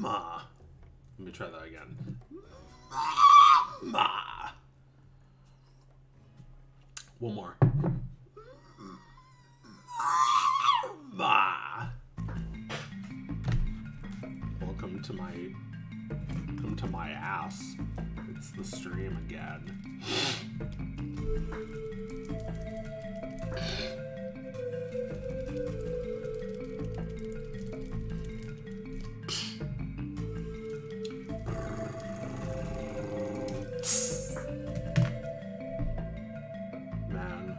Mama. Let me try that again. Mama. One more. Mama. Welcome to my ass. It's the stream again. Man,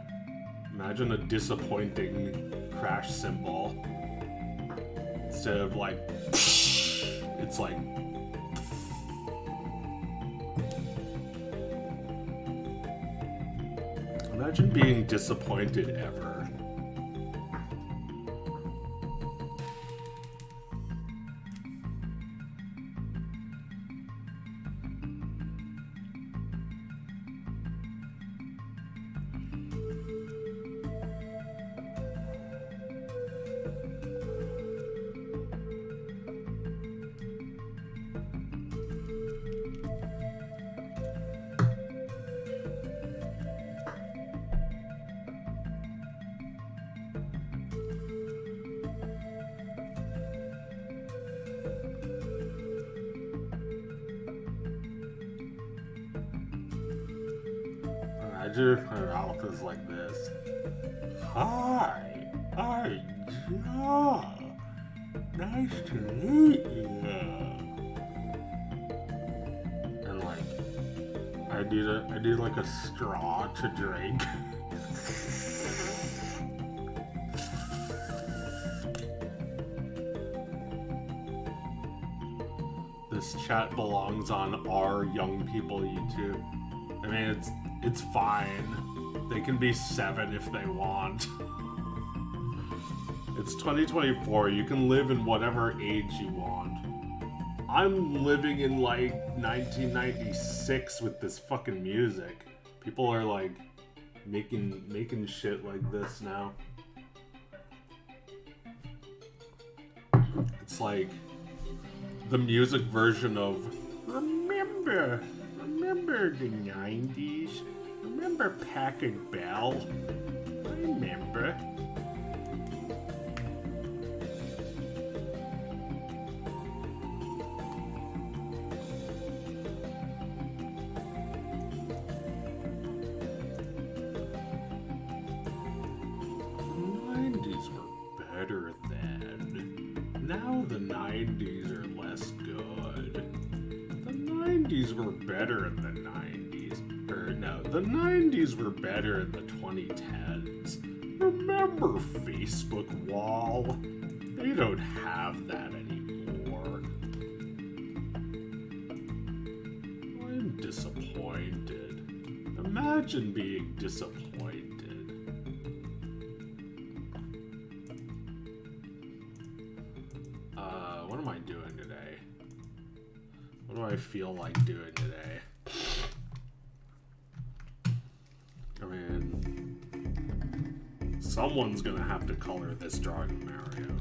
imagine a disappointing crash cymbal. Instead of like, it's like, imagine being disappointed ever. Her mouth is like this. Hi, yeah. Nice to meet you. And like, I need like a straw to drink. This chat belongs on our young people YouTube. I mean, it's fine. They can be 7 if they want. It's 2024. You can live in whatever age you want. I'm living in like 1996 with this fucking music. People are like making shit like this now. It's like the music version of Remember the 90s? Remember Packard Bell? I remember. The 90s were better then. Now the 90s are less good. The 90s were better in the 90s. No, the 90s were better in the 2010s. Remember Facebook wall? They don't have that anymore. I'm disappointed. Imagine being disappointed. What am I doing today? What do I feel like doing today? I mean, someone's gonna have to color this drawing of Mario.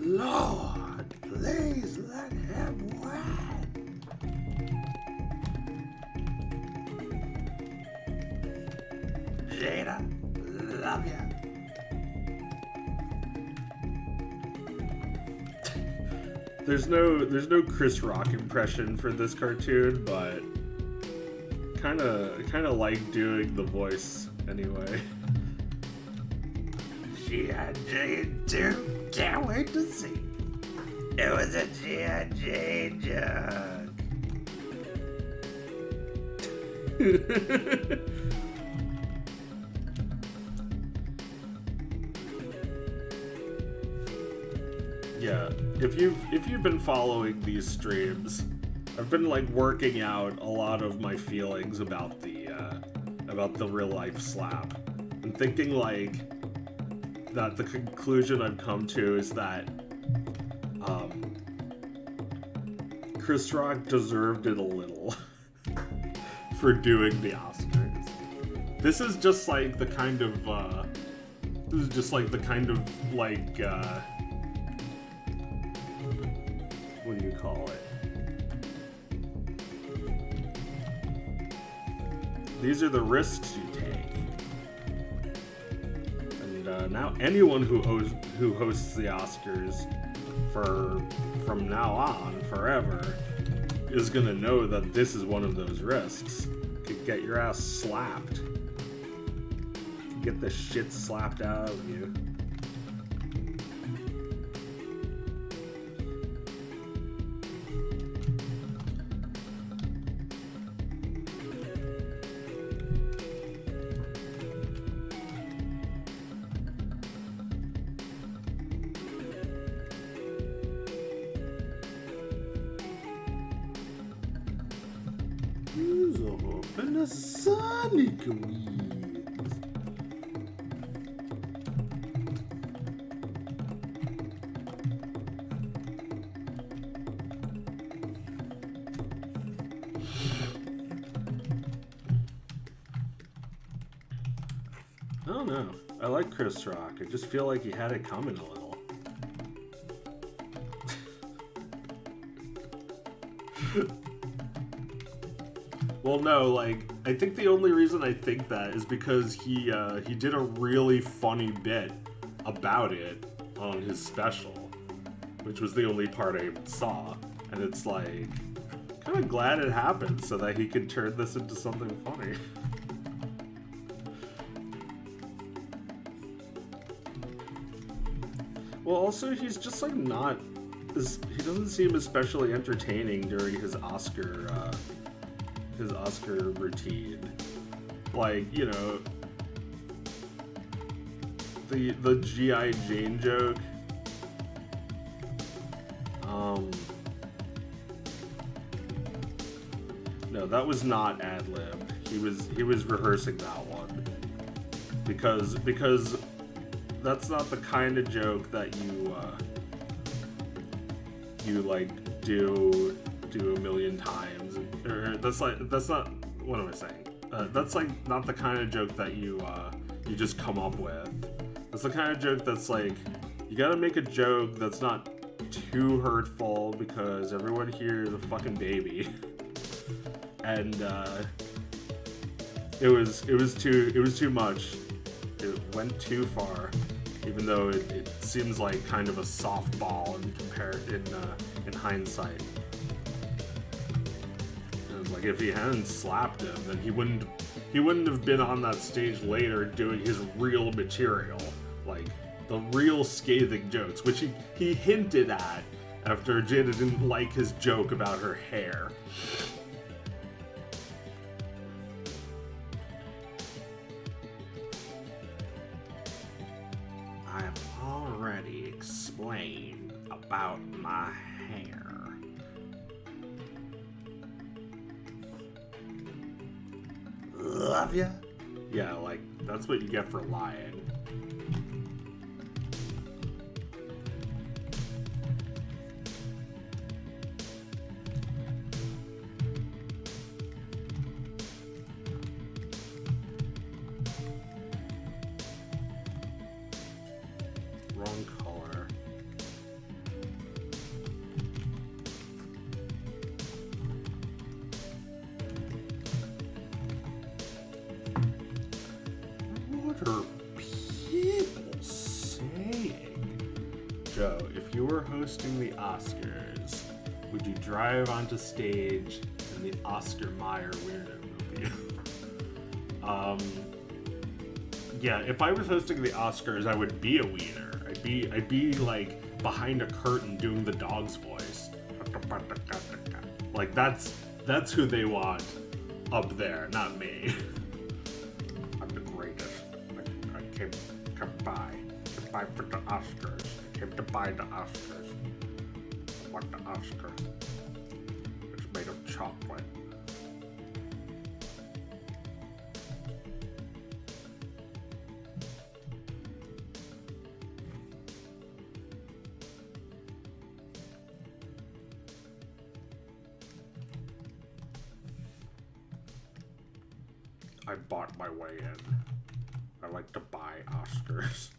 Lord, please let him win. Jada, love ya. There's no Chris Rock impression for this cartoon, but kind of like doing the voice anyway. G.I. too. Can't wait to see. It was a G.I. joke. Yeah, if you've been following these streams, I've been like working out a lot of my feelings about the real life slapp, and thinking like that the conclusion I've come to is that Chris Rock deserved it a little for doing the Oscars. This is just like the kind of This is just like the kind of like what do you call it? These are the risks you take. And now anyone who hosts the Oscars from now on forever is gonna know that this is one of those risks. Could get your ass slapped. Get the shit slapped out of you. And a Sonic wheels. I don't know. I like Chris Rock. I just feel like he had it coming a little. Well, no, like, I think the only reason I think that is because he did a really funny bit about it on his special, which was the only part I saw, and it's like, kind of glad it happened so that he could turn this into something funny. Well, also, he's just, like, not, he doesn't seem especially entertaining during his Oscar routine. Like, you know, the G.I. Jane joke. No, that was not ad-libbed. He was rehearsing that one. Because that's not the kind of joke that you like do a million times. Or that's not, what am I saying? That's like not the kind of joke that you just come up with. That's the kind of joke that's like, you gotta make a joke that's not too hurtful because everyone here is a fucking baby. And it was too much. It went too far, even though it seems like kind of a softball in hindsight. Like, if he hadn't slapped him, then he wouldn't have been on that stage later doing his real material, like the real scathing jokes, which he hinted at after Jada didn't like his joke about her hair. I have already explained about my hair. Love ya. Yeah, like, that's what you get for lying. Wrong color. What are people saying? Joe, if you were hosting the Oscars, would you drive onto stage in the Oscar Mayer Wienermobile? Yeah, if I was hosting the Oscars, I would be a wiener. I'd be like behind a curtain doing the dog's voice. Like that's who they want up there, not me. I'm the greatest. I came to buy for the Oscars. I came to buy the Oscars. I want the Oscar. It's made of chocolate. I bought my way in. I like to buy Oscars.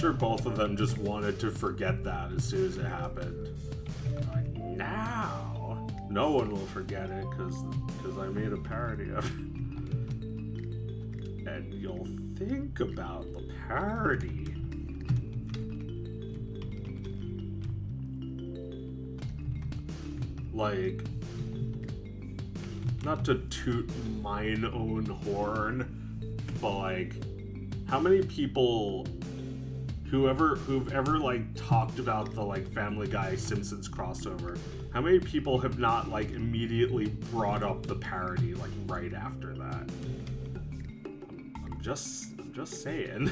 sure both of them just wanted to forget that as soon as it happened. Like, now, no one will forget it because I made a parody of it. And you'll think about the parody. Like, not to toot mine own horn, but like, how many people who've ever like talked about the like Family Guy Simpsons crossover, how many people have not like immediately brought up the parody like right after that? I'm just saying.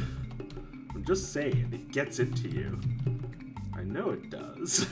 I'm just saying, it gets into you. I know it does.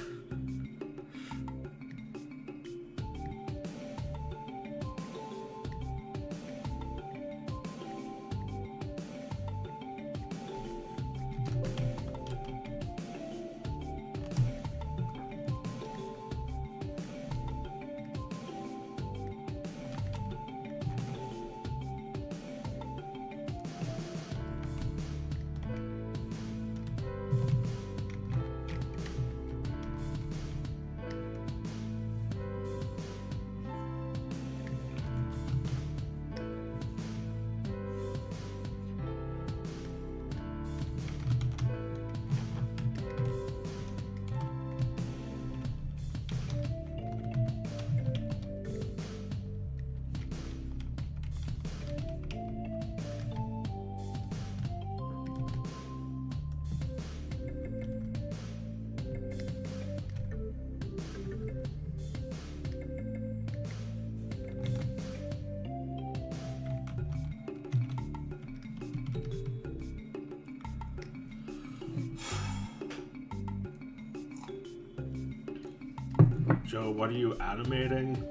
Joe, what are you animating?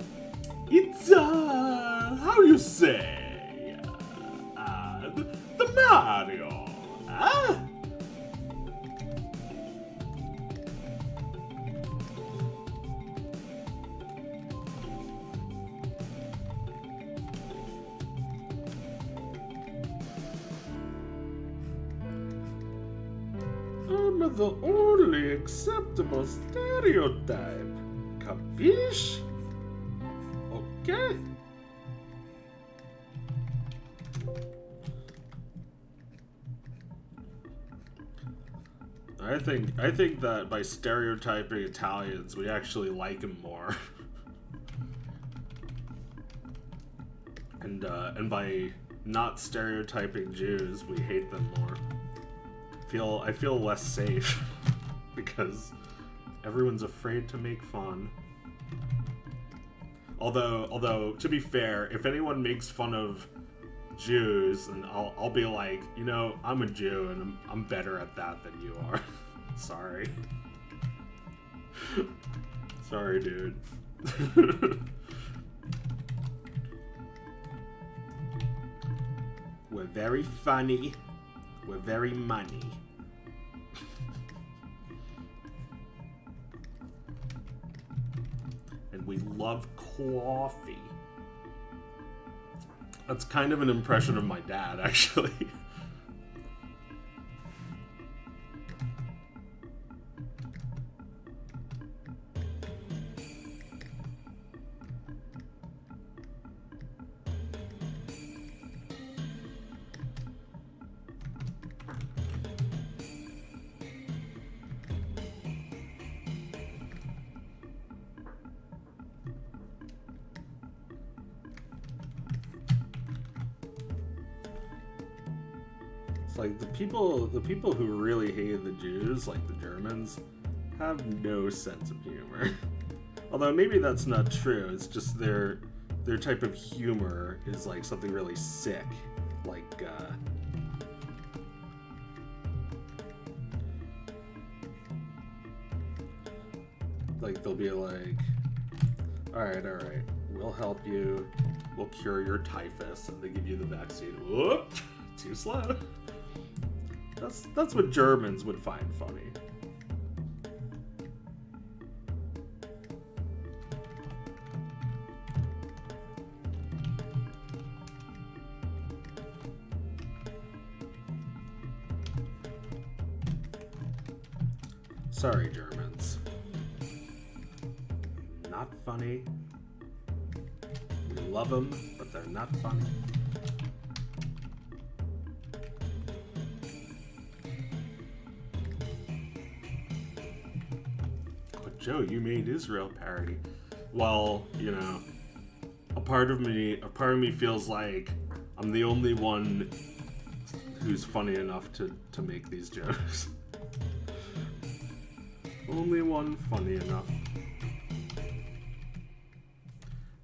It's, how you say? The Mario, huh? I'm the only acceptable stereotype. Capiche? Okay. I think that by stereotyping Italians, we actually like them more. And by not stereotyping Jews, we hate them more. I feel less safe because everyone's afraid to make fun. Although to be fair, if anyone makes fun of Jews, and I'll be like, you know, I'm a Jew and I'm better at that than you are. Sorry. Sorry, dude. We're very funny. We're very money. And we love coffee. That's kind of an impression of my dad, actually. Like the people who really hated the Jews, like the Germans, have no sense of humor. Although maybe that's not true. It's just their type of humor is like something really sick, like they'll be like, all right, we'll help you, we'll cure your typhus, and they give you the vaccine. Whoop, too slow. That's what Germans would find funny. Sorry, Germans. Not funny. We love them, but they're not funny. But Joe, you made Israel parody. Well, you know, a part of me feels like I'm the only one who's funny enough to make these jokes. Only one funny enough.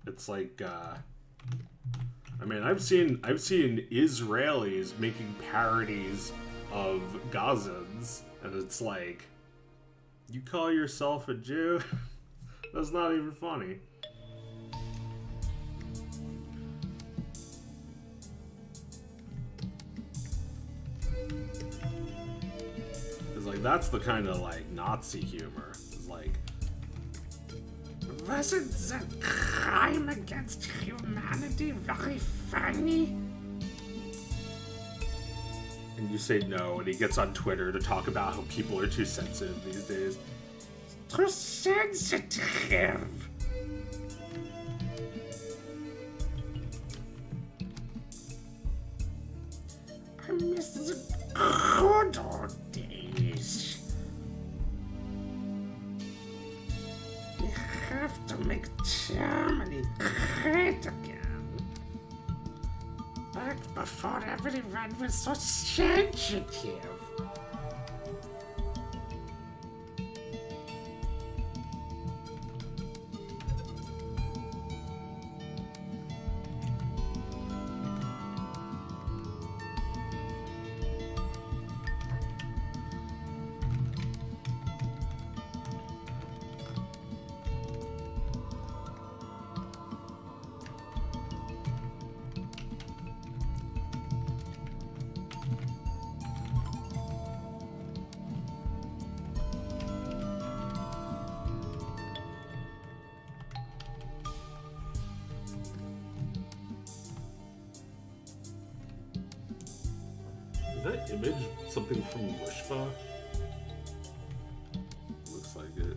It's like, I mean, I've seen Israelis making parodies of Gazans, and it's like, you call yourself a Jew? That's not even funny. It's like, that's the kind of like Nazi humor. It's like, wasn't the crime against humanity very funny? And you say no, and he gets on Twitter to talk about how people are too sensitive these days. Too sensitive! I miss the good old days. We have to make Germany great again. Back before everyone was so sensitive. Is that image something from Wishpa? Looks like it.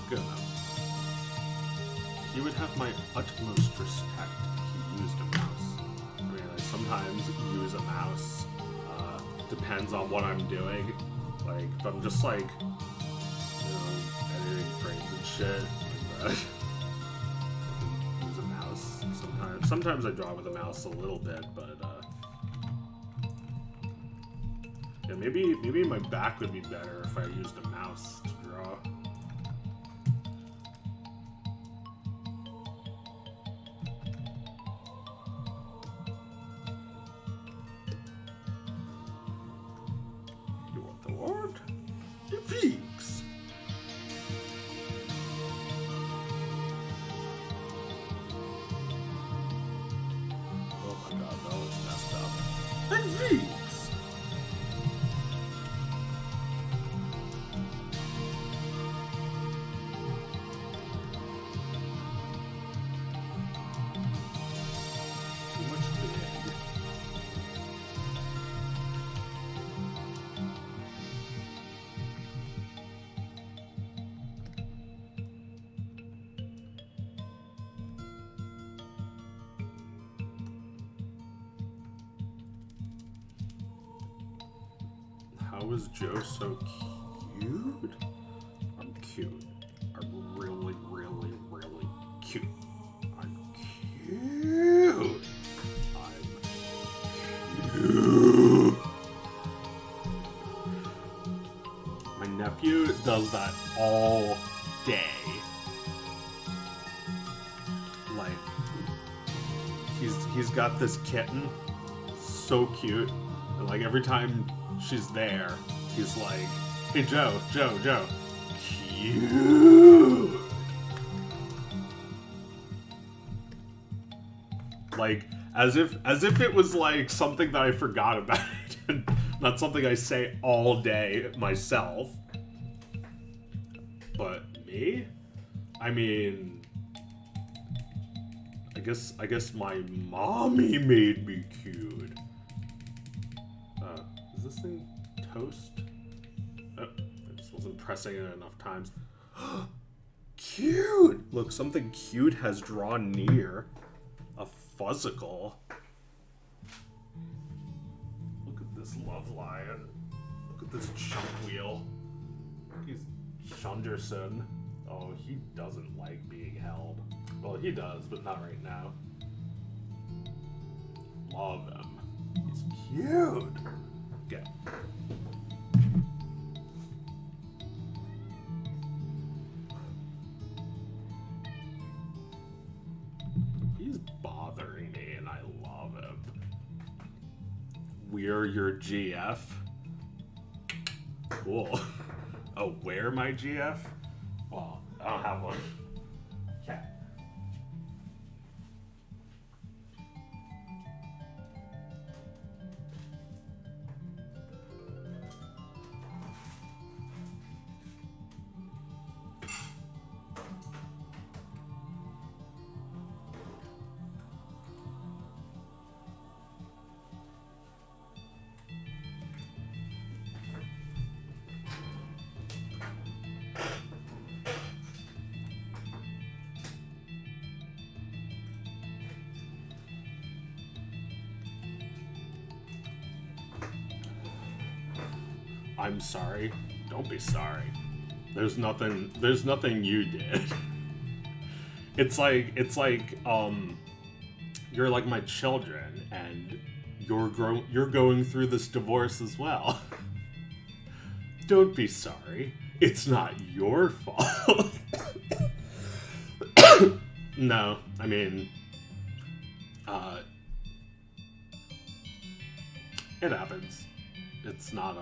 Good enough. You would have my utmost respect if you used a mouse. I mean, I sometimes use a mouse. Depends on what I'm doing. Like, if I'm just like, you know, editing frames and shit like that, I can use a mouse sometimes. Sometimes I draw with a mouse a little bit, but yeah, maybe my back would be better if I used a mouse to draw. How is Joe so cute? I'm cute. I'm really, really, really cute. I'm cute. I'm cute. My nephew does that all day. Like, he's got this kitten, so cute, and like every time she's there, he's like, "Hey Joe, cute." Like as if it was like something that I forgot about, and not something I say all day myself. But me? I mean, I guess my mommy made me cute. Is this thing toast? Oh, I just wasn't pressing it enough times. Cute! Look, something cute has drawn near. A fuzzicle. Look at this love lion. Look at this chunk wheel. He's Shunderson. Oh, he doesn't like being held. Well, he does, but not right now. Love him. He's cute. Okay. He's bothering me, and I love him. We're your GF. Cool. Oh, where my GF? Well, I don't have one. Okay. I'm sorry. Don't be sorry. There's nothing you did. It's like you're like my children, and you're going through this divorce as well. Don't be sorry. It's not your fault. No, I mean, it happens. It's not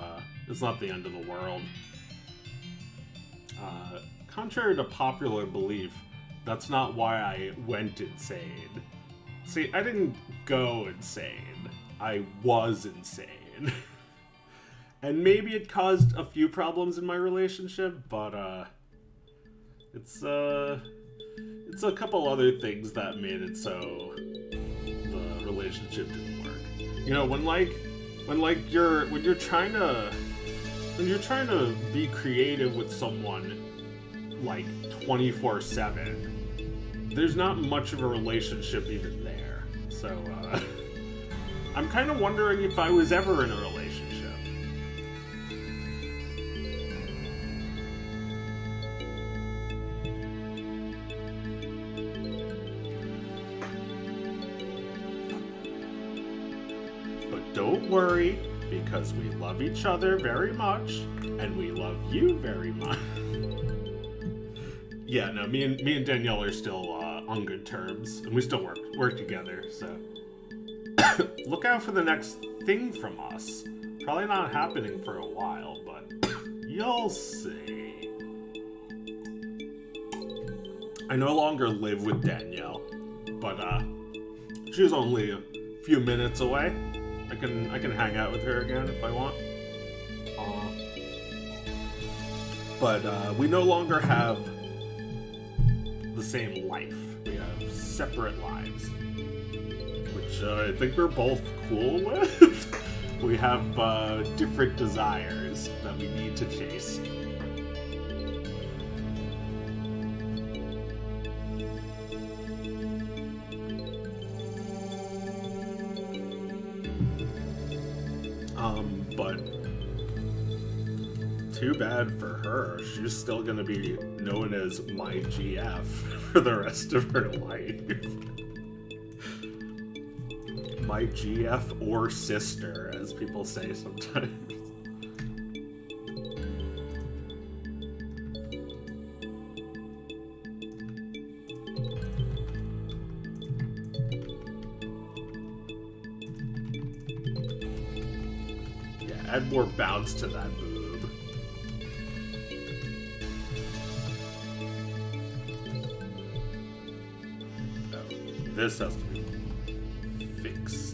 the end of the world. Contrary to popular belief, that's not why I went insane. See, I didn't go insane. I was insane. And maybe it caused a few problems in my relationship, but it's a couple other things that made it so the relationship didn't work. You know, when you're trying to be creative with someone like 24/7, there's not much of a relationship even there. So I'm kind of wondering if I was ever in a relationship. But don't worry, because we love each other very much, and we love you very much. Yeah, no, me and Danielle are still on good terms, and we still work together, so look out for the next thing from us. Probably not happening for a while, but you'll see. I no longer live with Danielle, but she's only a few minutes away. I can hang out with her again if I want. But we no longer have the same life. We have separate lives, which I think we're both cool with. We have different desires that we need to chase. But too bad for her. She's still gonna be known as my GF for the rest of her life. My GF or sister, as people say sometimes. Yeah, add more bounce to that boob. Oh, this has to be fixed.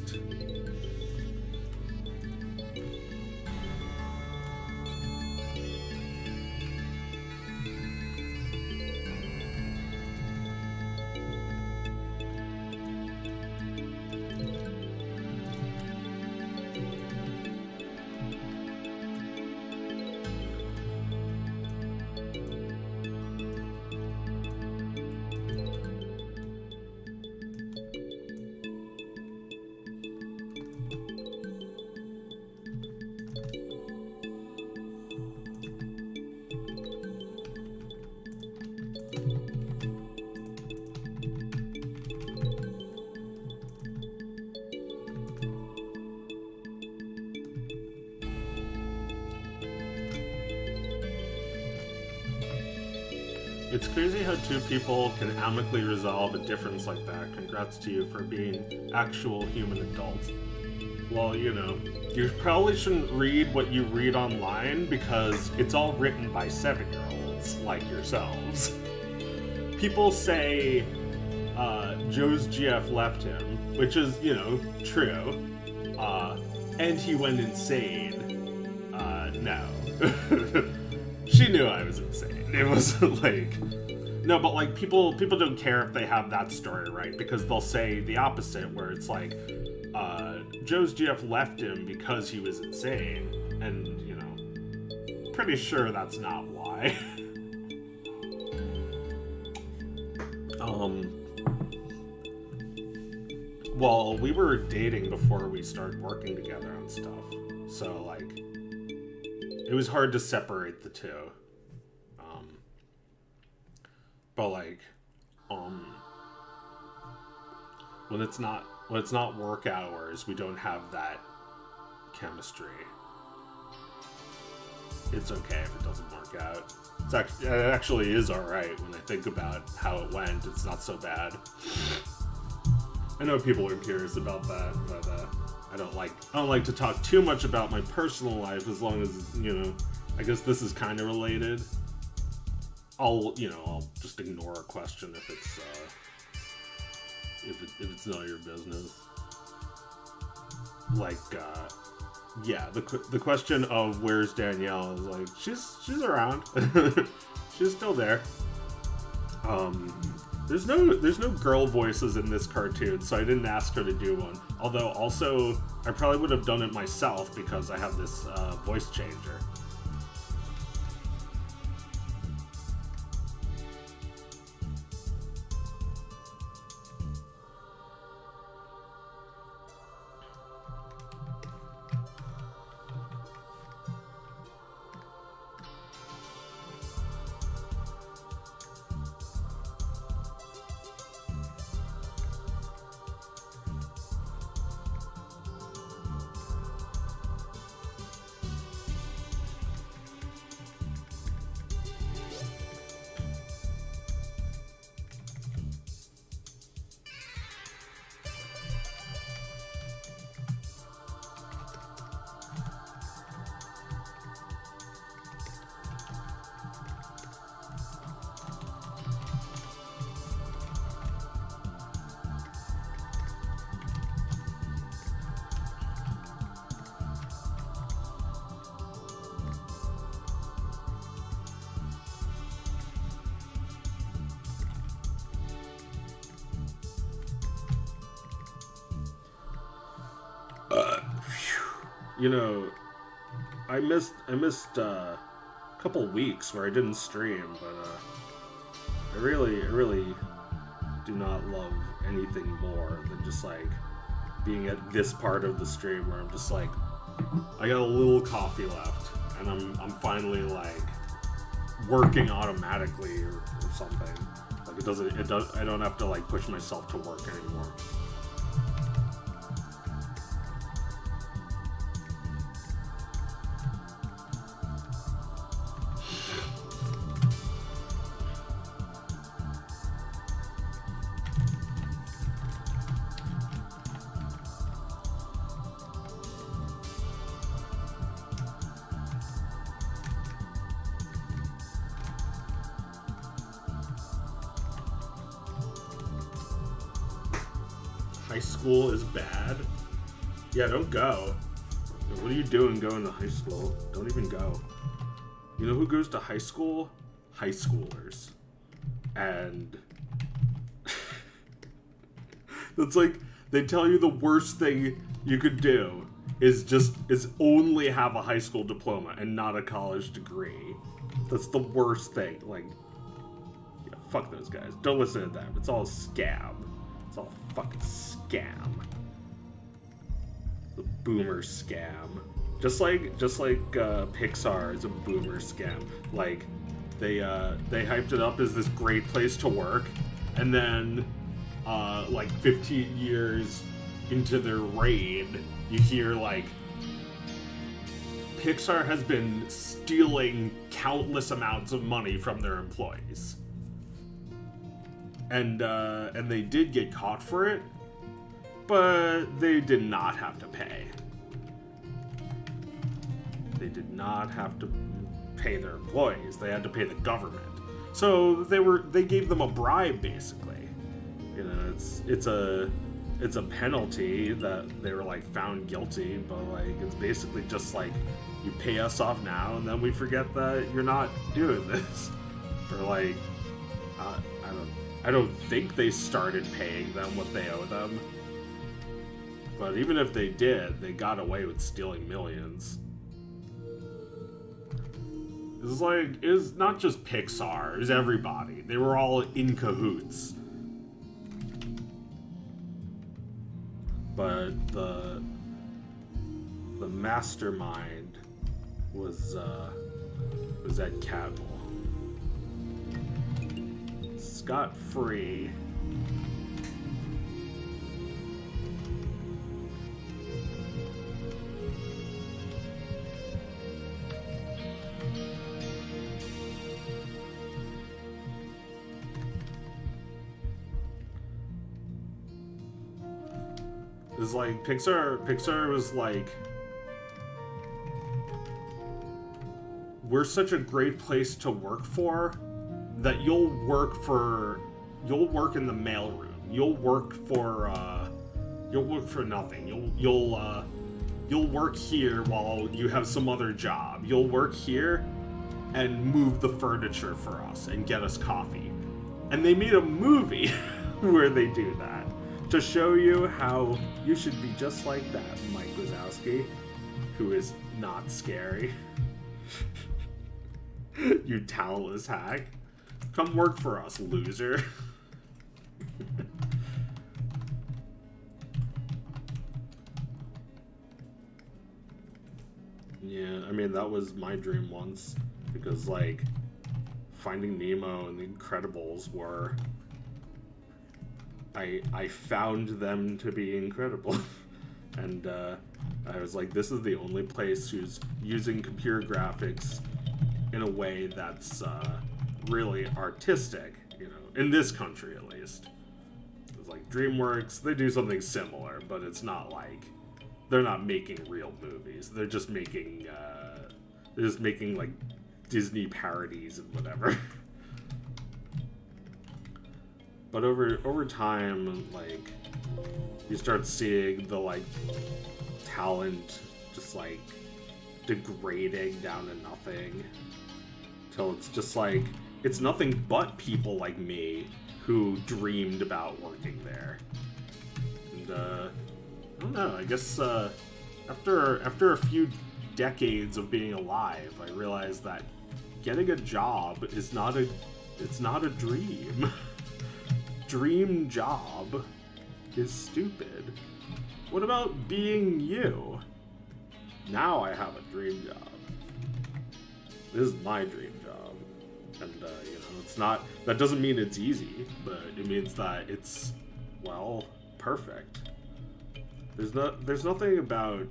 It's crazy how two people can amicably resolve a difference like that. Congrats to you for being actual human adults. Well, you know, you probably shouldn't read what you read online because it's all written by 7-year-olds like yourselves. People say Joe's GF left him, which is, you know, true, and he went insane. No. She knew I was insane. It wasn't like... No, but like, people don't care if they have that story right, because they'll say the opposite, where it's like, Joe's GF left him because he was insane, and, you know, pretty sure that's not why. Well, we were dating before we started working together on stuff, so, like, it was hard to separate the two. But like, when it's not work hours, we don't have that chemistry. It's okay if it doesn't work out. It actually is alright when I think about how it went. It's not so bad. I know people are curious about that, but I don't like to talk too much about my personal life, as long as, you know, I guess this is kind of related. I'll just ignore a question if it's not your business. Like, yeah, the question of where's Danielle is like, she's around. She's still there. There's no girl voices in this cartoon, so I didn't ask her to do one. Although, also, I probably would have done it myself because I have this voice changer. You know, I missed a couple weeks where I didn't stream, but I really do not love anything more than just like being at this part of the stream where I'm just like, I got a little coffee left, and I'm finally like working automatically or something. Like I don't have to like push myself to work anymore. High school is bad? Yeah, don't go. What are you doing going to high school? Don't even go. You know who goes to high school? High schoolers. And that's like, they tell you the worst thing you could do is only have a high school diploma and not a college degree. That's the worst thing. Like, yeah, fuck those guys. Don't listen to them. It's all a scam. It's all a fucking scam. The boomer scam. Just like Pixar is a boomer scam. Like they hyped it up as this great place to work, and then like 15 years into their reign, you hear like Pixar has been stealing countless amounts of money from their employees. And they did get caught for it, but they did not have to pay. They did not have to pay their employees. They had to pay the government. So they gave them a bribe, basically. You know, it's a penalty that they were like found guilty, but like it's basically just like you pay us off now, and then we forget that you're not doing this. Or like, I don't think they started paying them what they owe them. But even if they did, they got away with stealing millions. It's not just Pixar, it was everybody. They were all in cahoots. But the mastermind was Ed Catmull. Scot-free. It's like Pixar was like, we're such a great place to work for that you'll work in the mailroom. You'll work for nothing. You'll work here while you have some other job. You'll work here and move the furniture for us and get us coffee. And they made a movie where they do that to show you how you should be just like that, Mike Wazowski, who is not scary. You talentless hack. Come work for us, loser. Yeah, I mean, that was my dream once. Because, like, Finding Nemo and The Incredibles were... I found them to be incredible. And I was like, this is the only place who's using computer graphics in a way that's really artistic, you know, in this country at least. It's like DreamWorks, they do something similar, but it's not like they're not making real movies. They're just making like Disney parodies and whatever. But over time, like, you start seeing the like talent just like degrading down to nothing. Till it's just like, it's nothing but people like me who dreamed about working there. And I don't know, I guess after a few decades of being alive, I realized that getting a job is not a dream. Dream job is stupid. What about being you? Now I have a dream job. This is my dream job, and it's not. That doesn't mean it's easy, but it means that it's, well, perfect. There's nothing about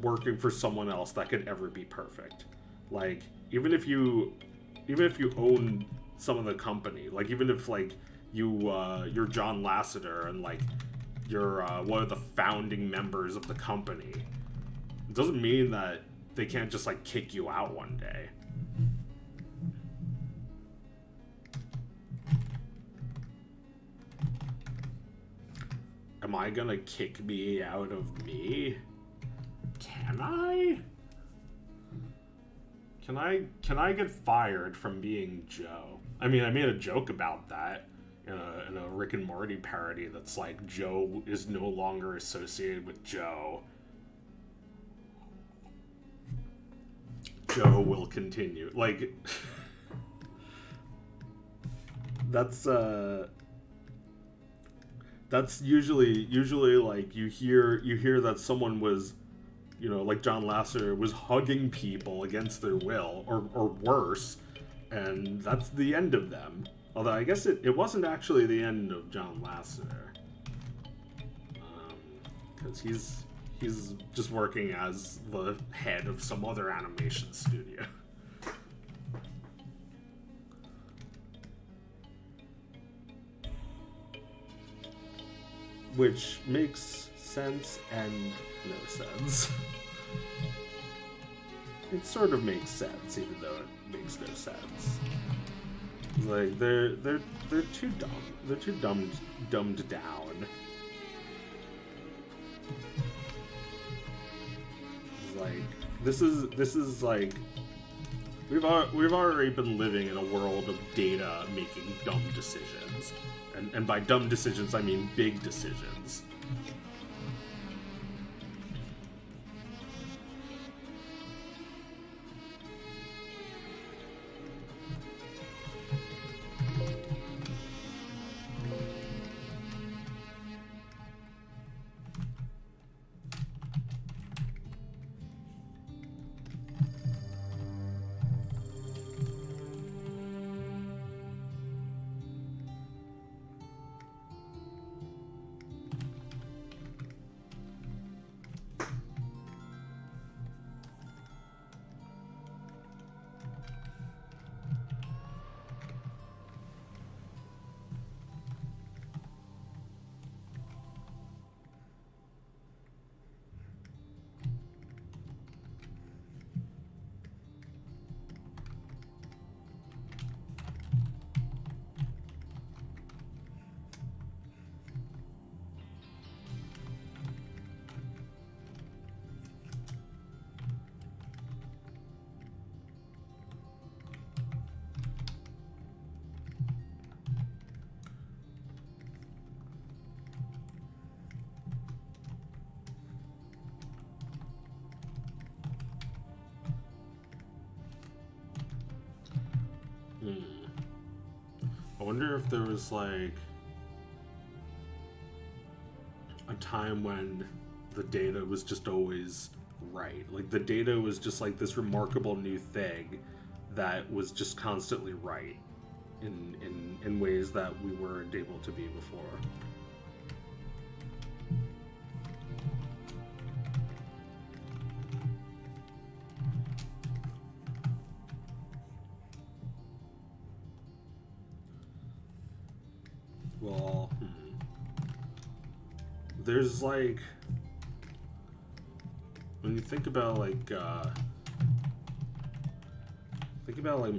working for someone else that could ever be perfect. Like, even if you own some of the company, like even if like you're John Lasseter and like you're one of the founding members of the company, it doesn't mean that they can't just like kick you out one day. Am I gonna kick me out of me? Can I? Can I get fired from being Joe? I mean, I made a joke about that in a Rick and Morty parody that's like, Joe is no longer associated with Joe. Joe will continue. Like, that's usually like you hear that someone was, like John Lasseter was hugging people against their will or worse, and that's the end of them. Although I guess it wasn't actually the end of John Lasseter, because he's just working as the head of some other animation studio. Which makes sense and no sense. It sort of makes sense, even though it makes no sense. Like they're too dumb. They're too dumbed down. Like this is like we've already been living in a world of data making dumb decisions. And by dumb decisions, I mean big decisions. I wonder if there was like a time when the data was just always right. Like the data was just like this remarkable new thing that was just constantly right in ways that we weren't able to be before. Well, there's like, when you think about like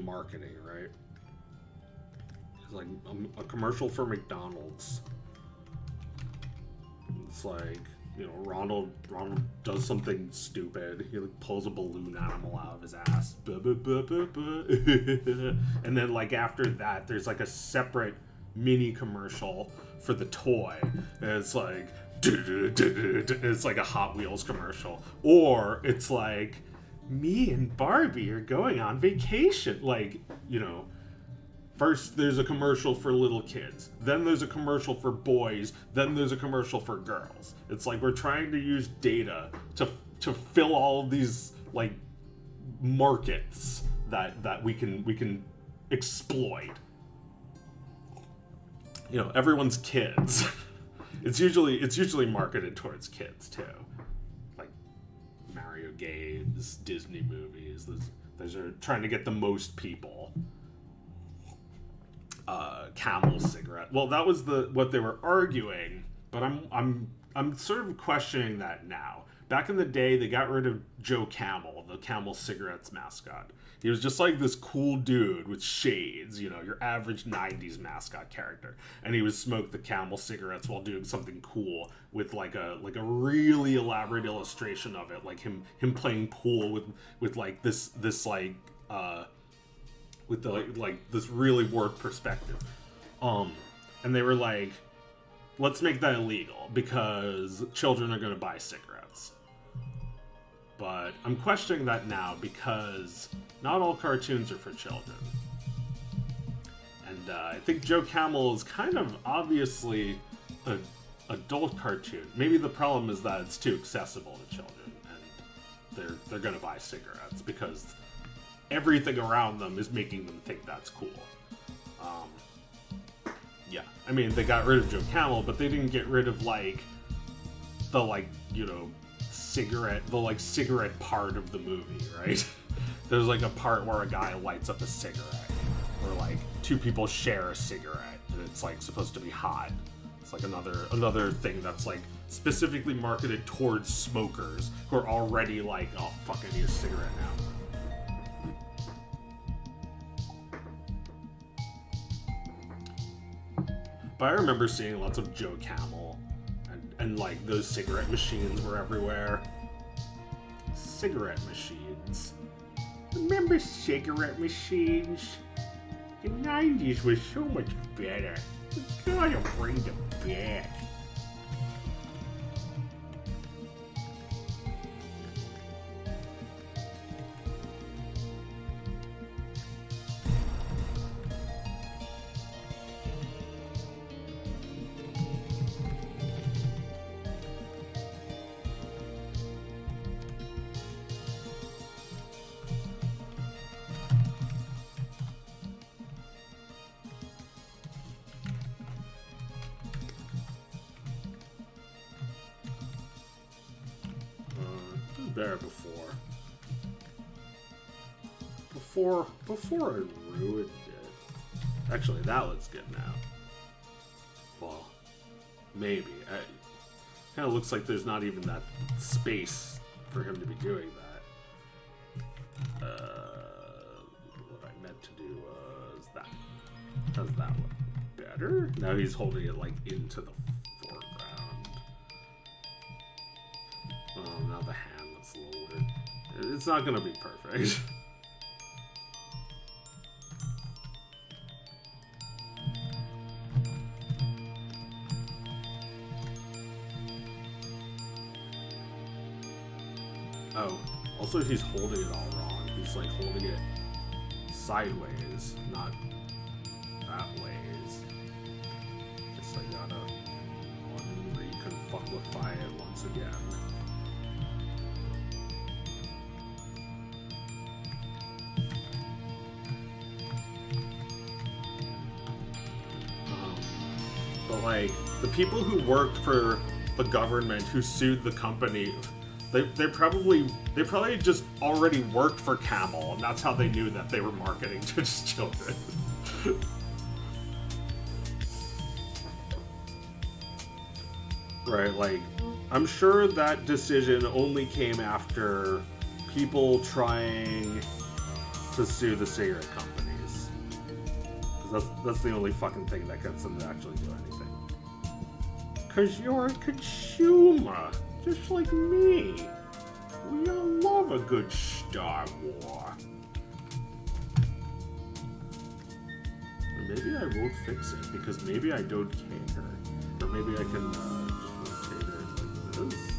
marketing, right? It's like a commercial for McDonald's. It's like, Ronald does something stupid. He like pulls a balloon animal out of his ass. And then like after that, there's like a separate mini commercial for the toy, and it's like it's like a Hot Wheels commercial, or it's like me and Barbie are going on vacation. Like, first there's a commercial for little kids, then there's a commercial for boys, then there's a commercial for girls. It's like we're trying to use data to fill all of these like markets that we can exploit. You know, everyone's kids. It's usually marketed towards kids too, like Mario games, Disney movies. Those are trying to get the most people. Camel cigarette. Well, that was what they were arguing, but I'm sort of questioning that now. Back in the day, they got rid of Joe Camel, the Camel Cigarettes mascot. He was just like this cool dude with shades, you know, your average 90s mascot character. And he would smoke the Camel cigarettes while doing something cool with like a really elaborate illustration of it, like him playing pool with like this like with the like this really warped perspective. And they were like, let's make that illegal because children are going to buy cigarettes. But I'm questioning that now because not all cartoons are for children. And I think Joe Camel is kind of obviously an adult cartoon. Maybe the problem is that it's too accessible to children, and they're going to buy cigarettes because everything around them is making them think that's cool. Yeah, I mean, they got rid of Joe Camel, but they didn't get rid of like the cigarette part of the movie, right? There's like a part where a guy lights up a cigarette, or like two people share a cigarette, and it's like supposed to be hot. It's like another thing that's like specifically marketed towards smokers who are already like, oh fuck, I need a cigarette now. But I remember seeing lots of Joe Camel, and like those cigarette machines were everywhere. Cigarette machines. Remember cigarette machines? The 90s was so much better. We gotta bring them back. Better before I ruined it. Actually, that looks good now. Well, maybe. Kind of looks like there's not even that space for him to be doing that. What I meant to do was that. Does that look better? Now he's holding it like into the foreground. Oh, now the hand looks a little weird. It's not gonna be perfect. Oh, also he's holding it all wrong. He's like holding it sideways, not that ways. Guess I gotta reconfucklify it once again. But like, the people who worked for the government who sued the company, they probably just already worked for Camel, and that's how they knew that they were marketing to just children. Right, like, I'm sure that decision only came after people trying to sue the cigarette companies. Because that's the only fucking thing that gets them to actually do anything. Because you're a consumer. Just like me. We all love a good Star War. Or maybe I won't fix it, because maybe I don't care. Or maybe I can just rotate it like this.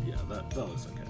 Yeah, that looks okay.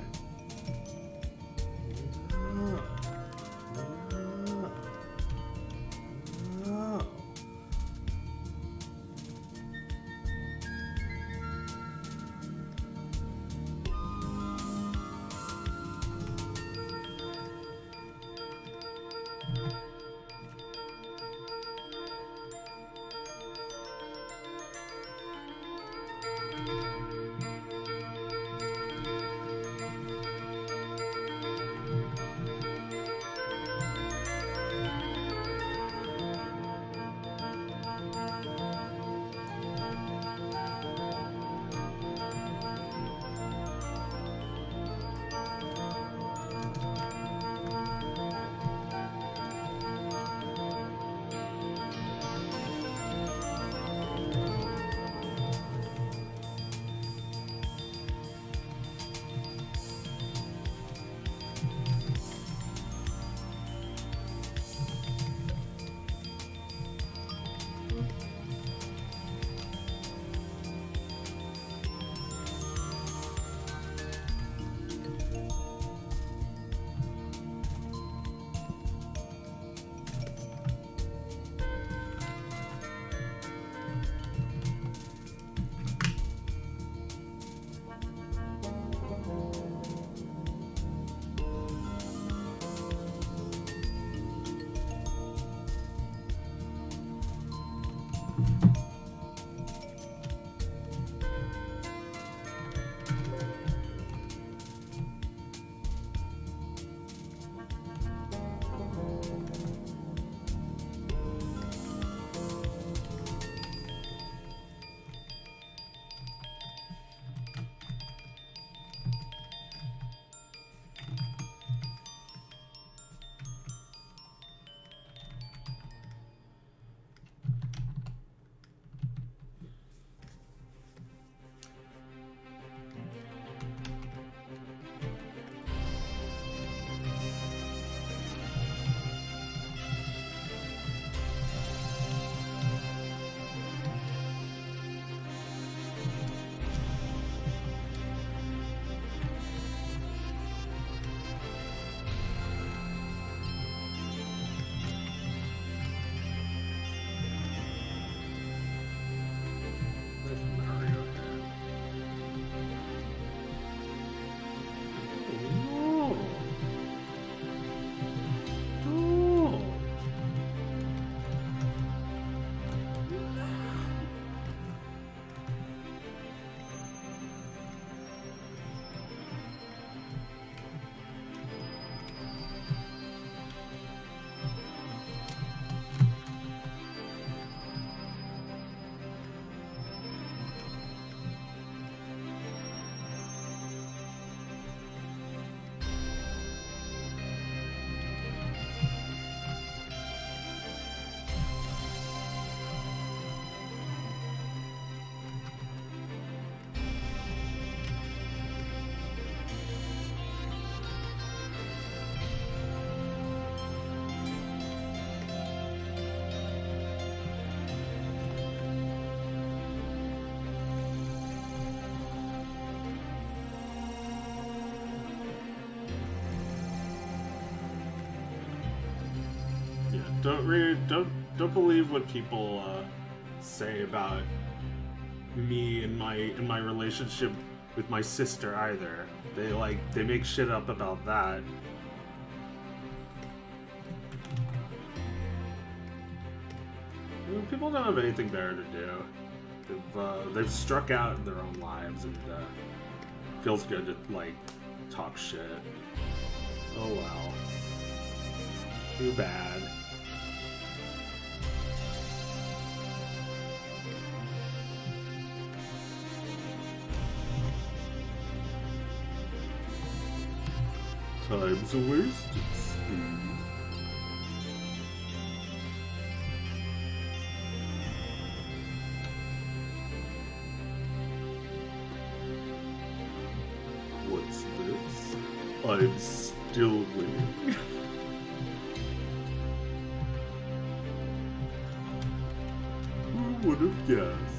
don't believe what people say about me and my relationship with my sister either. They make shit up about that. People don't have anything better to do. They've struck out in their own lives, and feels good to like talk shit. Oh well. Too bad. Time's a wasted speed. What's this? I'm still winning. Who would have guessed?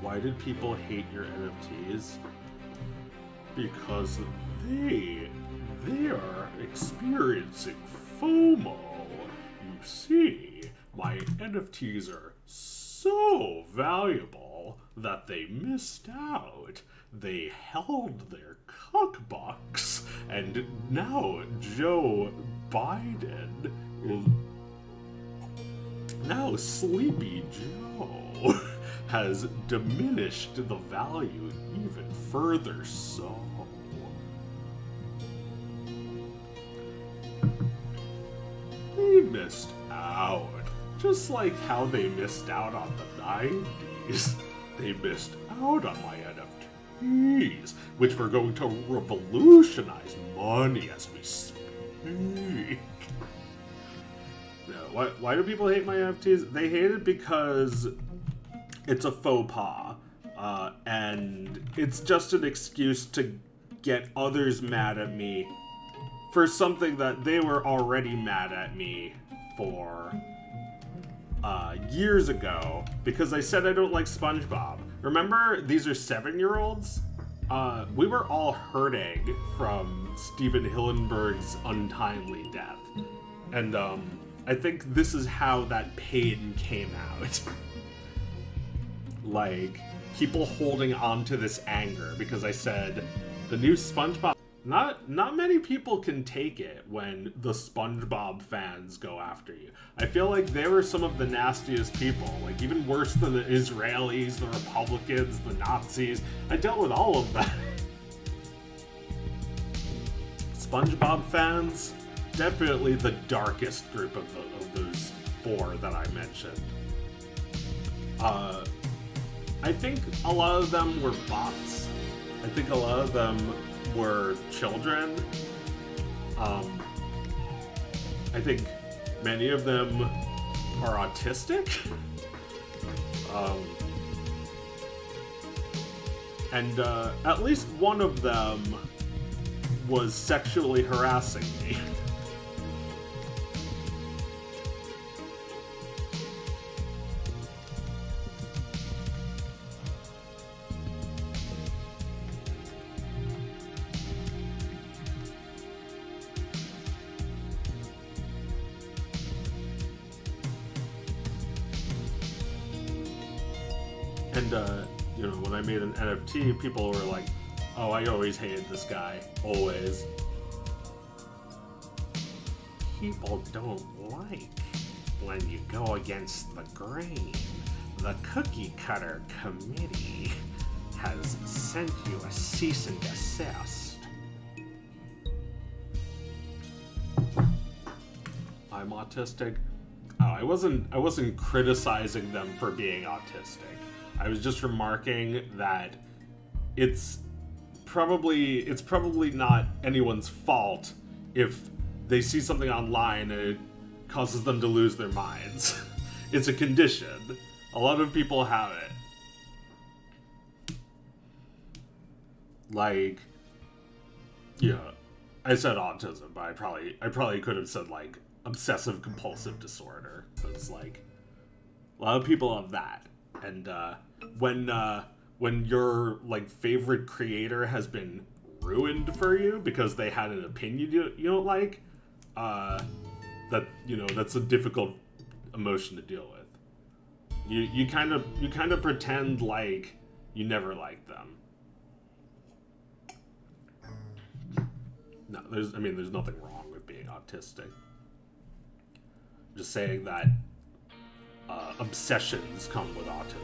Why did people hate your NFTs? Because they are experiencing FOMO. You see, my NFTs are so valuable that they missed out. They held their cuckbucks, and now Joe Biden is... Now Sleepy Joe has diminished the value even further so. They missed out. Just like how they missed out on the 90s. They missed out on my NFTs, which were going to revolutionize money as we speak. Why do people hate my NFTs? They hate it because it's a faux pas, and it's just an excuse to get others mad at me for something that they were already mad at me for years ago, because I said I don't like SpongeBob. Remember, these are 7-year-olds? We were all hurting from Steven Hillenburg's untimely death, and I think this is how that pain came out. Like, people holding on to this anger because I said the new SpongeBob... Not many people can take it when the SpongeBob fans go after you. I feel like they were some of the nastiest people, like even worse than the Israelis, the Republicans, the Nazis. I dealt with all of that. SpongeBob fans, definitely the darkest group of those 4 that I mentioned. I think a lot of them were bots. I think a lot of them were children. I think many of them are autistic. And at least one of them was sexually harassing me. And you know, when I made an NFT, people were like, "Oh, I always hated this guy, always." People don't like when you go against the grain. The Cookie Cutter Committee has sent you a cease and desist. I'm autistic. Oh, I wasn't criticizing them for being autistic. I was just remarking that it's probably not anyone's fault if they see something online and it causes them to lose their minds. It's a condition. A lot of people have it. Like, yeah, I said autism, but I probably could have said like obsessive compulsive disorder. It's like a lot of people have that, and when your like favorite creator has been ruined for you because they had an opinion you don't like, that, you know, that's a difficult emotion to deal with. You kind of pretend like you never liked them. No, there's nothing wrong with being autistic. I'm just saying that obsessions come with autism.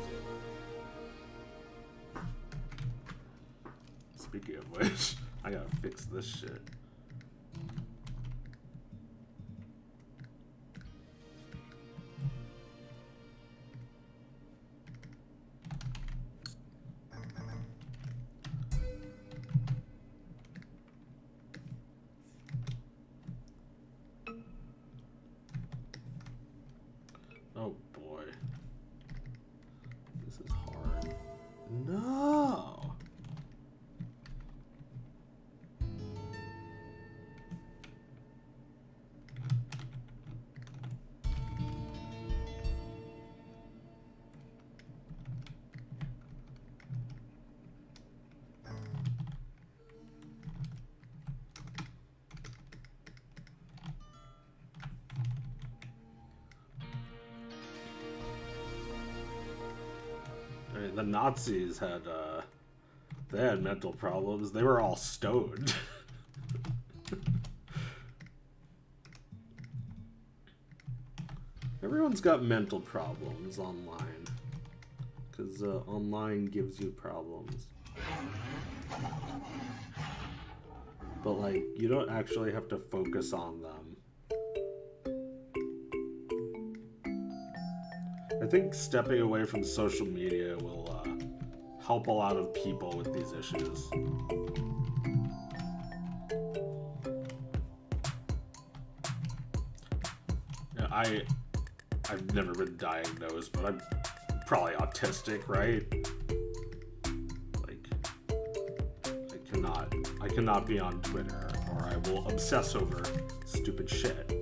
Speaking of which, I gotta fix this shit. Oh boy. This is hard. No! I mean, the Nazis had they had mental problems. They were all stoned. Everyone's got mental problems online, because online gives you problems. But like, you don't actually have to focus on them. I think stepping away from social media will help a lot of people with these issues. Yeah, I've never been diagnosed, but I'm probably autistic, right? Like, I cannot be on Twitter, or I will obsess over stupid shit.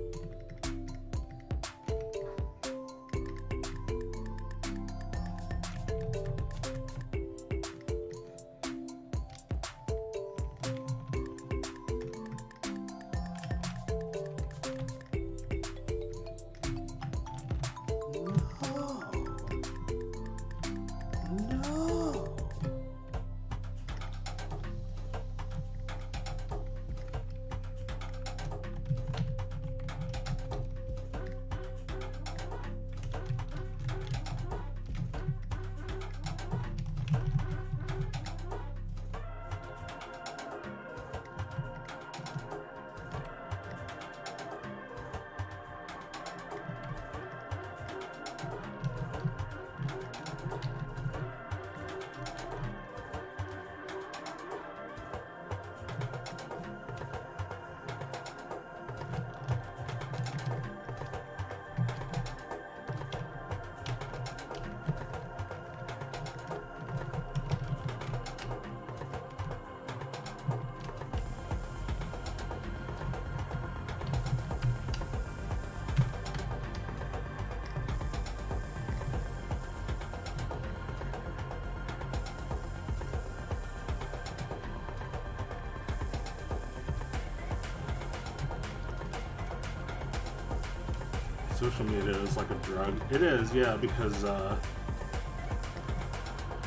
Social media is like a drug. It is, yeah, because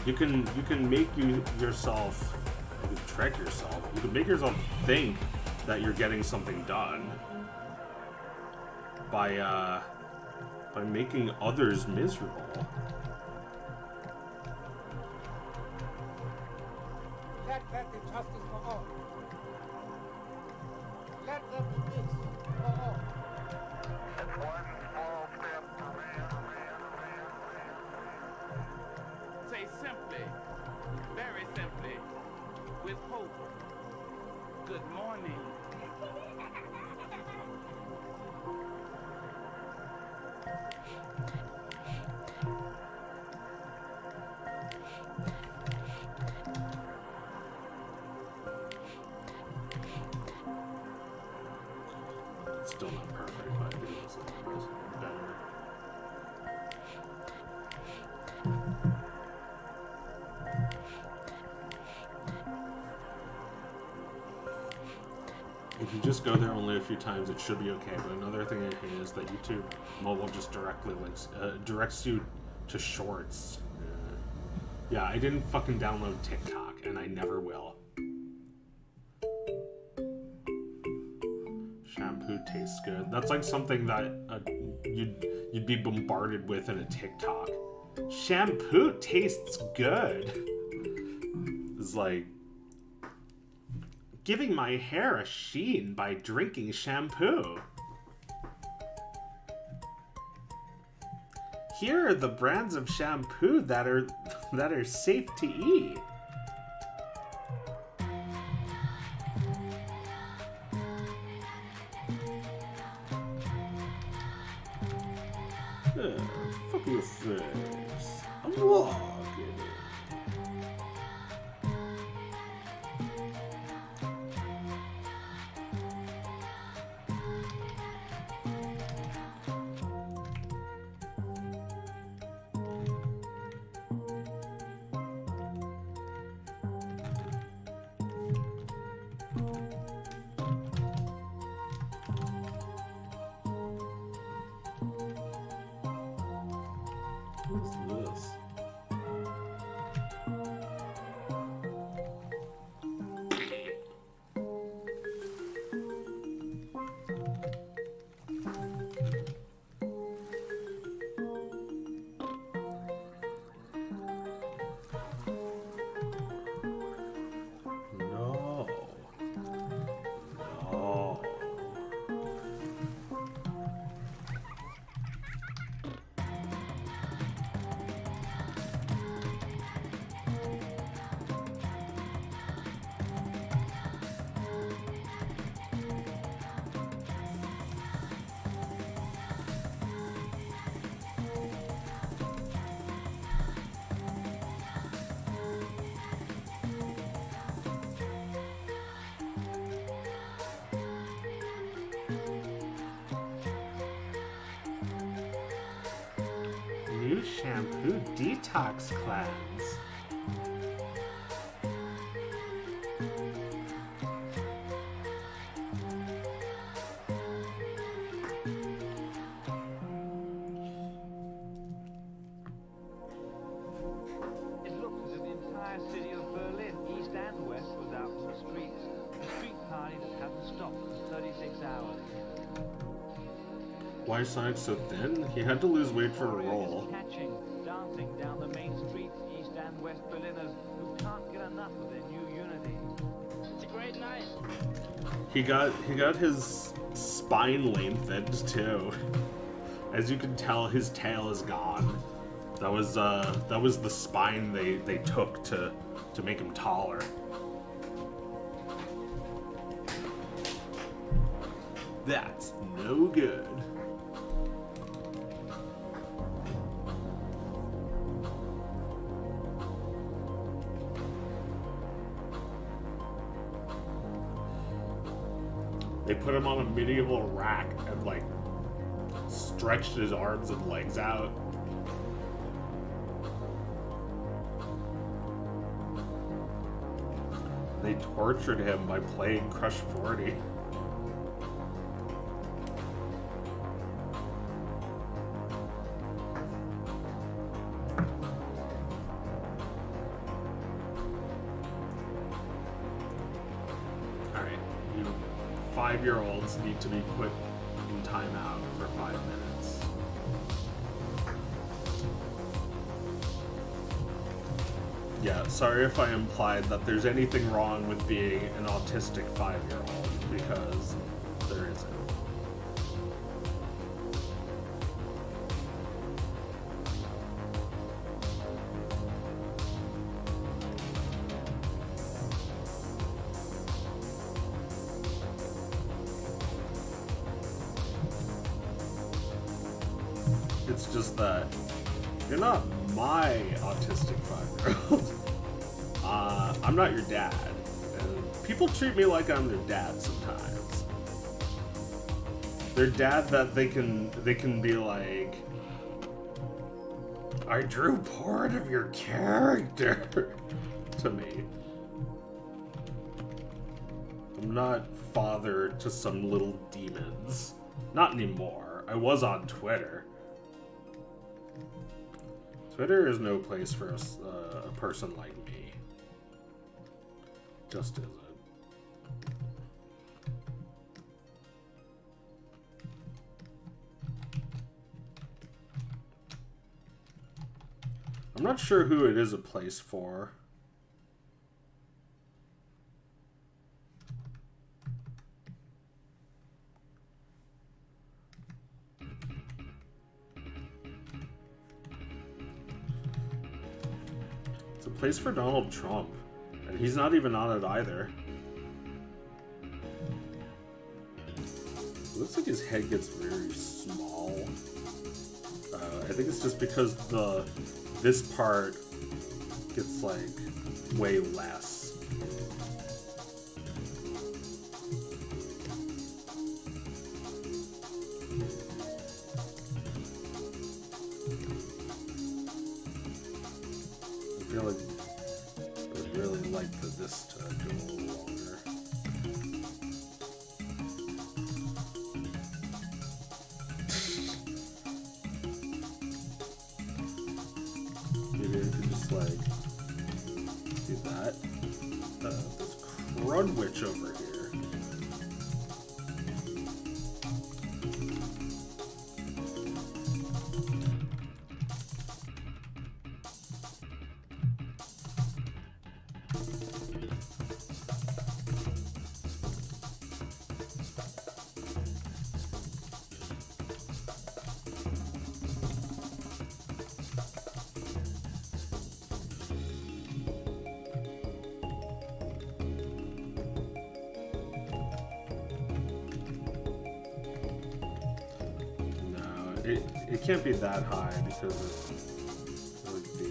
You can make yourself. You can trick yourself. You can make yourself think that you're getting something done by making others miserable. Let there be justice for all. Let there be peace for all. One small step for man. Say simply, very simply, with hope. Good morning. It's still not perfect, but it is better. If you just go there only a few times, it should be okay. But another thing I hate is that YouTube mobile just directly directs you to shorts. Yeah, I didn't fucking download TikTok, and I never will. Shampoo tastes good. That's like something that you'd be bombarded with in a TikTok. Shampoo tastes good. It's like giving my hair a sheen by drinking shampoo. Here are the brands of shampoo that are safe to eat. Fuck your face. I'm walking. What's this? No. No. New shampoo detox cleanse. It looked as if the entire city of Berlin, east and west, was out in the streets. The street party that hadn't stopped for 36 hours. Why is Sonic so thin? He had to lose weight for a role. Catching, dancing down the main streets, east and west Berliners who can't get enough of their new unity. It's a great night. He got his spine lengthened too. As you can tell, his tail is gone. That was the spine they took to make him taller. That's no good. They put him on a medieval rack and like stretched his arms and legs out. They tortured him by playing Crush 40. 5-year-olds need to be put in timeout for 5 minutes. Yeah, sorry if I implied that there's anything wrong with being an autistic 5-year-old, because there isn't. It's just that you're not my autistic 5-year-old. I'm not your dad. And people treat me like I'm their dad sometimes. Their dad that they can be like, I drew porn of your character to me. I'm not father to some little demons. Not anymore. I was on Twitter. Twitter is no place for a person like me. Just isn't. I'm not sure who it is a place for. It's a place for Donald Trump, and he's not even on it either. It looks like his head gets very small. I think it's just because this part gets like way less. I feel like I would really like for this to go a little longer. Maybe I could just like do that. This Crudwitch over here. It can't be that high because of like the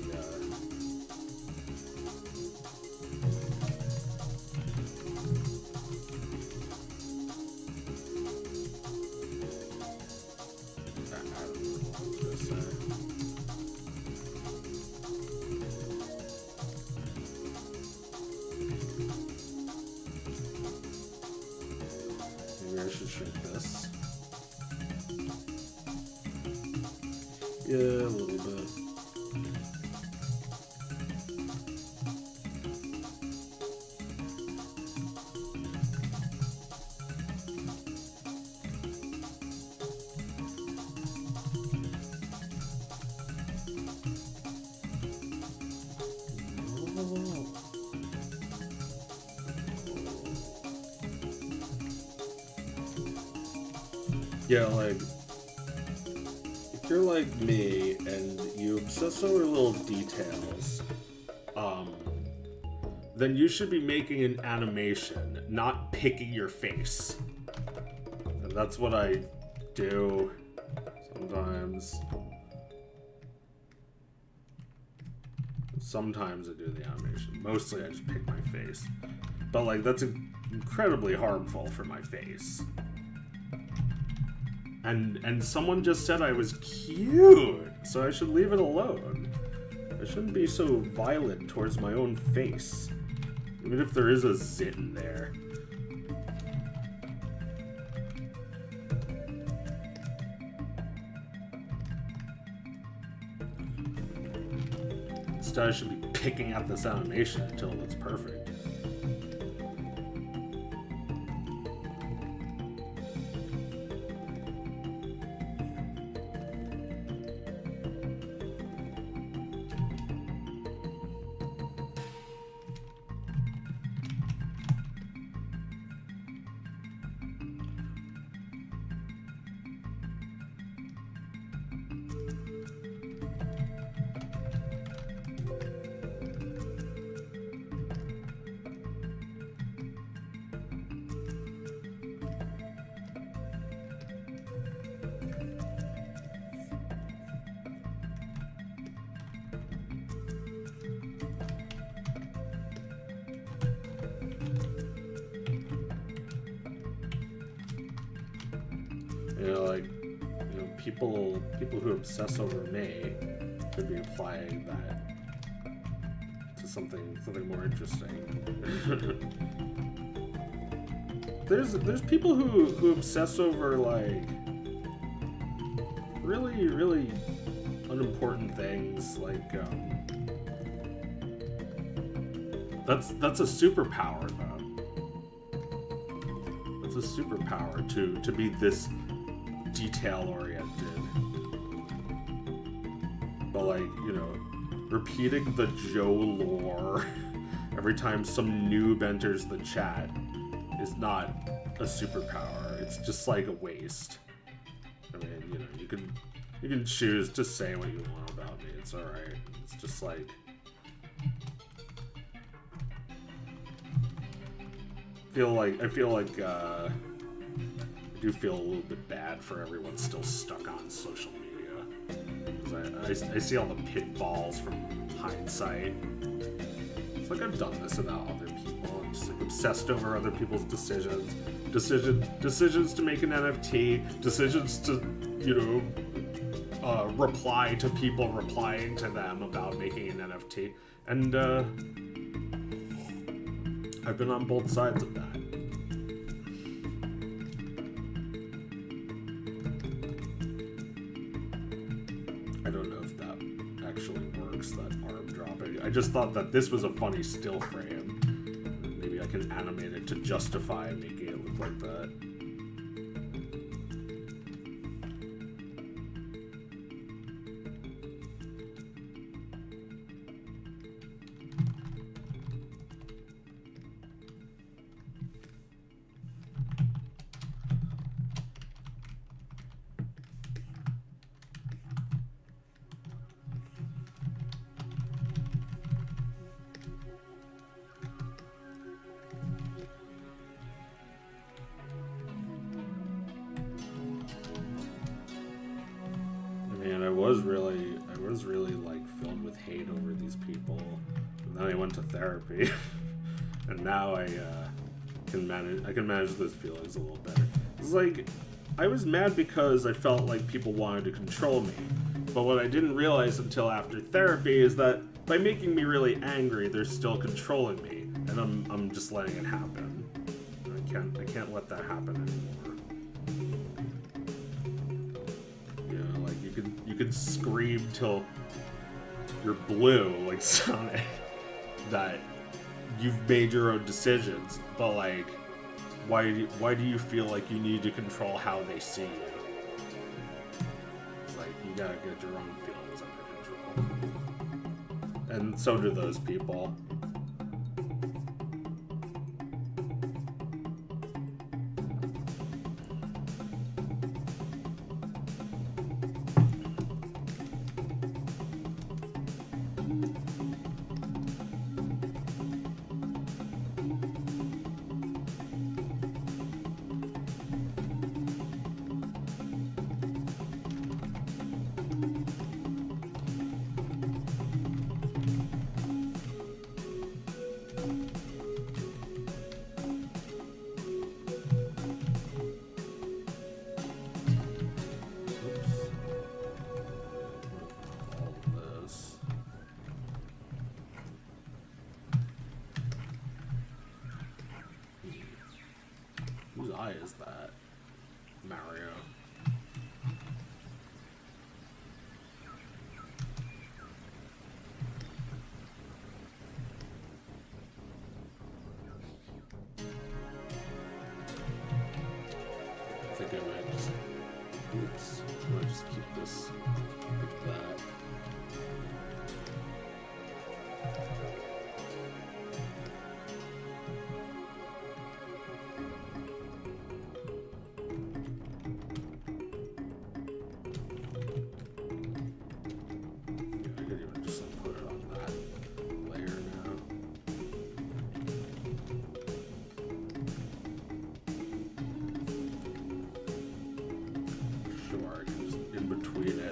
I don't know what I was gonna say. Maybe I should shrink this. Yeah, a little bit. Yeah, like, if you're like me and you obsess over little details, then you should be making an animation, not picking your face. And that's what I do sometimes. Sometimes I do the animation. Mostly I just pick my face. But like, that's incredibly harmful for my face. And someone just said I was cute, so I should leave it alone. I shouldn't be so violent towards my own face, even if there is a zit in there. Instead, I should be picking at this animation until it's perfect. Like, people who obsess over me could be applying that to something more interesting. there's people who obsess over like really unimportant things, like that's a superpower though. That's a superpower to be this detail oriented. But like, repeating the Joe lore every time some noob enters the chat is not a superpower. It's just like a waste. I mean, you can choose to say what you want about me. It's alright. It's just like, I feel like I do feel a little bit bad for everyone still stuck on social media. Because I see all the pitfalls from hindsight. It's like I've done this about other people. I'm just like obsessed over other people's decisions. Decisions to make an NFT, decisions to, reply to people replying to them about making an NFT. And I've been on both sides of that. I don't know if that actually works, that arm dropping. I just thought that this was a funny still frame. Maybe I can animate it to justify making it look like that. I was really like filled with hate over these people, and then I went to therapy, and now I can manage those feelings a little better. It's like I was mad because I felt like people wanted to control me, but what I didn't realize until after therapy is that by making me really angry, they're still controlling me, and I'm just letting it happen. I can't let that happen anymore. You can scream till you're blue, like Sonic, that you've made your own decisions, but like, why do you feel like you need to control how they see you? It's like, you gotta get your own feelings under control. And so do those people. Whose eye is that? Mario. I think I might just... Oops. I might just keep this like that.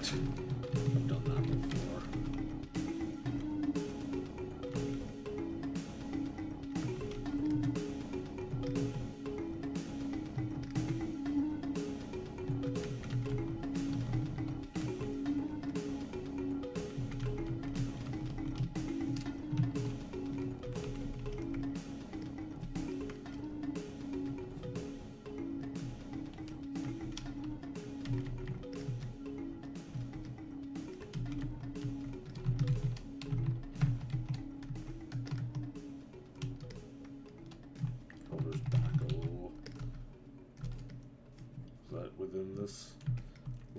I've done that before.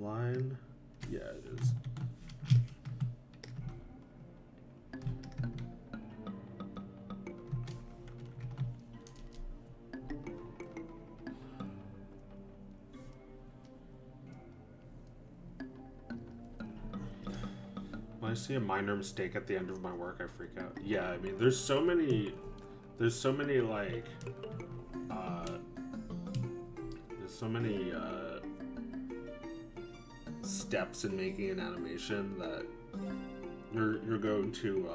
line? Yeah, it is. When I see a minor mistake at the end of my work, I freak out. Yeah, I mean, there's so many like, there's so many steps in making an animation that you're going to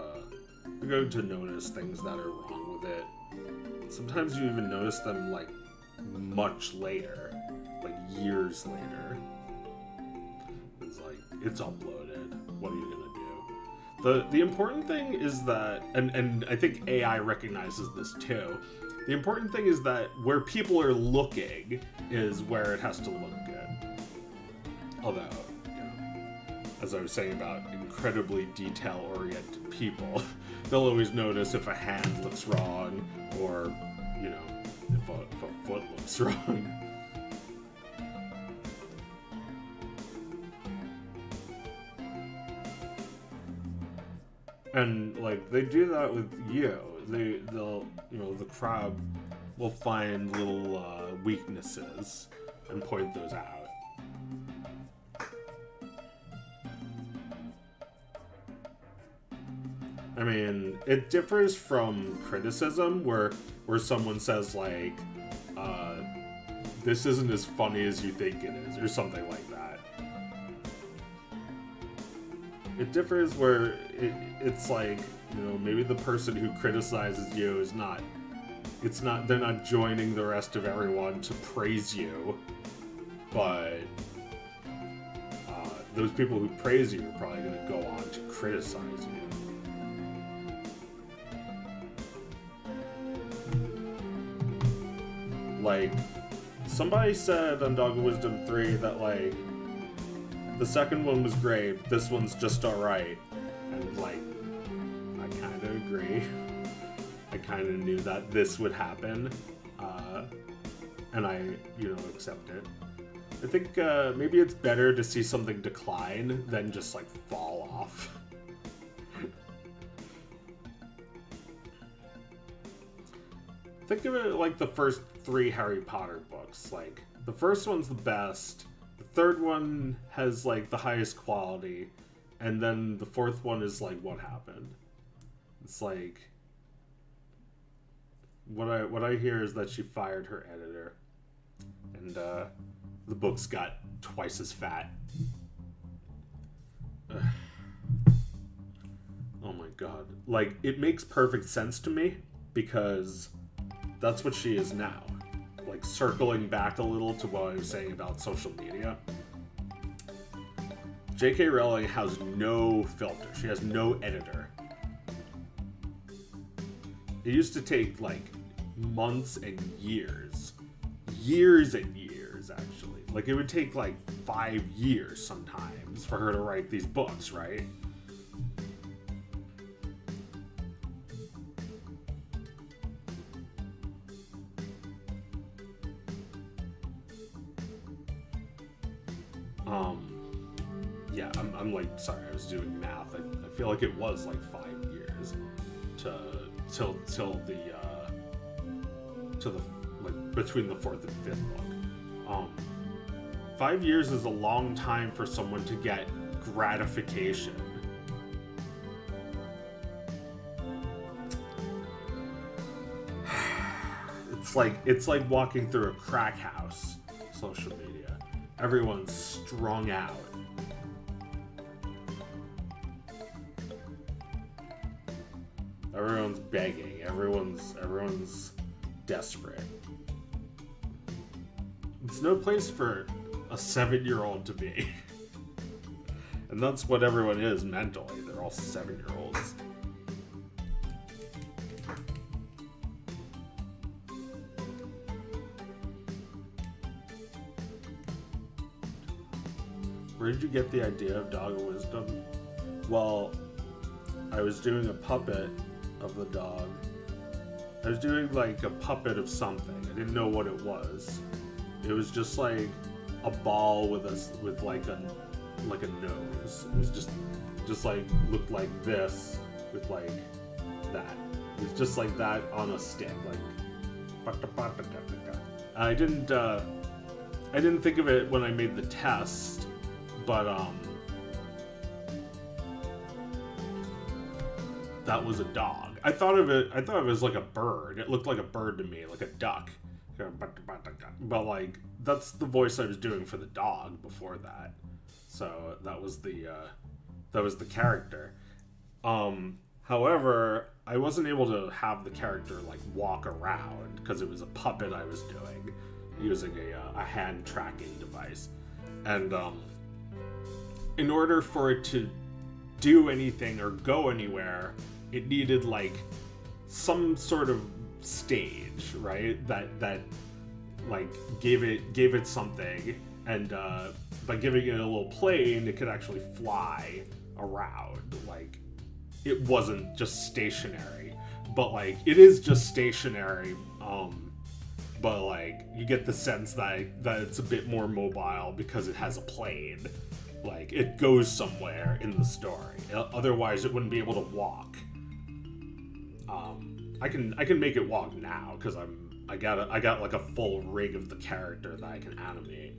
notice things that are wrong with it. Sometimes you even notice them like much later, like years later. It's like, it's uploaded. What are you gonna do? The important thing is that, and I think AI recognizes this too. The important thing is that where people are looking is where it has to look good. Although, you know, as I was saying about incredibly detail-oriented people, they'll always notice if a hand looks wrong, or, you know, if a foot looks wrong. And like they do that with you. They'll you know, the crowd will find little weaknesses and point those out. I mean, it differs from criticism where someone says like, this isn't as funny as you think it is, or something like that. It differs where it's like, you know, maybe the person who criticizes you is not, they're not joining the rest of everyone to praise you, but those people who praise you are probably going to go on to criticize you. Like, somebody said on Dog of Wisdom 3 that, like, the second one was great, this one's just alright. And, like, I kind of agree. I kind of knew that this would happen. And I, you know, accept it. I think maybe it's better to see something decline than just, like, fall off. Think of it like the first 3 Harry Potter books. Like, the first one's the best, the third one has, like, the highest quality, and then the fourth one is, like, what happened. It's like, what I hear is that she fired her editor, and the books got twice as fat. Ugh. Oh my god. Like, it makes perfect sense to me, because that's what she is now. Like, circling back a little to what I was saying about social media. J.K. Rowling has no filter. She has no editor. It used to take, like, months and years. Years and years, actually. Like, it would take, like, 5 years sometimes for her to write these books, right? Yeah, I'm like, sorry, I was doing math. I feel like it was like 5 years till the like between the 4th and 5th book. 5 years is a long time for someone to get gratification. It's like walking through a crack house. Social media. Everyone's strung out. Everyone's begging. Everyone's desperate. It's no place for a 7-year-old to be. And that's what everyone is mentally. They're all 7-year-olds. Where did you get the idea of Dog of Wisdom? Well, I was doing a puppet of the dog. I was doing like a puppet of something. I didn't know what it was. It was just like a ball with like a nose. It was just like looked like this with like that. It was just like that on a stick, like. I didn't think of it when I made the test, but that was a dog. I thought of it as like a bird. It looked like a bird to me, like a duck. But like that's the voice I was doing for the dog before that. So that was the character. However, I wasn't able to have the character like walk around because it was a puppet I was doing using a hand tracking device. And in order for it to do anything or go anywhere, it needed like some sort of stage, right? That like gave it something, and by giving it a little plane, it could actually fly around. Like it wasn't just stationary, but like it is just stationary. But like you get the sense that it's a bit more mobile because it has a plane. Like it goes somewhere in the story. Otherwise, it wouldn't be able to walk. I can make it walk now because I got like a full rig of the character that I can animate.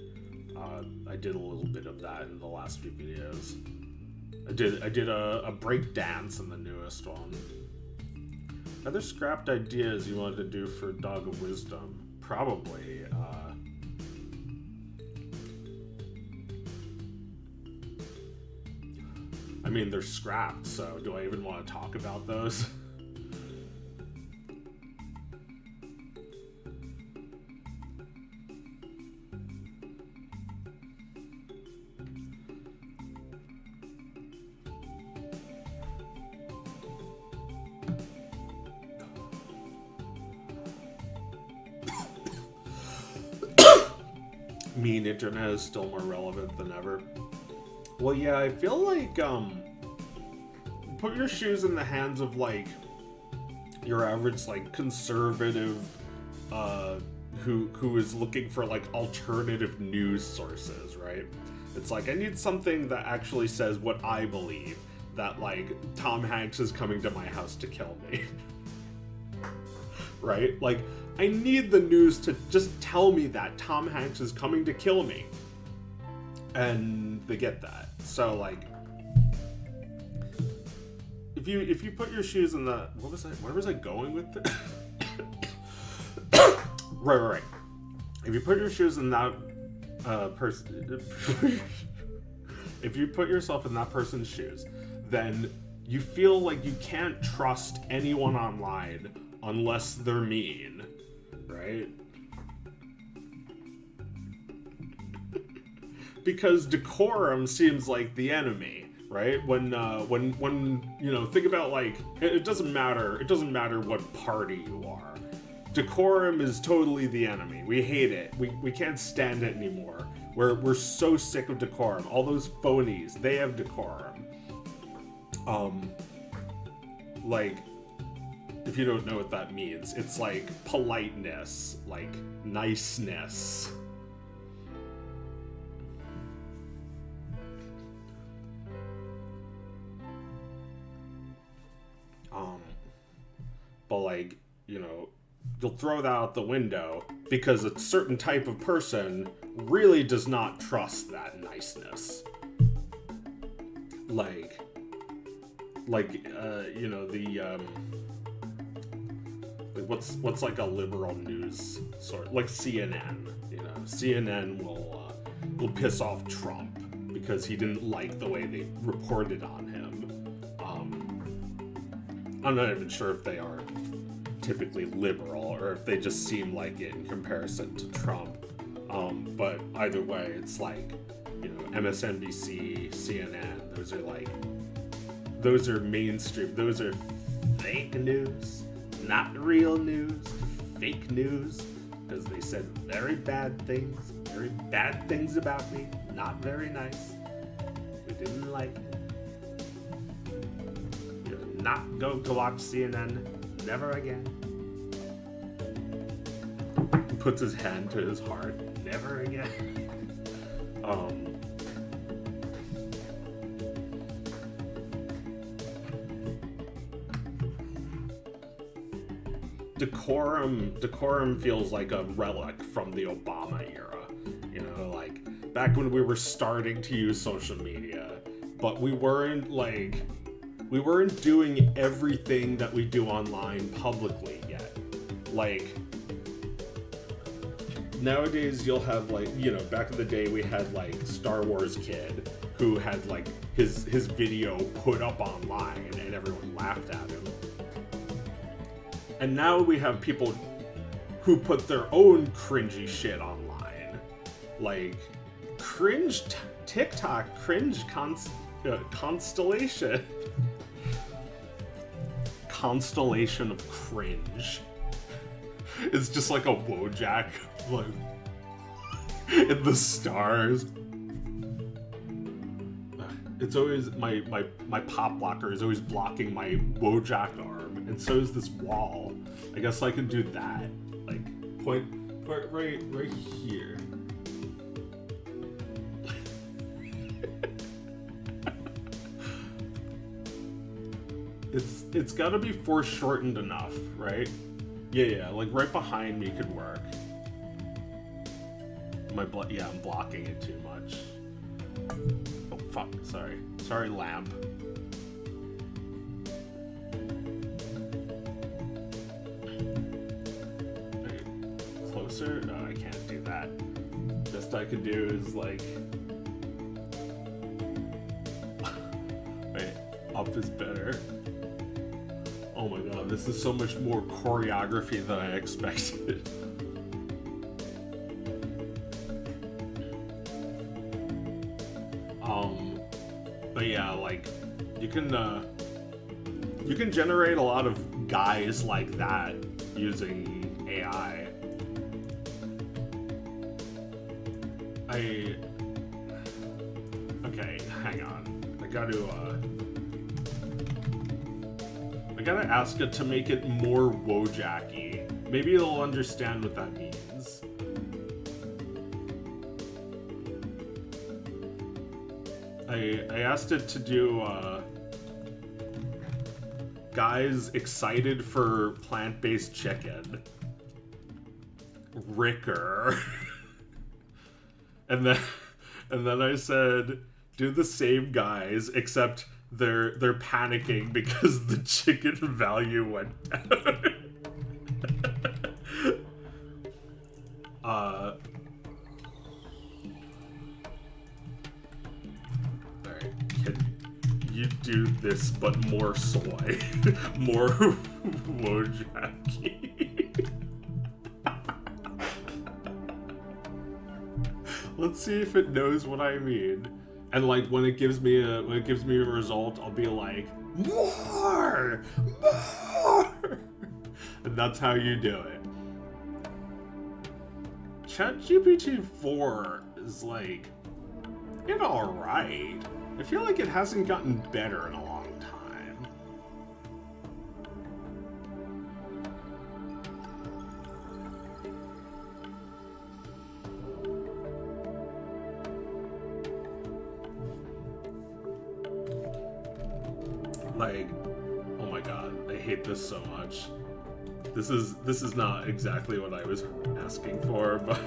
I did a little bit of that in the last few videos. I did a break dance in the newest one. Other scrapped ideas you wanted to do for Dog of Wisdom? Probably. I mean, they're scrapped, so do I even want to talk about those? Mean internet is still more relevant than ever. Well, yeah, I feel like put your shoes in the hands of like your average like conservative who is looking for like alternative news sources, right? It's like I need something that actually says what I believe, that like Tom Hanks is coming to my house to kill me. Right? Like I need the news to just tell me that Tom Hanks is coming to kill me. And they get that. So like if you put your shoes in the where was I going with this? Right. If you put your shoes in that person if you put yourself in that person's shoes, then you feel like you can't trust anyone online unless they're mean, right? Because decorum seems like the enemy, right? When you know, think about like it doesn't matter what party you are. Decorum is totally the enemy. We hate it. We can't stand it anymore. We're so sick of decorum. All those phonies, they have decorum. Like if you don't know what that means, it's like politeness, like niceness. But like, you know, you'll throw that out the window because a certain type of person really does not trust that niceness. Like you know, the like what's like a liberal news sort, like CNN. You know, CNN will piss off Trump because he didn't like the way they reported on him. I'm not even sure if they are typically liberal or if they just seem like it in comparison to Trump. But either way, it's like, you know, MSNBC, CNN, those are mainstream, those are fake news, not real news, fake news, because they said very bad things about me, not very nice. We didn't like it. You're not going to watch CNN, never again. He puts his hand to his heart, never again. Decorum feels like a relic from the Obama era. You know, like back when we were starting to use social media, but we weren't doing everything that we do online publicly yet. Like nowadays you'll have like, you know, back in the day we had like Star Wars Kid who had like his video put up online and everyone laughed at him. And now we have people who put their own cringy shit online. Like, cringe TikTok, cringe constellation. Constellation of cringe. It's just like a Wojak, like, in the stars. It's always, my pop blocker is always blocking my Wojak arm. And so is this wall. I guess I can do that. Like, point right here. It's gotta be foreshortened enough, right? Yeah, like right behind me could work. I'm blocking it too much. Oh fuck, sorry. Sorry, lamp. Closer? No, I can't do that. Best I can do is like... Wait, up is better. Oh my god, this is so much more choreography than I expected. But yeah, like, you can generate a lot of guys like that using AI. Okay, hang on. I gotta ask it to make it more Wojak-y. Maybe it'll understand what that means. I asked it to do, guys excited for plant-based chicken. Ricker. And then I said, do the same guys, except they're panicking because the chicken value went down. Alright, can you do this but more soy? More Wojaki. Let's see if it knows what I mean. And like when it gives me a result, I'll be like, more. And that's how you do it. ChatGPT 4 is like, it's alright. I feel like it hasn't gotten better in a long time. Like, oh my god, I hate this so much. This is not exactly what I was asking for, but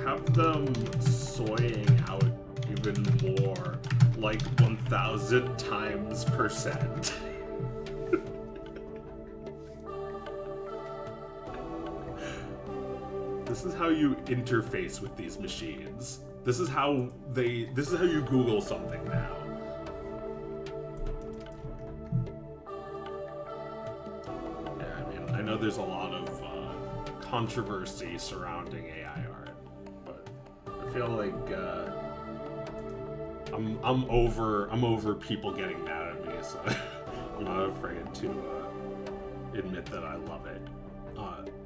have them soying out even more, like 1,000 times %. This is how you interface with these machines. This is how you Google something now. Yeah, I mean, I know there's a lot of controversy surrounding AI art, but I feel like I'm over people getting mad at me, so I'm not afraid to admit that I love it.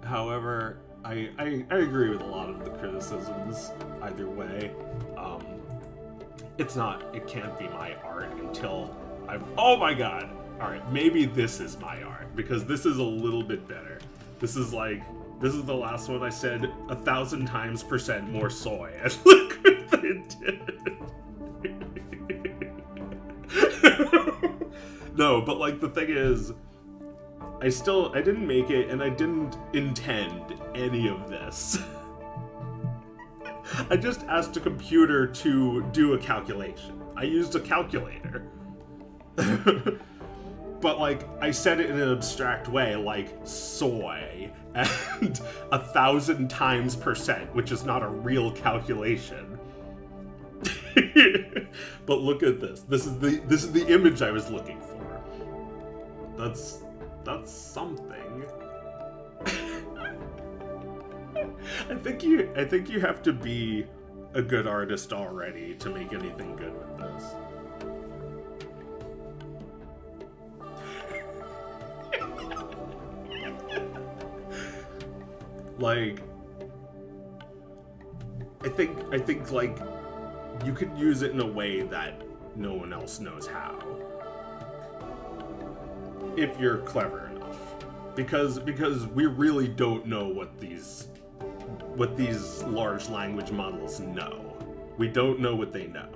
However, I agree with a lot of the criticisms either way. It can't be my art until oh my god! Alright, maybe this is my art, because this is a little bit better. This is the last one I said 1,000 times % more soy. And look what they did. No, but like the thing is, I didn't make it, and I didn't intend any of this. I just asked a computer to do a calculation. I used a calculator. But like, I said it in an abstract way, like soy, and 1,000 times %, which is not a real calculation. But look at this. This is the image I was looking for. That's something. I think you have to be a good artist already to make anything good with this. Like, I think like you could use it in a way that no one else knows how, if you're clever enough, because we really don't know what these large language models know. We don't know what they know.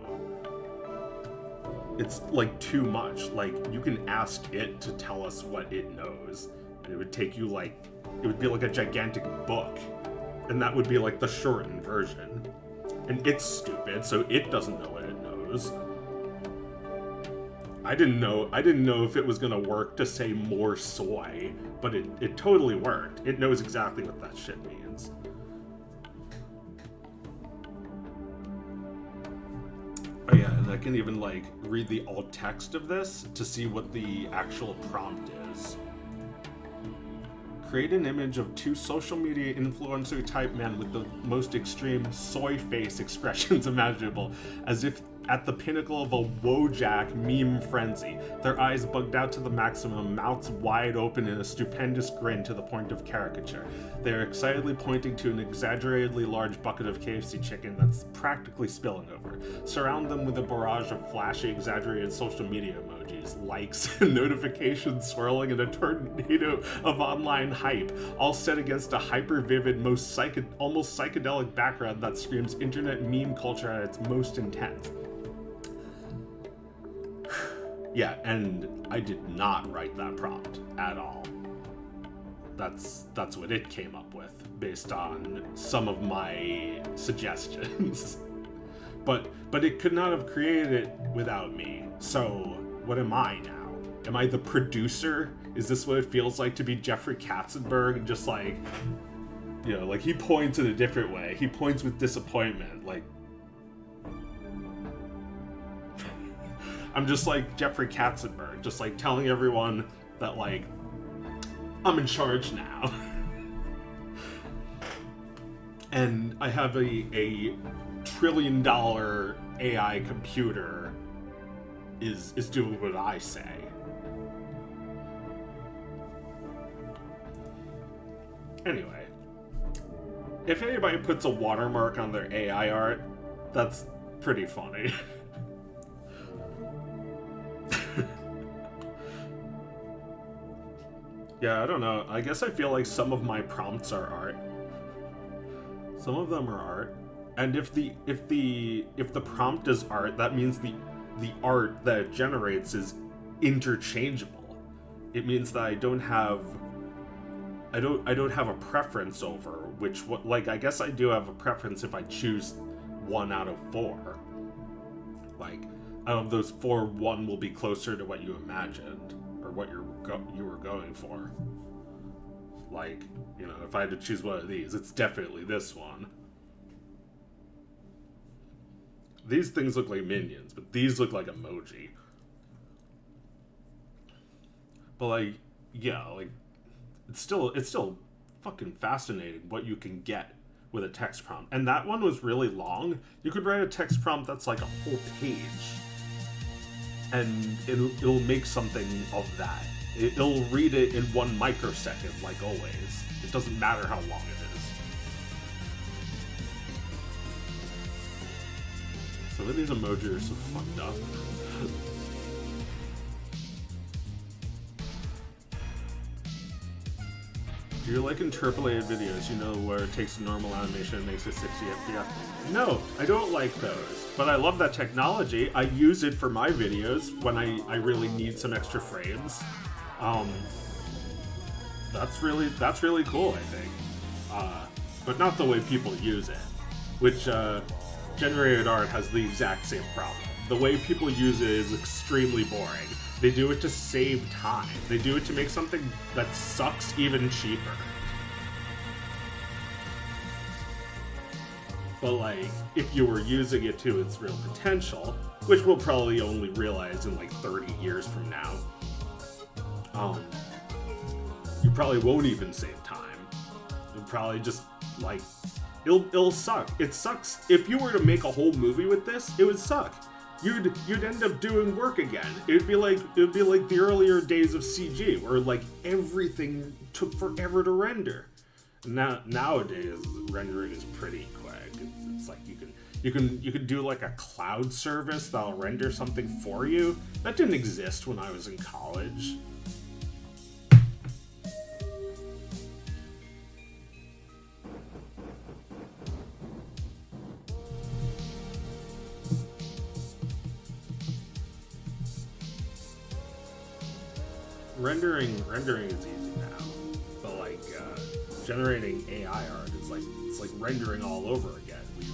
It's like too much. Like, you can ask it to tell us what it knows, and it would take you like, it would be like a gigantic book, and that would be like the shortened version. And it's stupid, so it doesn't know what it knows. I didn't know if it was gonna work to say more soy, but it totally worked. It knows exactly what that shit means. Oh yeah, and I can even like read the alt text of this to see what the actual prompt is. Create an image of 2 social media influencer type men with the most extreme soy face expressions imaginable, as if at the pinnacle of a Wojak meme frenzy. Their eyes bugged out to the maximum, mouths wide open in a stupendous grin to the point of caricature. They are excitedly pointing to an exaggeratedly large bucket of KFC chicken that's practically spilling over. Surround them with a barrage of flashy, exaggerated social media emojis, likes, and notifications swirling in a tornado of online hype, all set against a hyper-vivid, almost psychedelic background that screams internet meme culture at its most intense. Yeah, and I did not write that prompt at all. That's what it came up with, based on some of my suggestions. But it could not have created it without me. So what am I now? Am I the producer? Is this what it feels like to be Jeffrey Katzenberg and just like, you know, like he points in a different way. He points with disappointment, like, I'm just like Jeffrey Katzenberg, just like telling everyone that like, I'm in charge now. And I have a $1 trillion AI computer is doing what I say. Anyway, if anybody puts a watermark on their AI art, that's pretty funny. Yeah, I don't know. I guess I feel like some of my prompts are art. Some of them are art. And if the prompt is art, that means the art that it generates is interchangeable. It means that I don't have a preference over which one. Like, I guess I do have a preference if I choose 1 out of 4. Like, out of those 4, 1 will be closer to what you imagined or what you were going for. Like, you know, if I had to choose one of these, it's definitely this one. These things look like minions, but these look like emoji. But like, yeah, like it's still fucking fascinating what you can get with a text prompt. And that one was really long. You could write a text prompt that's like a whole page, and it'll make something of that. It'll read it in 1 microsecond, like always. It doesn't matter how long it is. Some of these emojis are so fucked up. Do you like interpolated videos, you know, where it takes normal animation and makes it 60 FPS? No, I don't like those. But I love that technology. I use it for my videos when I really need some extra frames. That's really cool, I think. But not the way people use it. Which, generated art has the exact same problem. The way people use it is extremely boring. They do it to save time. They do it to make something that sucks even cheaper. But like, if you were using it to its real potential, which we'll probably only realize in like 30 years from now, you probably won't even save time. You'll probably just like, it'll suck. It sucks. If you were to make a whole movie with this, it would suck. You'd end up doing work again. It'd be like the earlier days of CG, where like everything took forever to render. Nowadays, rendering is pretty quick. It's like you can do like a cloud service that'll render something for you. That didn't exist when I was in college. Rendering is easy now, but like generating AI art is like it's like rendering all over again. We've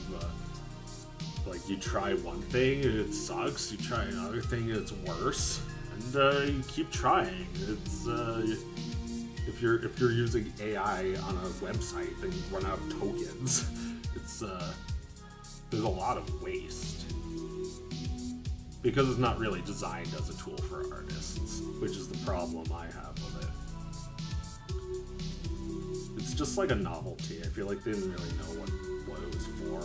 like you try one thing and it sucks, you try another thing and it's worse, and you keep trying. It's if you're using AI on a website, then you run out of tokens. It's there's a lot of waste. Because it's not really designed as a tool for artists, which is the problem I have with it. It's just like a novelty. I feel like they didn't really know what it was for.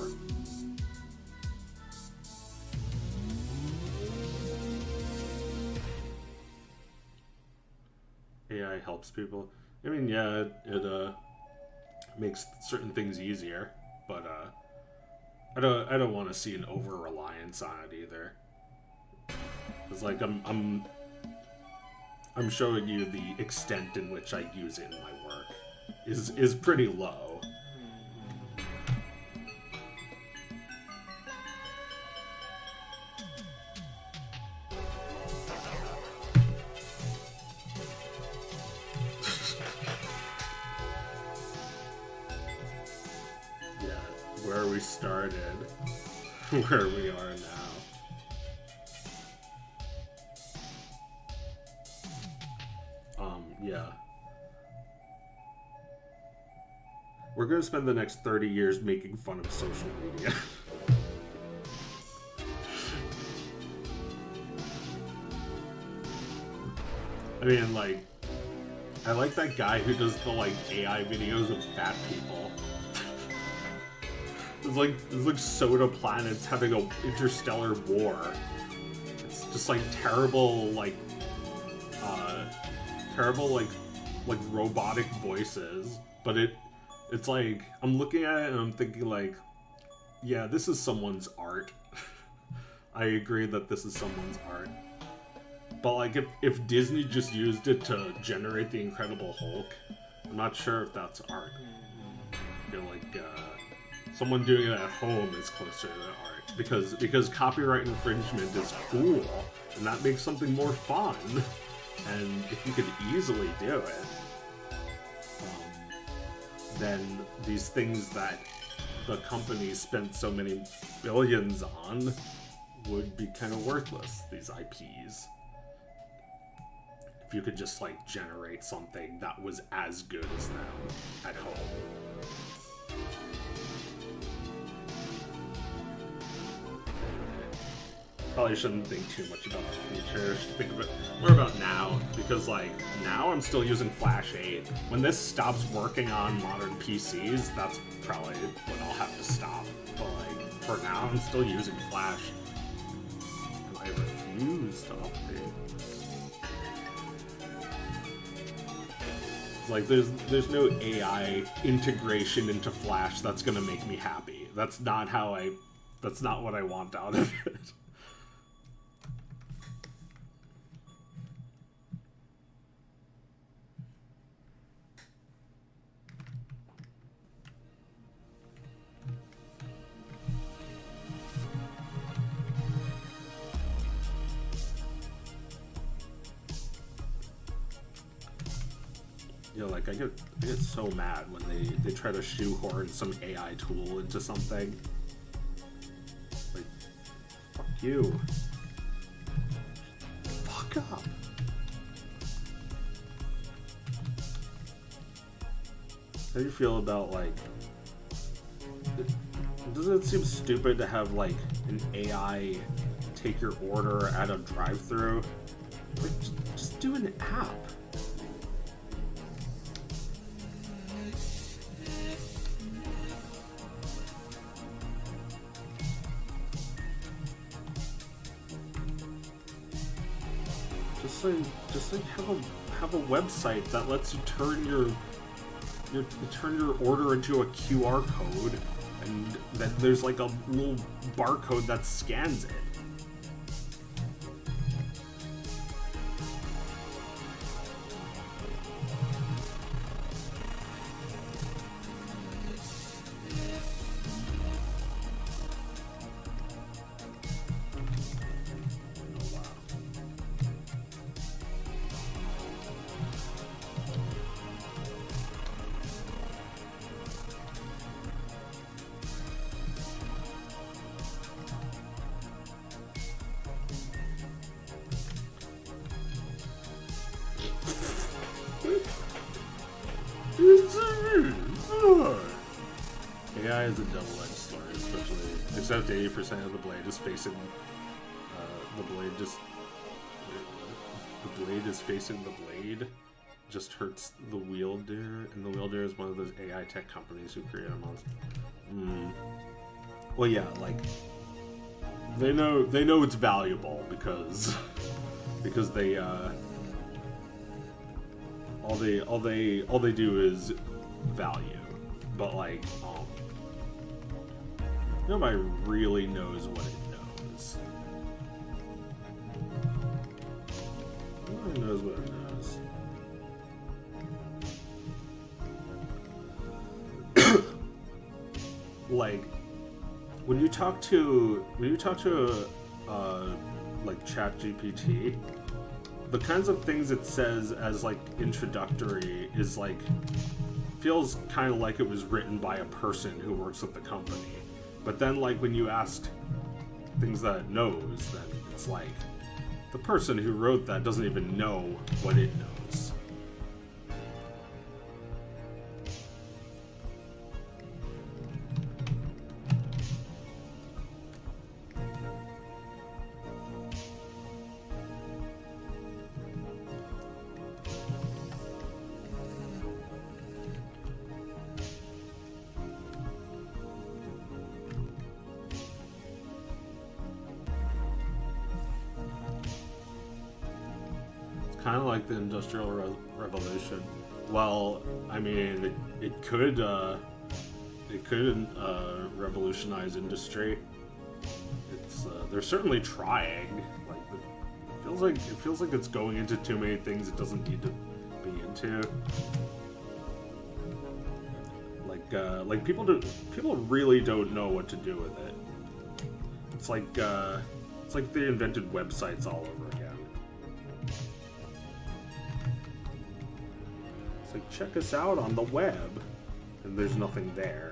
AI helps people. I mean, yeah, it makes certain things easier, but I don't want to see an over-reliance on it either. It's like I'm showing you the extent in which I use it in my work is pretty low. Yeah, where we started, where we are now. Yeah. We're gonna spend the next 30 years making fun of social media. I mean, like, I like that guy who does the, like, AI videos of fat people. It's like soda planets having an interstellar war. It's just, like, terrible, like robotic voices, but it's like I'm looking at it and I'm thinking like, yeah, this is someone's art. I agree that this is someone's art, but like if Disney just used it to generate the Incredible Hulk, I'm not sure if that's art. I feel like someone doing it at home is closer to art because copyright infringement is cool and that makes something more fun. And if you could easily do it, then these things that the company spent so many billions on would be kind of worthless, these IPs. If you could just, like, generate something that was as good as them at home. Probably shouldn't think too much about the future. Should think more about now, because like now I'm still using Flash 8. When this stops working on modern PCs, that's probably when I'll have to stop. But like for now, I'm still using Flash, and I refuse to update. Like there's no AI integration into Flash that's gonna make me happy. That's not what I want out of it. like I get so mad when they try to shoehorn some AI tool into something. Like, fuck you. Fuck up. How do you feel about, like, doesn't it seem stupid to have, like, an AI take your order at a drive-thru? Like, just do an app. Just like have a website that lets you turn your order into a QR code, and then there's like a little barcode that scans it. AI is a double-edged sword, except 80% of the blade is facing the blade is facing the blade. Just hurts the wielder, and the wielder is one of those AI tech companies who create a monster. Well, yeah, like they know it's valuable because they all they do is value, but like nobody really knows what it knows. Nobody knows what it knows. Like when you talk to like ChatGPT, the kinds of things it says as like introductory is like feels kind of like it was written by a person who works at the company. But then like when you ask things that it knows, then it's like the person who wrote that doesn't even know what it knows. Kind of like the Industrial Revolution. Well, I mean, it could revolutionize industry. It's they're certainly trying. Like it feels like it's going into too many things it doesn't need to be into. Like people really don't know what to do with it. It's like they invented websites all over again. Like, check us out on the web, and there's nothing there.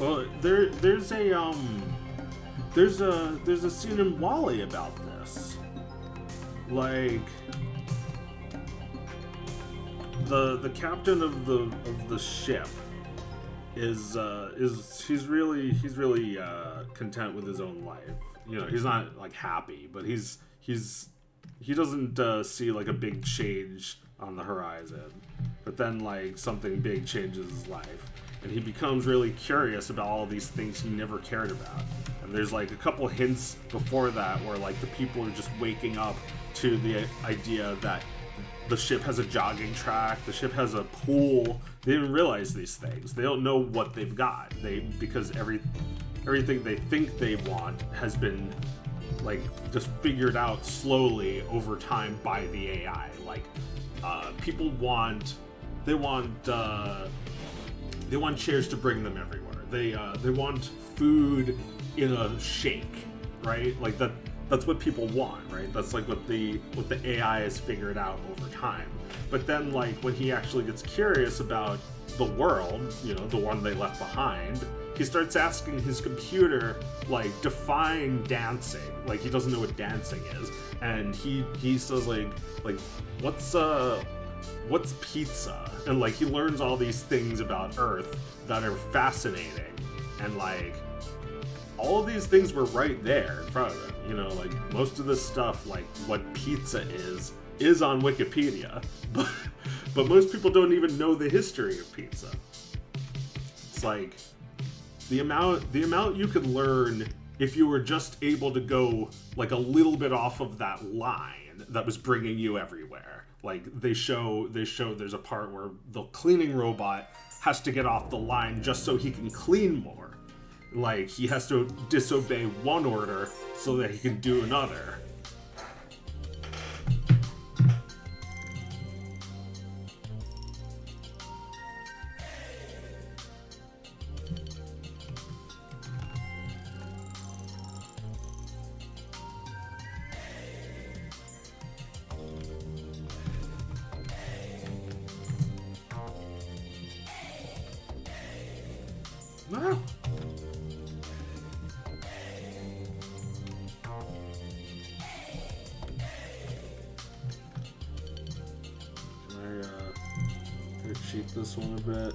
Well, there's a scene in Wall-E about this. Like the captain of the ship is he's really content with his own life. You know, he's not like happy, but he doesn't see like a big change on the horizon. But then like something big changes his life, and he becomes really curious about all these things he never cared about. And there's like a couple hints before that where like the people are just waking up to the idea that the ship has a jogging track, the ship has a pool. They didn't realize these things. They don't know what they've got. Because everything they think they want has been like just figured out slowly over time by the AI. Like people want chairs to bring them everywhere. They want food in a shake, right? Like that's what people want, right? That's like what the AI has figured out over time. But then like when he actually gets curious about the world, you know, the one they left behind, he starts asking his computer, like, define dancing. Like, he doesn't know what dancing is. And he says like what's pizza? And like he learns all these things about Earth that are fascinating. And like all of these things were right there in front of him. You know, like most of this stuff, like what pizza is on Wikipedia. But most people don't even know the history of pizza. It's like the amount you could learn if you were just able to go like a little bit off of that line that was bringing you everywhere. Like they show there's a part where the cleaning robot has to get off the line just so he can clean more. Like he has to disobey one order so that he can do another. Wow. Can I cheat this one a bit?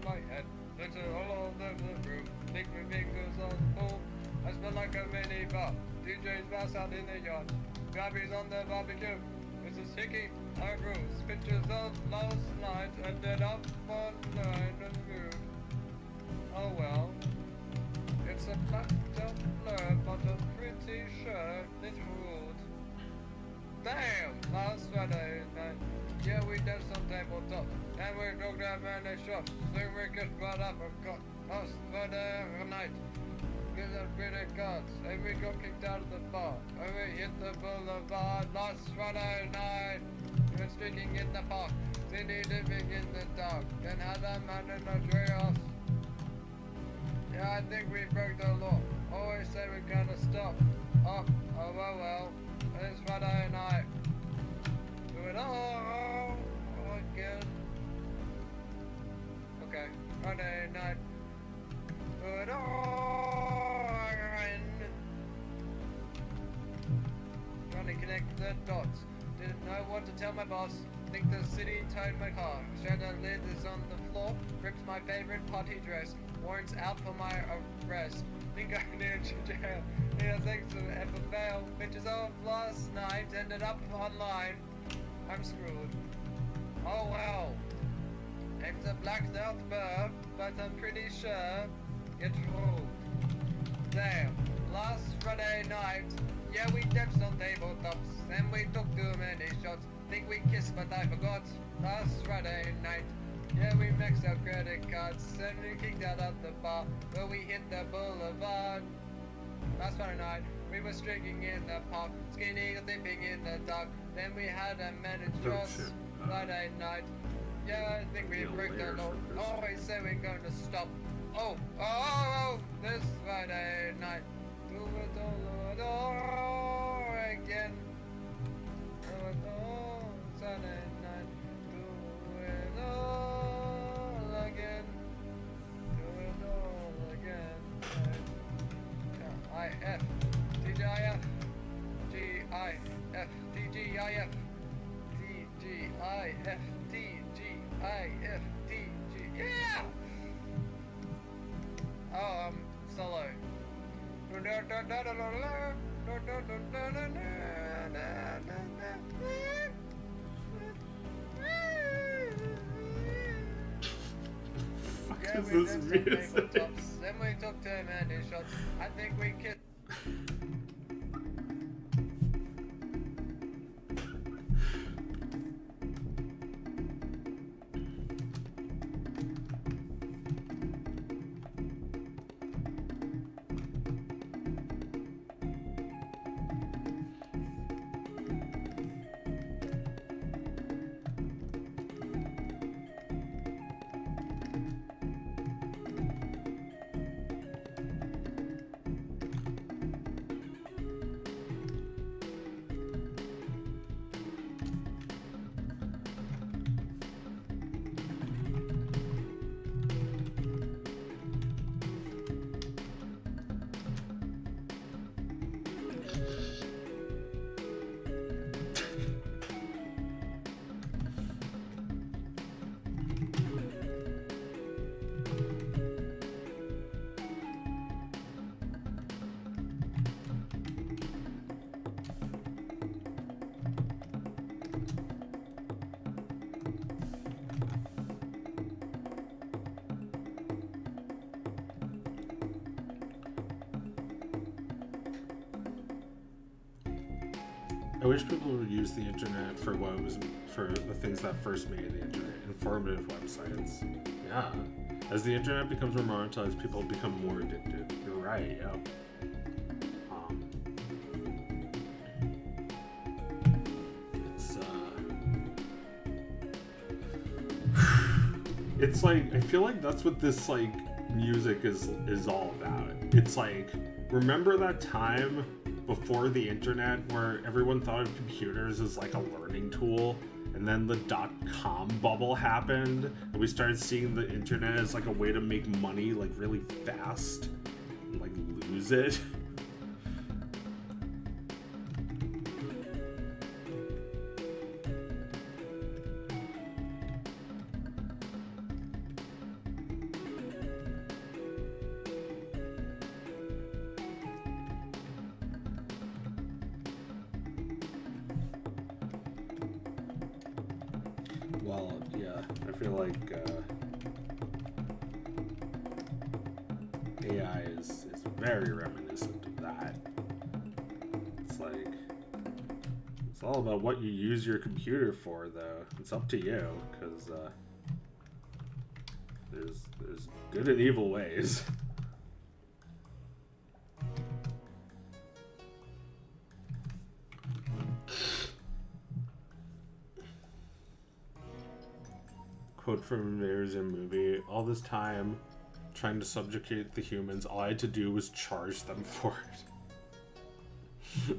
my head. Glitter all over the room. Lick my fingers on the pool. I smell like a mini bar. DJ's bass out in the yard. Grabbies on the barbecue. It's a sticky, I bruise. Pictures of last night ended up online and viewed. Oh well. It's a blacked out blur, but I'm pretty sure it ruled. Damn! Last Friday night. Yeah, we did some tabletop. And we broke that man a shot. Then we get brought up and got last Friday night. Get the credit cards. And we got kicked out of the bar. And we hit the boulevard last Friday night. We were streaking in the park. City living in the dark. Then had a man in a treehouse. Yeah, I think we broke the law. Always say we gotta stop. Oh well. It's Friday night. Do it all again. Okay, Friday night. Do it all again. Trying to connect the dots. Didn't know what to tell my boss. Think the city towed my car. Shadow lid is on the floor. Rips my favorite party dress. Warrants out for my arrest. Think I need to jail. Yeah, thanks to ever fail. Pictures of last night ended up online. I'm screwed. Oh well. It's a blacked out blur, but I'm pretty sure it's ruled. Damn. Last Friday night. Yeah, we danced on tabletops. And we took too many shots. Think we kissed, but I forgot. Last Friday night. Yeah, we maxed out credit cards. And we kicked out of the bar. Where we hit the boulevard. Last Friday night, we were streaking in the park, skinny dipping in the dark. Then we had a managed us Friday night. Yeah, I think we broke the law. Always say we're going to stop. Oh, this Friday night. Do it all again. Do it all Saturday night. Do it all again. Do it all again. I-F, TGIF, G-I-F, TGIF, TGIF, TGIF, TG, yeah! Oh, solo. Yeah, we did some tabletops, then we took too many shots. I think we kissed. I wish people would use the internet for what it was, for the things that first made the internet, informative websites. Yeah. As the internet becomes more monetized, people become more addicted. You're right, yep. It's like, I feel like that's what this like music is all about. It's like, remember that time before the internet where everyone thought of computers as like a learning tool, and then the .com bubble happened and we started seeing the internet as like a way to make money like really fast and like lose it. I feel like AI is very reminiscent of that. It's like, it's all about what you use your computer for, though. It's up to you, because there's good and evil ways. Quote from there's a movie, all this time trying to subjugate the humans, all I had to do was charge them for it.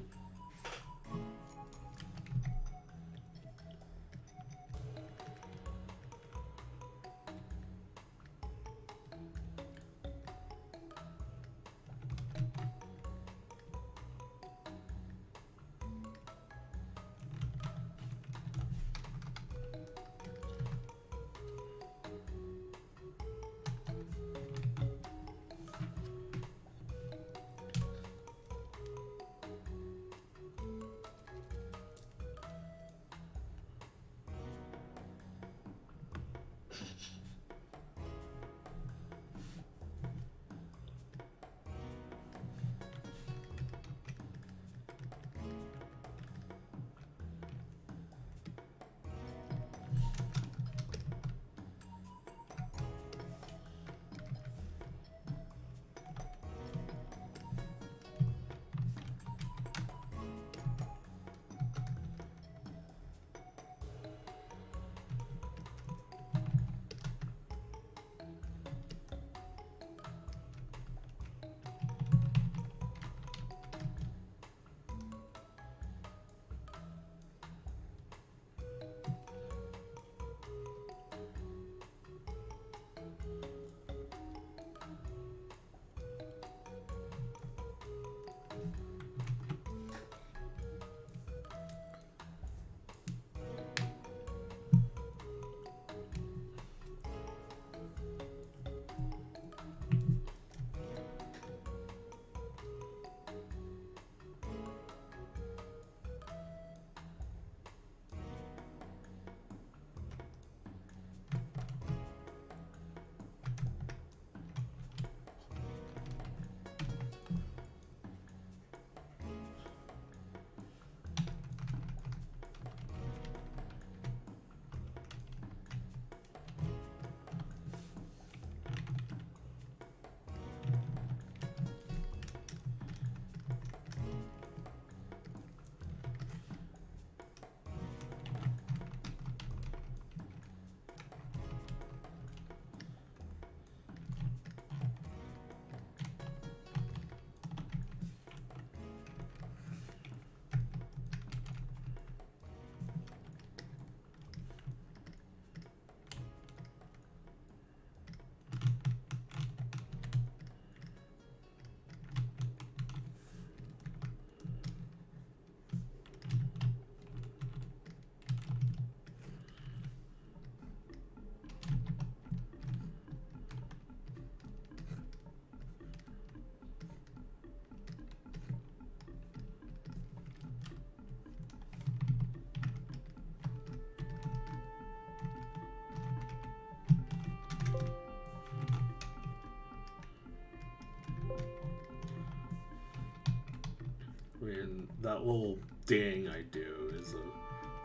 I mean, that little ding I do is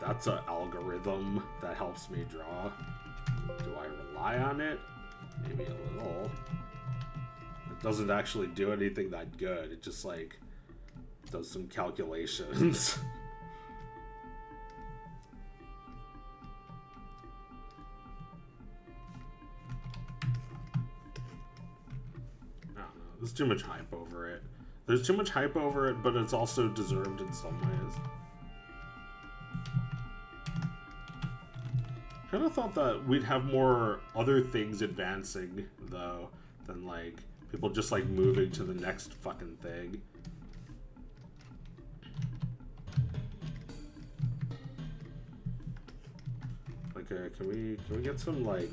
that's an algorithm that helps me draw. Do I rely on it? Maybe a little. It doesn't actually do anything that good. It just like does some calculations. I don't know. There's too much hype over it. There's too much hype over it, but it's also deserved in some ways. I kind of thought that we'd have more other things advancing, though, than, like, people just, like, moving to the next fucking thing. Like, can we get some, like...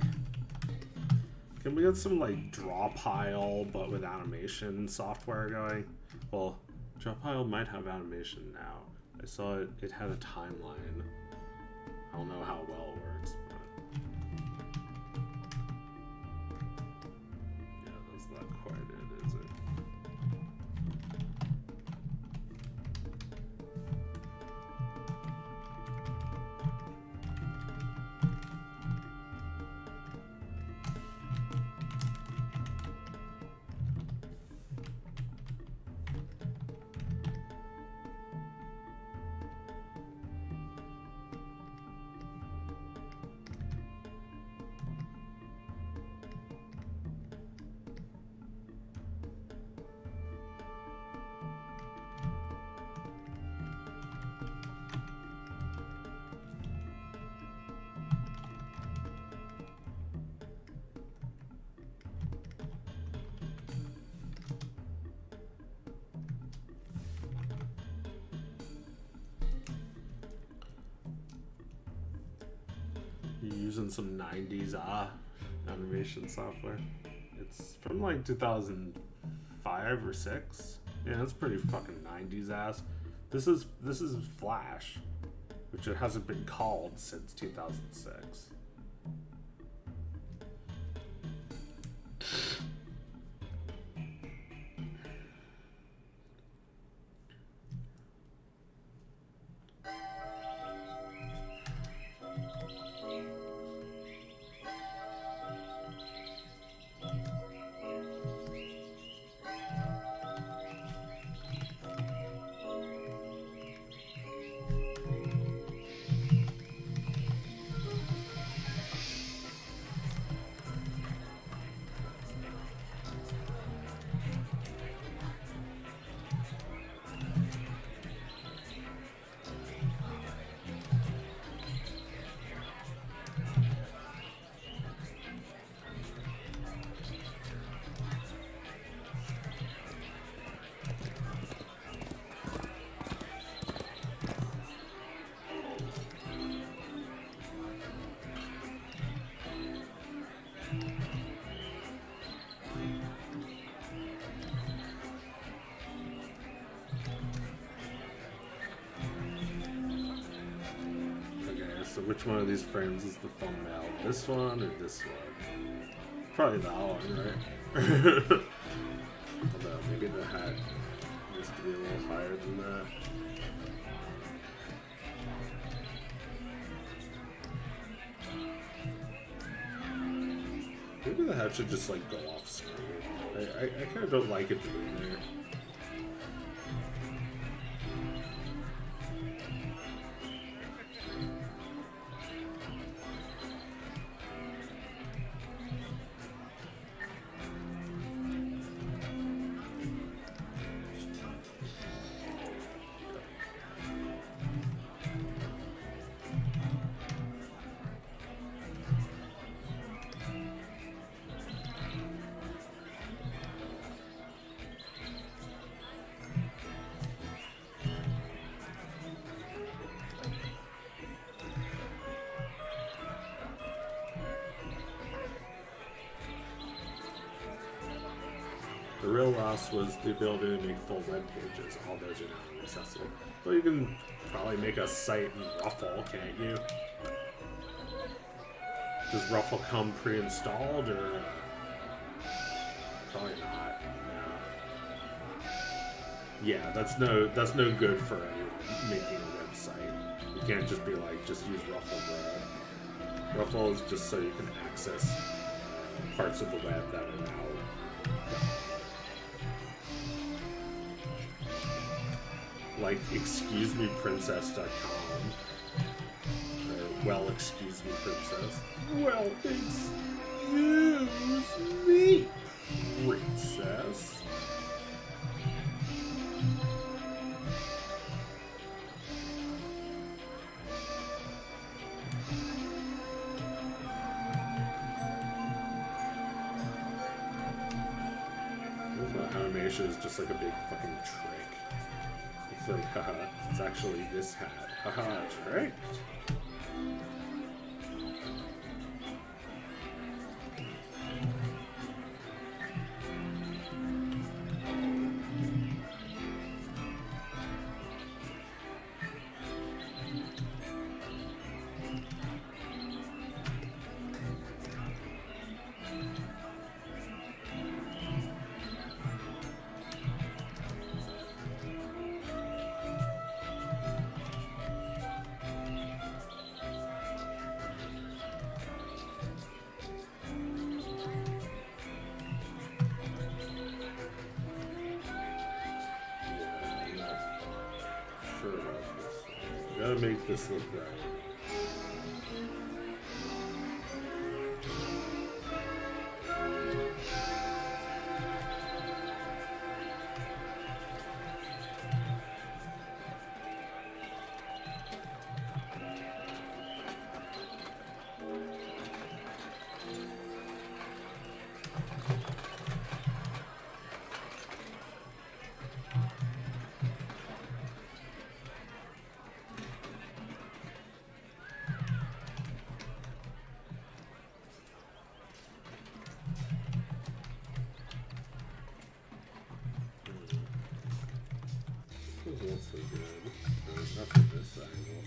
Can we get some, like, draw pile, but with animation software going? Well, draw pile might have animation now. I saw it had a timeline. I don't know how well it works, but... using some 90s animation software. It's from like 2005 or 6. Yeah, it's pretty fucking 90s ass. This is Flash, which it hasn't been called since 2006. So which one of these frames is the thumbnail? This one or this one? Probably that one, right? Although maybe the hat needs to be a little higher than that. Maybe the hat should just like go off screen. I kind of don't like it being there. The real loss was the ability to make full web pages. All those are now accessible. Well, you can probably make a site in Ruffle, can't you? Does Ruffle come pre-installed or? Probably not. No. Yeah, that's no good for anyone making a website. You can't just be like, just use Ruffle, bro. Ruffle is just so you can access parts of the web that are now. Like excusemeprincess.com or well, excuse me, princess. Well, excuse me, princess. The animation is just like a big fucking trick. It's like, haha, it's actually this hat. Haha, tricked. Gotta make this look right. Not so good. Not from this angle.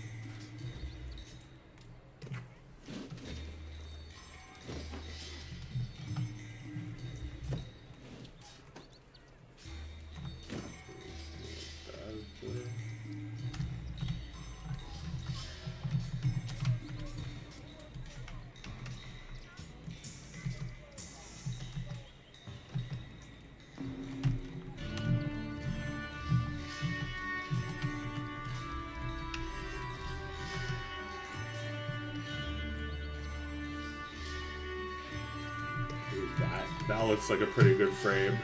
That looks like a pretty good frame.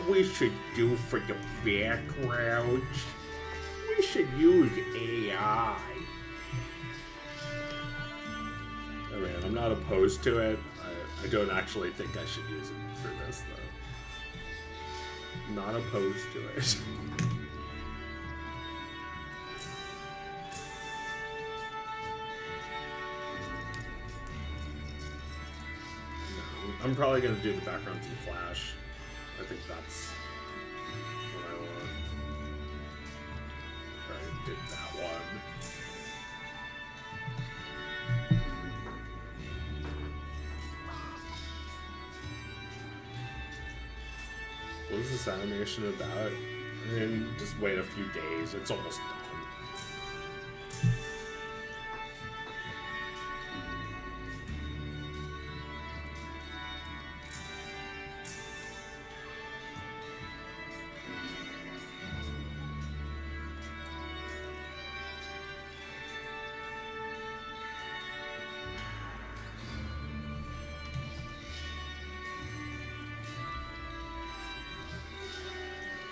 We should do for the background. We should use AI. I mean, I'm not opposed to it. I don't actually think I should use it for this, though. Not opposed to it. No, I'm probably going to do the backgrounds in Flash. I think that's what I want. I did that one. What is this animation about? I mean, just wait a few days. It's almost done.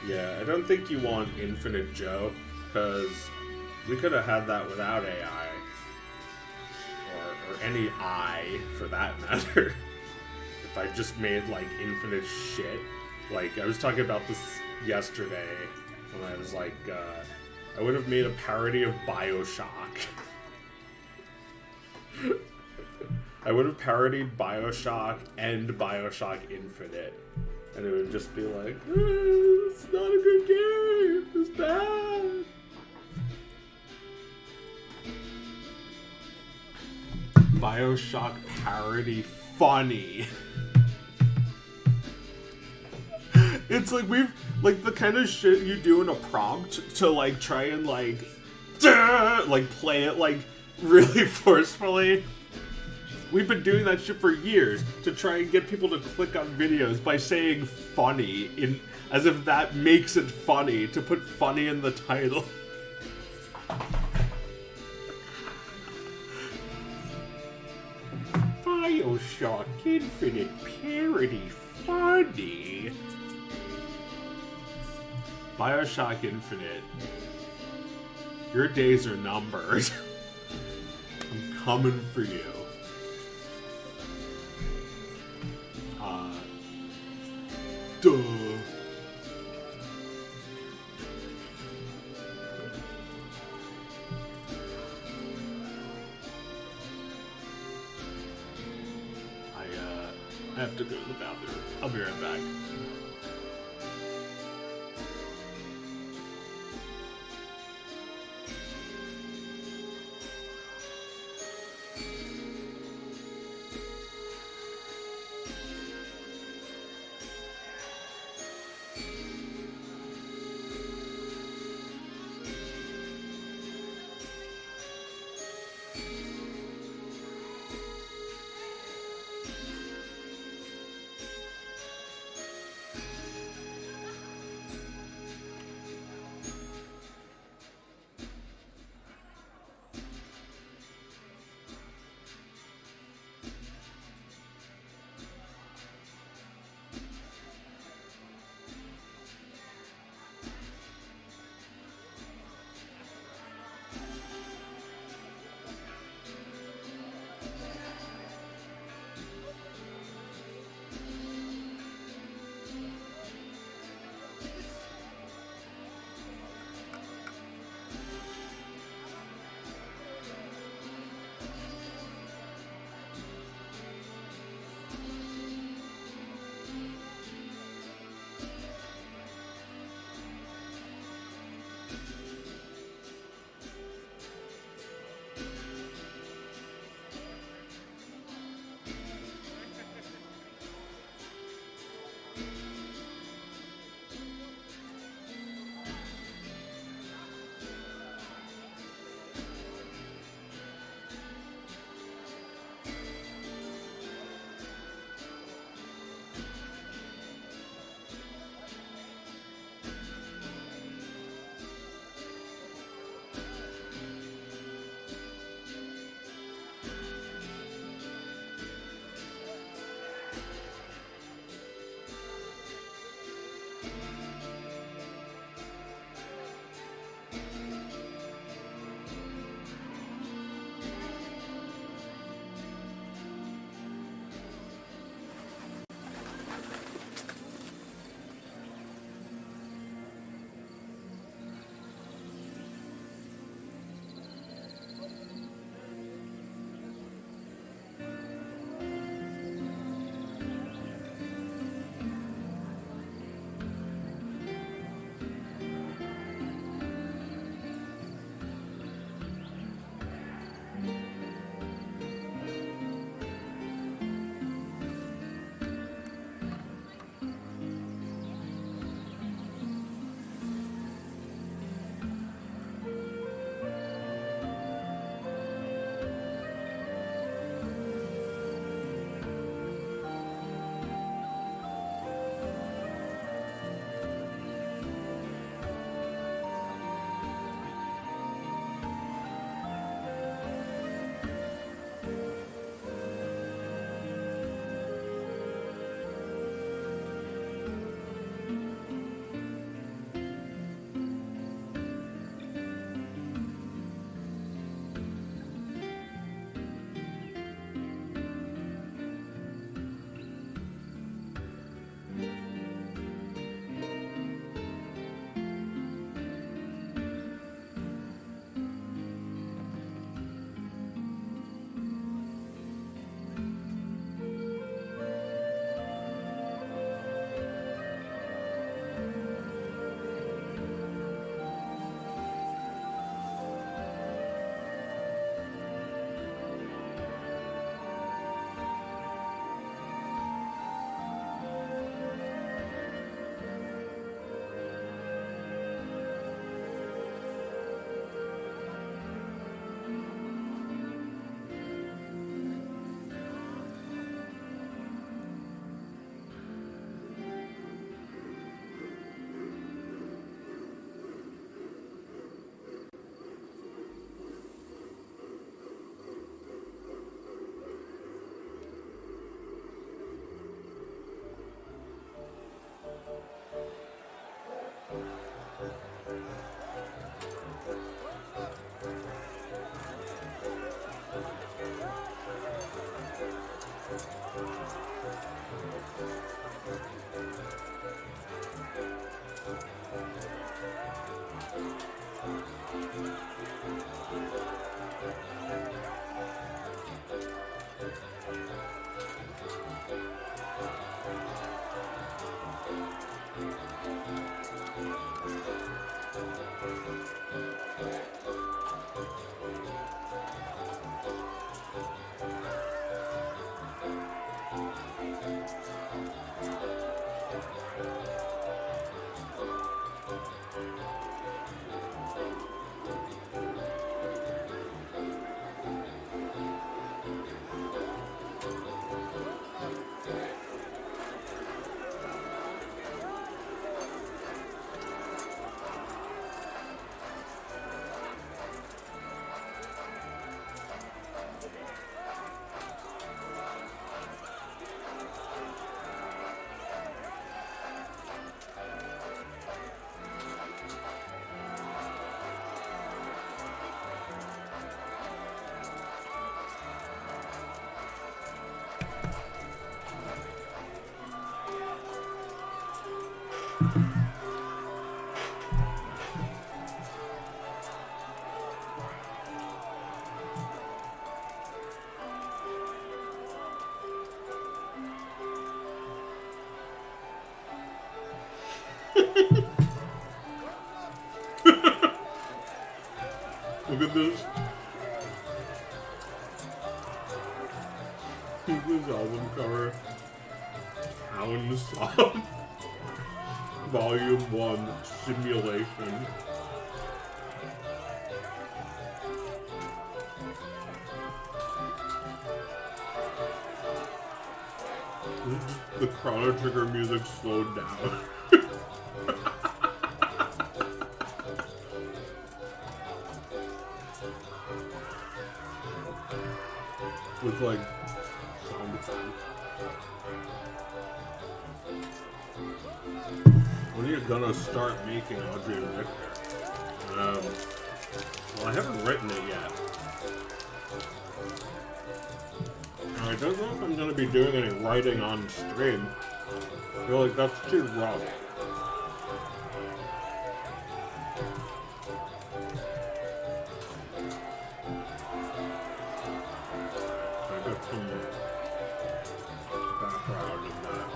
Yeah, I don't think you want Infinite Joe, because we could have had that without AI. Or any I, for that matter. If I just made, like, infinite shit. Like, I was talking about this yesterday, when I was like, I would have made a parody of BioShock. I would have parodied BioShock and BioShock Infinite. And it would just be like, it's not a good game, it's bad. BioShock parody funny. It's like the kind of shit you do in a prompt to like try and like play it like really forcefully. We've been doing that shit for years to try and get people to click on videos by saying funny as if that makes it funny, to put funny in the title. BioShock Infinite parody funny. BioShock Infinite, your days are numbered. I'm coming for you. Duh. I have to go to the bathroom. I'll be right back. Look at this. Look at this album cover. Hound Song. Volume 1, Simulation. The Chrono Trigger music slowed down. With like sound effects. When are you gonna start making Audrey and Victor? Well, I haven't written it yet. I don't know if I'm gonna be doing any writing on stream. I feel like that's too rough. I got some background in that.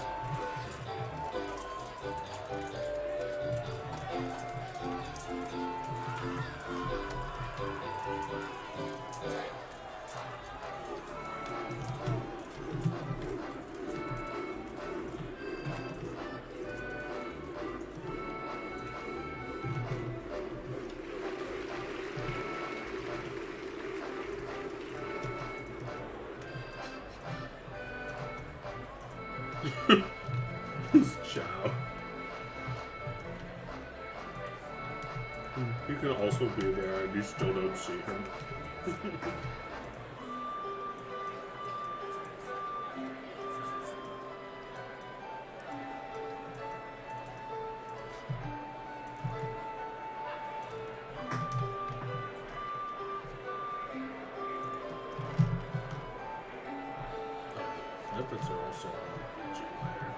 Chow. He can also be there and you still don't see him. Snippets are also on the PG player.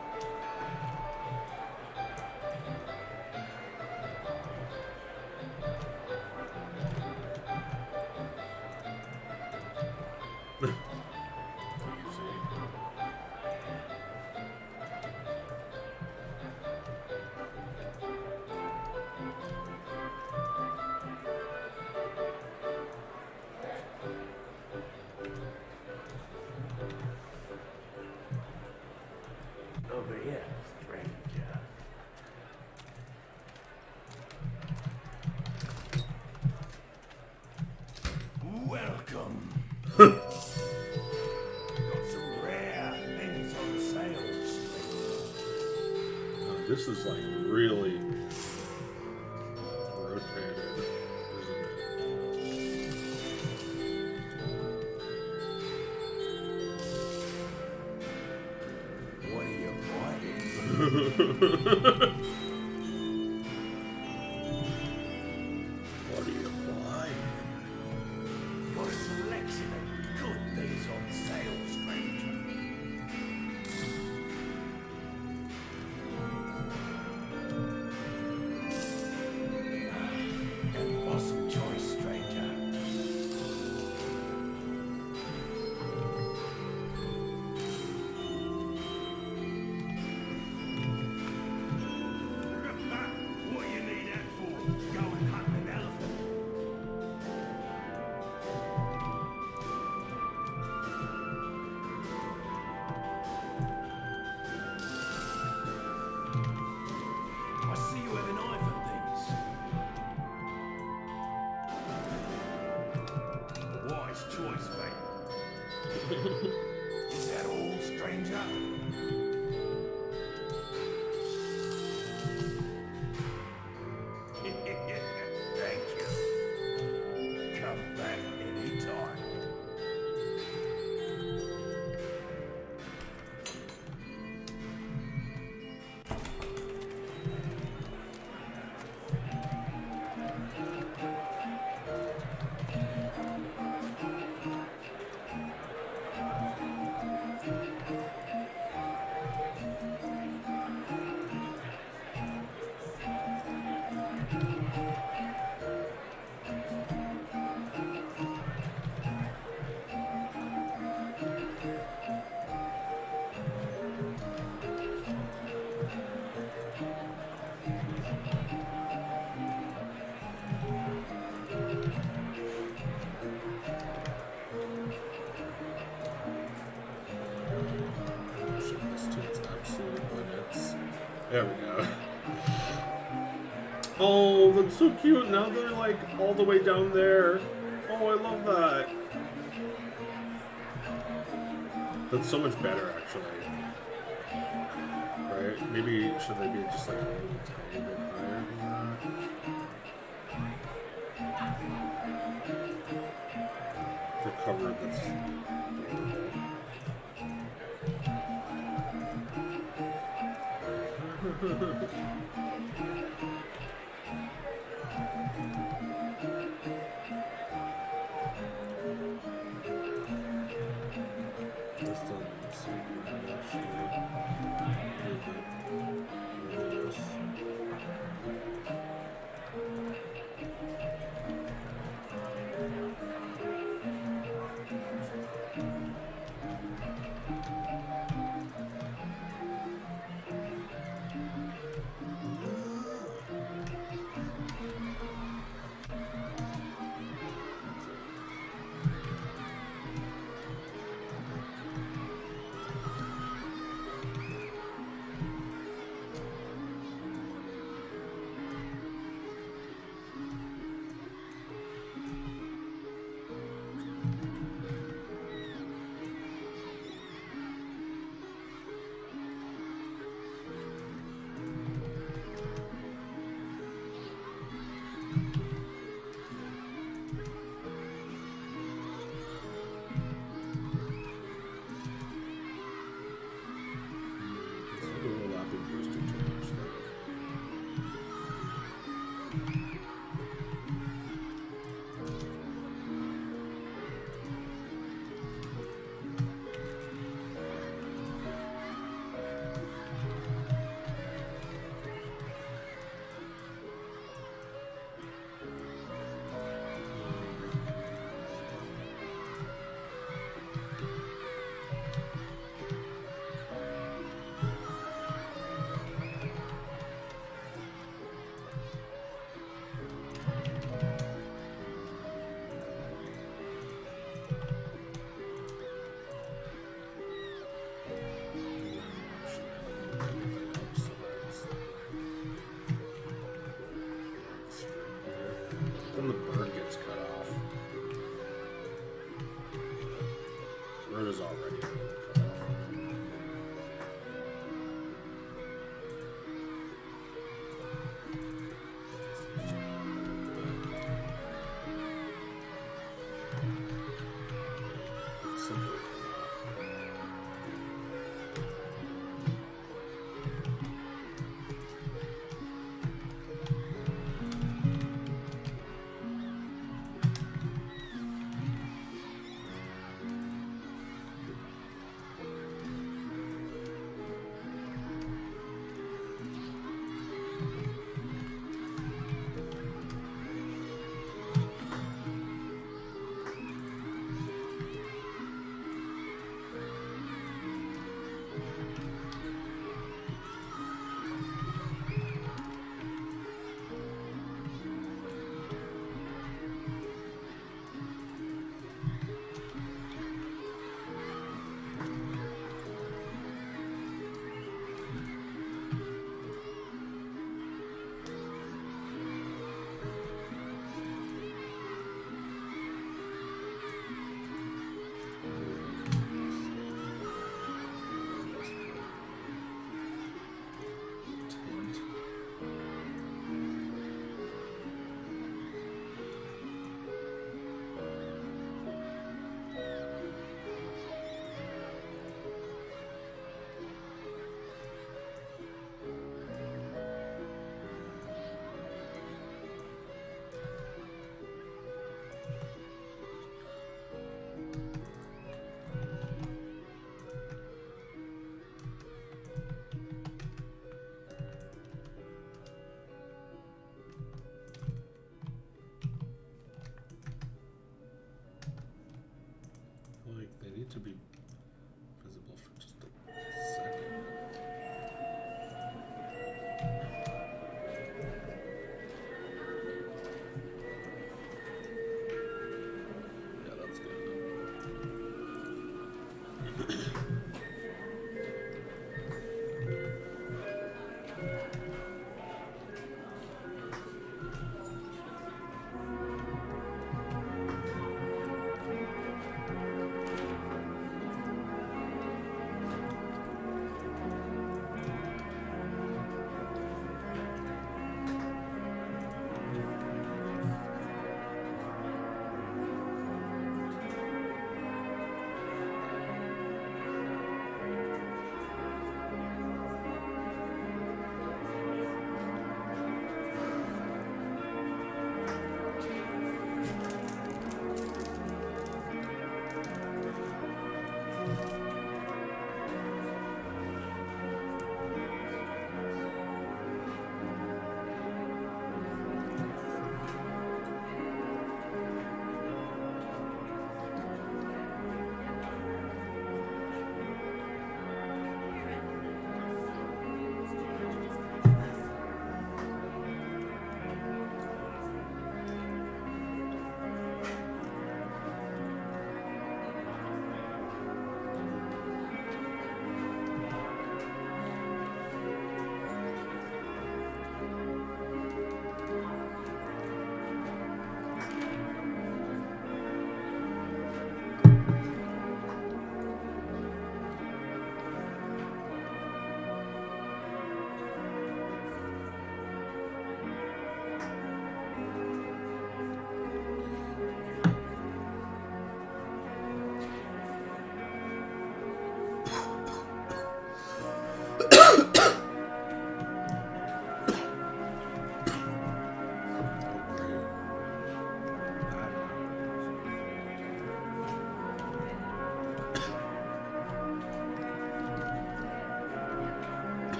Over here, stranger. Welcome. Got some rare things on sale, stranger. This is like really rotated, isn't What are you buying? What do you buy? Got a selection of good things on sale, stranger. There we go. Oh, that's so cute. Now they're like all the way down there. Oh, I love that. That's so much better, actually. Right? Maybe should they be just like a little tiny bit higher than that? The cover that's adorable. This doesn't seem bad, actually. Yes.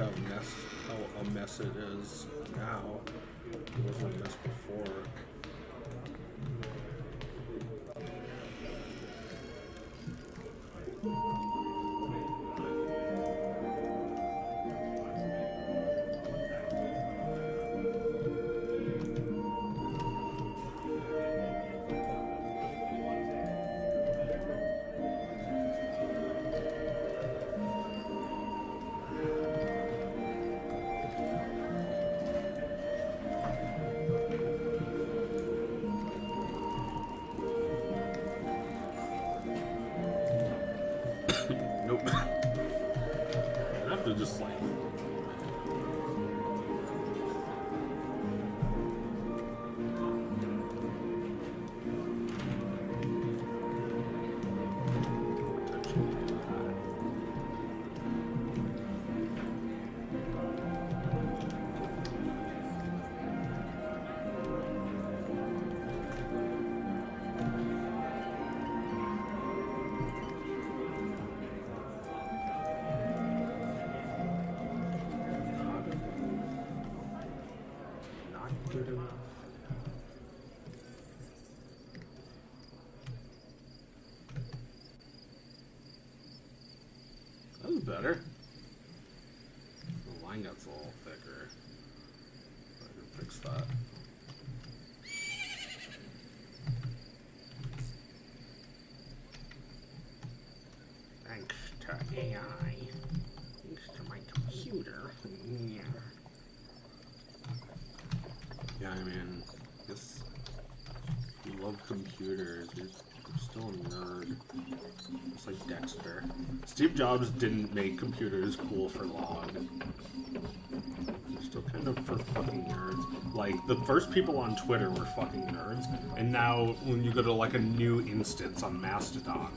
how a mess it is now. It wasn't a mess before. Nope. I have to just like. Good enough. That was better. The line got a little thicker. I can fix that. Thanks to AI. Thanks to my computer. Yeah. Yeah, I mean, I guess if you love computers, you're still a nerd. Just like Dexter. Steve Jobs didn't make computers cool for long. They're still kind of for fucking nerds. Like, the first people on Twitter were fucking nerds, and now when you go to like a new instance on Mastodon,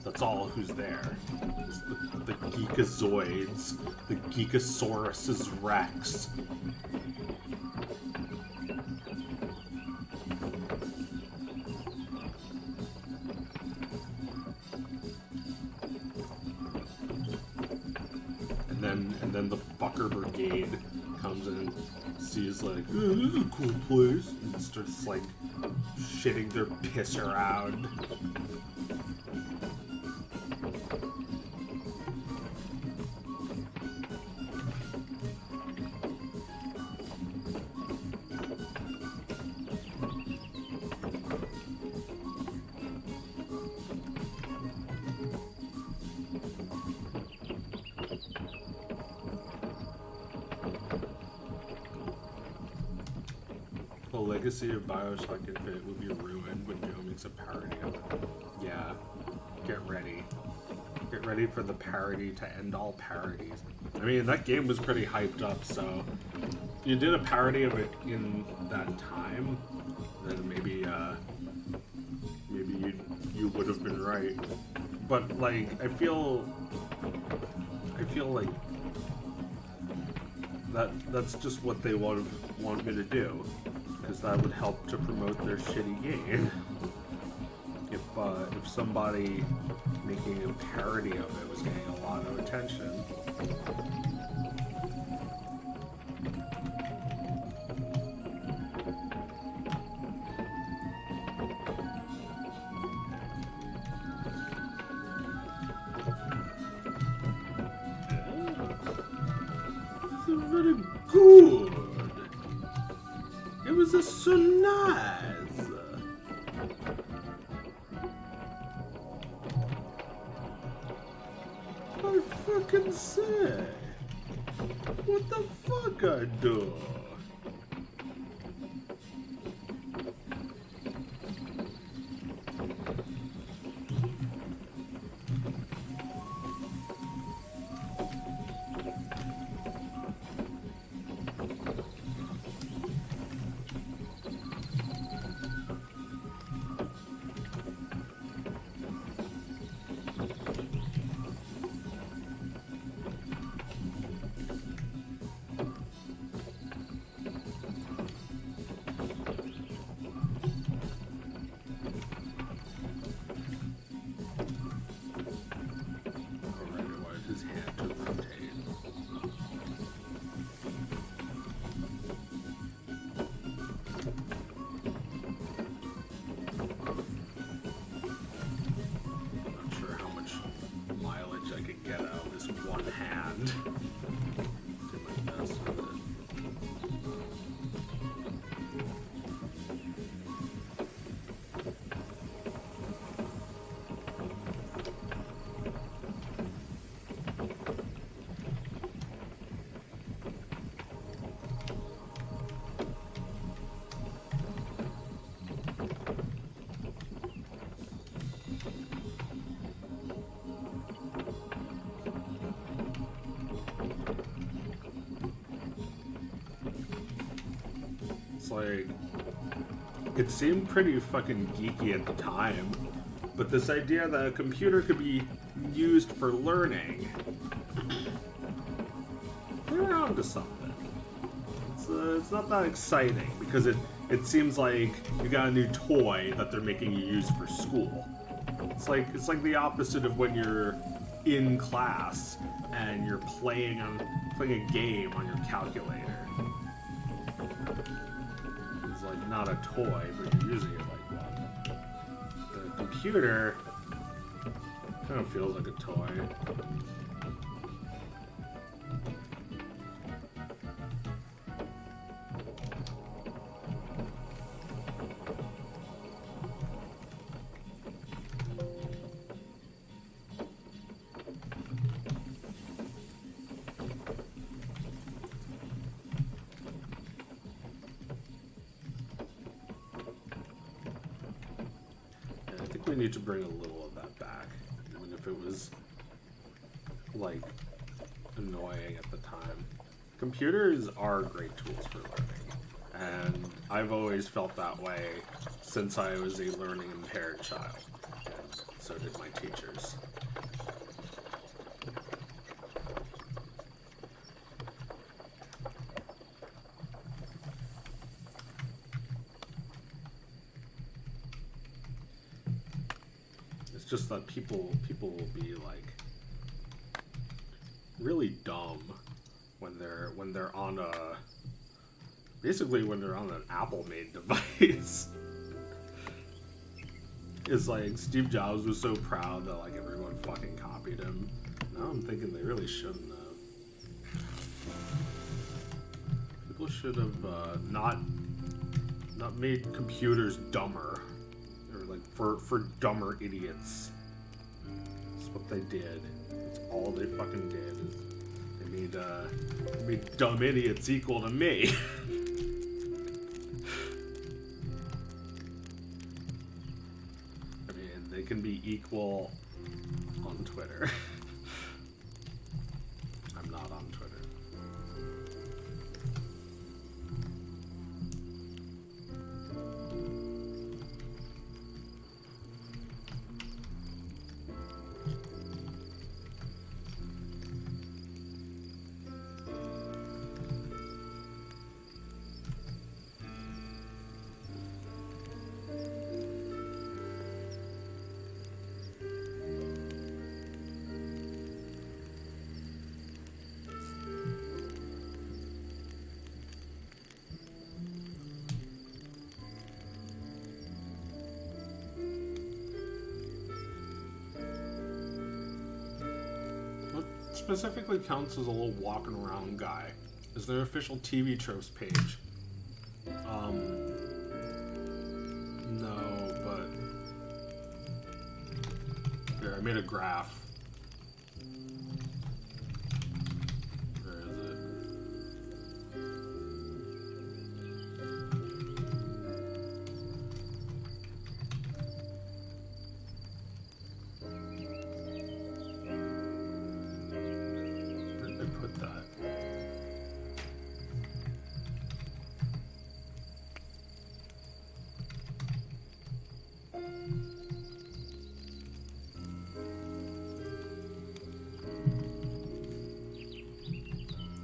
that's all who's there. It's the Geekazoids, the Geekosauruses Rex. And then the fucker brigade comes in and sees like, oh, this is a cool place, and starts like shitting their piss around. The legacy of Bioshock Infinite would be ruined when Joe makes a parody of it. Yeah, get ready. Get ready for the parody to end all parodies. I mean, that game was pretty hyped up, so if you did a parody of it in that time, then maybe you would have been right. But like, I feel like that's just what they want me to do. Because that would help to promote their shitty game. If somebody making a parody of it was getting a lot of attention. It's very good. It was a so nice. I fucking say. What the fuck I do? like, it seemed pretty fucking geeky at the time, but this idea that a computer could be used for learning, they're onto something. It's not that exciting because it seems like you got a new toy that they're making you use for school. It's like the opposite of when you're in class and you're playing a game on your calculator. It's like not a toy, but you're using it like one. The computer kind of feels like a toy. We need to bring a little of that back, even if it was like annoying at the time. Computers are great tools for learning, and I've always felt that way since I was a learning impaired child, and so did my teachers. Just that people will be like really dumb when they're on when they're on an Apple made device. It's like Steve Jobs was so proud that like everyone fucking copied him. Now I'm thinking they really shouldn't have. People should have not made computers dumber. For dumber idiots. That's what they did. That's all they fucking did. They made dumb idiots equal to me. I mean, they can be equal on Twitter. I'm not on Twitter. Specifically counts as a little walking around guy is their official TV tropes page. No, but here, I made a graph. Where is it? Put that.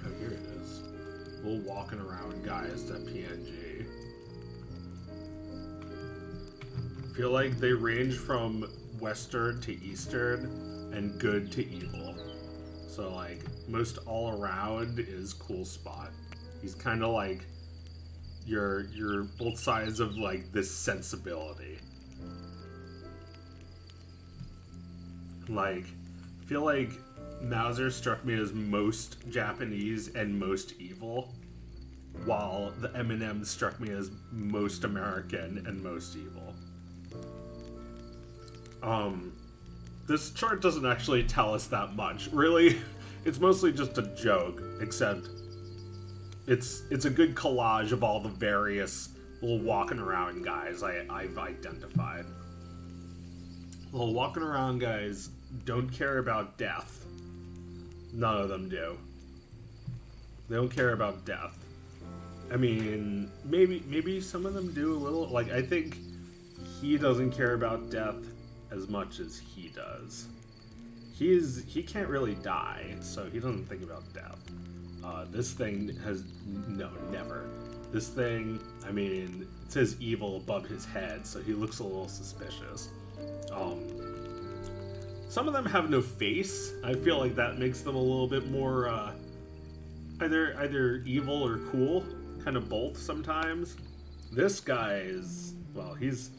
Oh, here it is. Little walking around guys at PNG. I feel like they range from Western to Eastern and good to evil. So like most all around is Cool Spot. He's kind of like your both sides of like this sensibility. Like I feel like Mauser struck me as most Japanese and most evil, while the M&M struck me as most American and most evil. This chart doesn't actually tell us that much. Really, it's mostly just a joke, except it's a good collage of all the various little walking around guys I've identified. Little walking around guys don't care about death. None of them do. They don't care about death. I mean, maybe some of them do a little. Like, I think he doesn't care about death as much as he does. He can't really die, so he doesn't think about death. This thing has no, never. This thing, I mean, it says evil above his head, so he looks a little suspicious. Some of them have no face. I feel like that makes them a little bit more either evil or cool, kind of both sometimes. This guy is, well, he's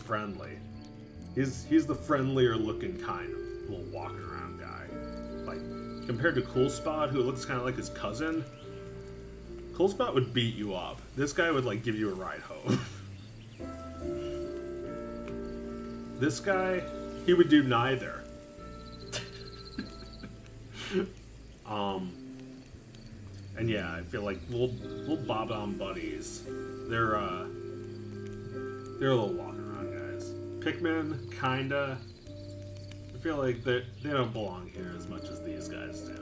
friendly. He's the friendlier looking kind of little walking around guy. Like, compared to Cool Spot, who looks kind of like his cousin, Cool Spot would beat you up. This guy would, like, give you a ride home. This guy, he would do neither. And yeah, I feel like little bob-on buddies, they're a little walking around guys. Pikmin, kinda. I feel like they don't belong here as much as these guys do.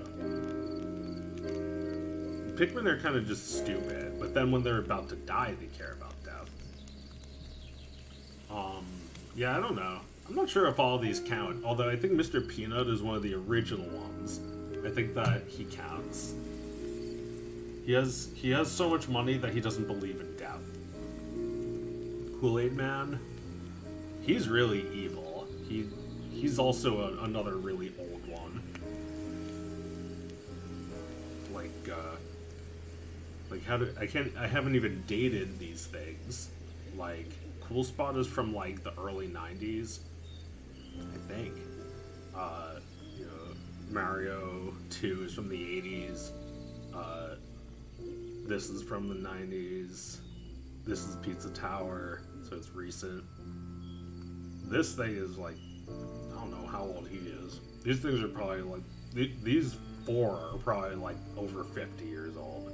Pikmin are kind of just stupid, but then when they're about to die, they care about death. Yeah, I don't know. I'm not sure if all of these count, although I think Mr. Peanut is one of the original ones. I think that he counts. He has so much money that he doesn't believe in death. Kool-Aid Man, he's really evil. He's also another really old one. I haven't even dated these things. Like, Cool Spot is from like the early 90s, I think. Mario 2 is from the 80s. This is from the 90s. This is Pizza Tower, so it's recent. This thing is like, I don't know how old he is. These things are probably like, these four are probably like over 50 years old.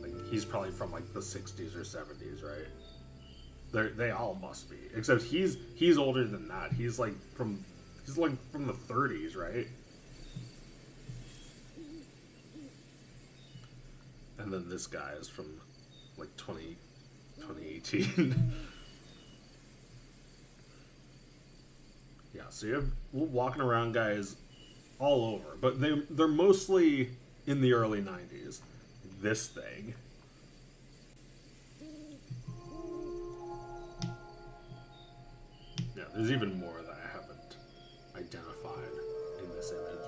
Like, he's probably from like the 60s or 70s, right? They all must be. Except he's older than that. He's like from the 30s, right? And then this guy is from like 2018. Yeah, so you have walking around guys all over, but they're mostly in the early 90s. This thing. Yeah, there's even more that I haven't identified in this image.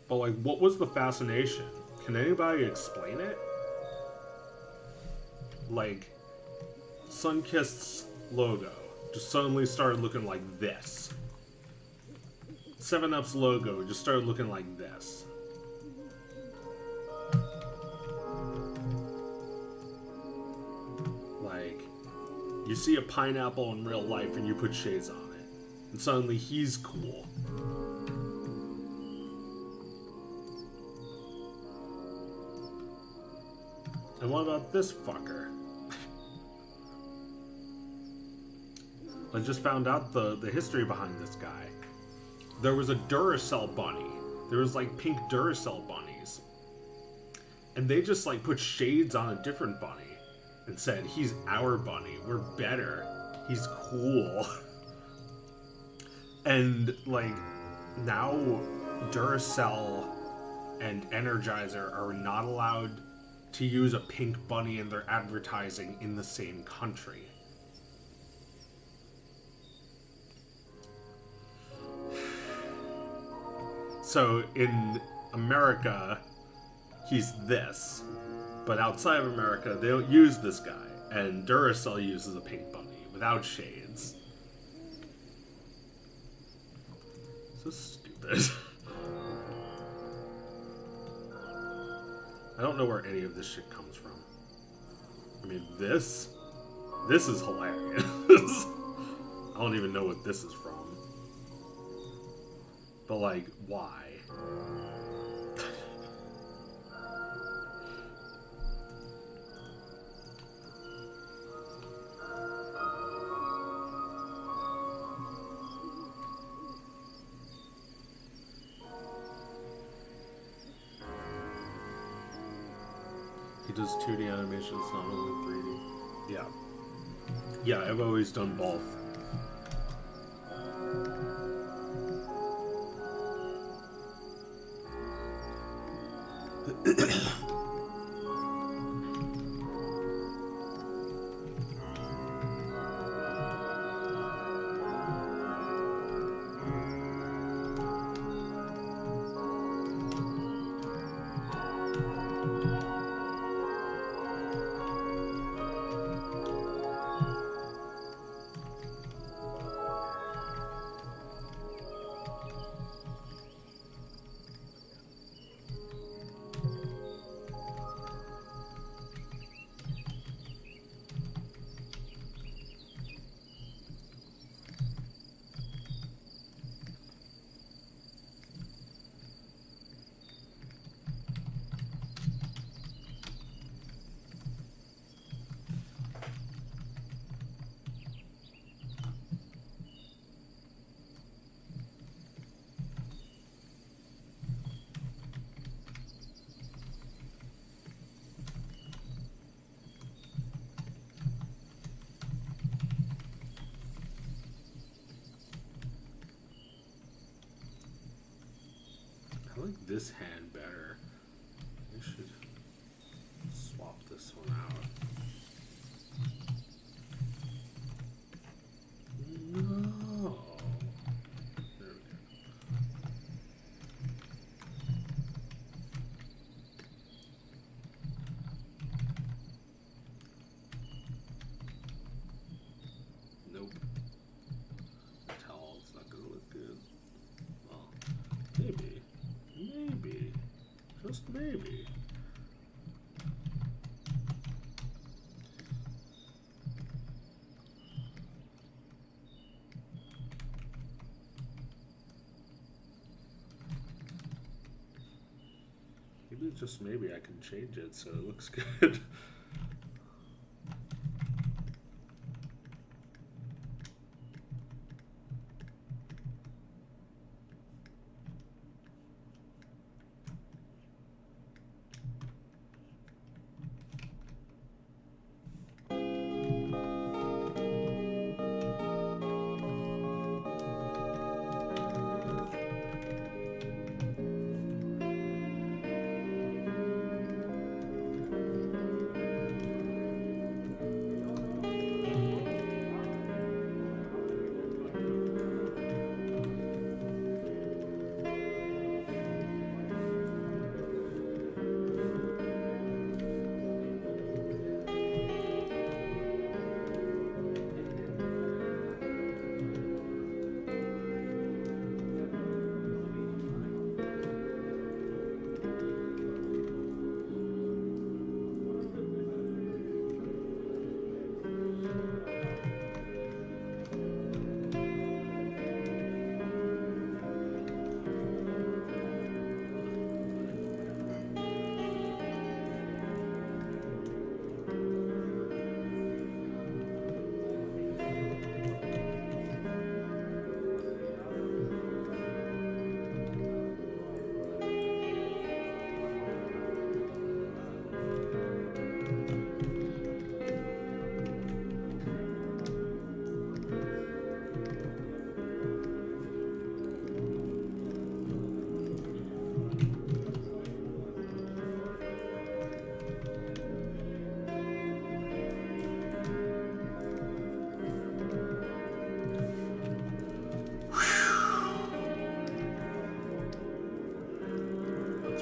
But, like, what was the fascination? Can anybody explain it? Like, Sunkist's logo just suddenly started looking like this. 7-Up's logo just started looking like this. Like, you see a pineapple in real life and you put shades on it. And suddenly he's cool. And what about this fucker? I just found out the history behind this guy. There was a Duracell bunny. There was like pink Duracell bunnies. And they just like put shades on a different bunny and said, he's our bunny. We're better. He's cool. And like now Duracell and Energizer are not allowed to use a pink bunny in their advertising in the same country. So in America, he's this, but outside of America, they don't use this guy, and Duracell uses a pink bunny without shades. So stupid. I don't know where any of this shit comes from. I mean, this is hilarious. I don't even know what this is from. But, like, why? It does 2D animations, not only 3D. Yeah. Yeah, I've always done both. I like this hand better. I should swap this one out. No. There we go. Nope. Towel, it's not gonna look good. Well, maybe. Maybe. Just maybe. Maybe just maybe I can change it so it looks good.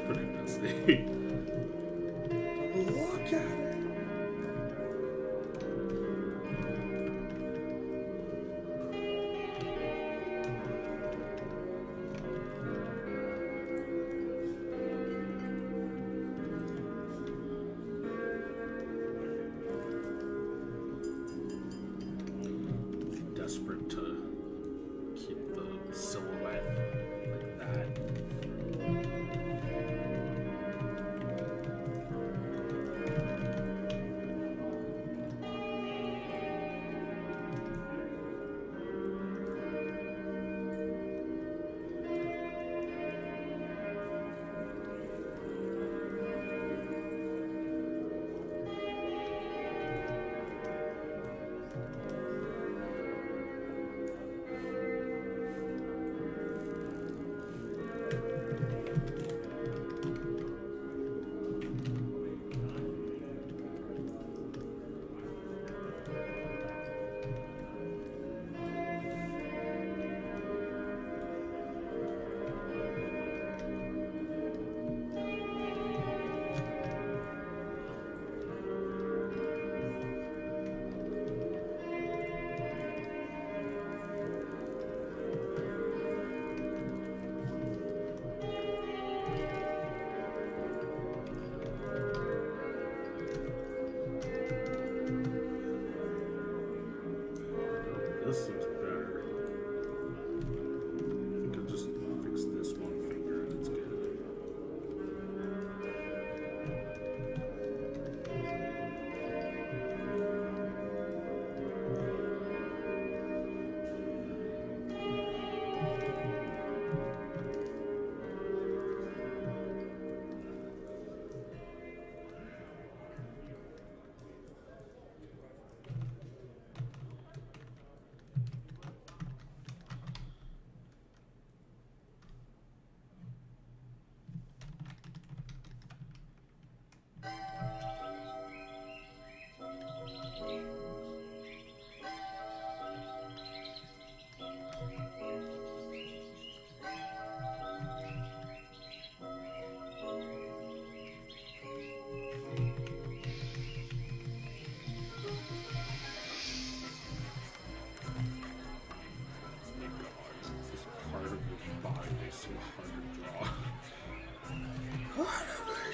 Pretty messy. Look at it. Desperate to keep the silhouette like that.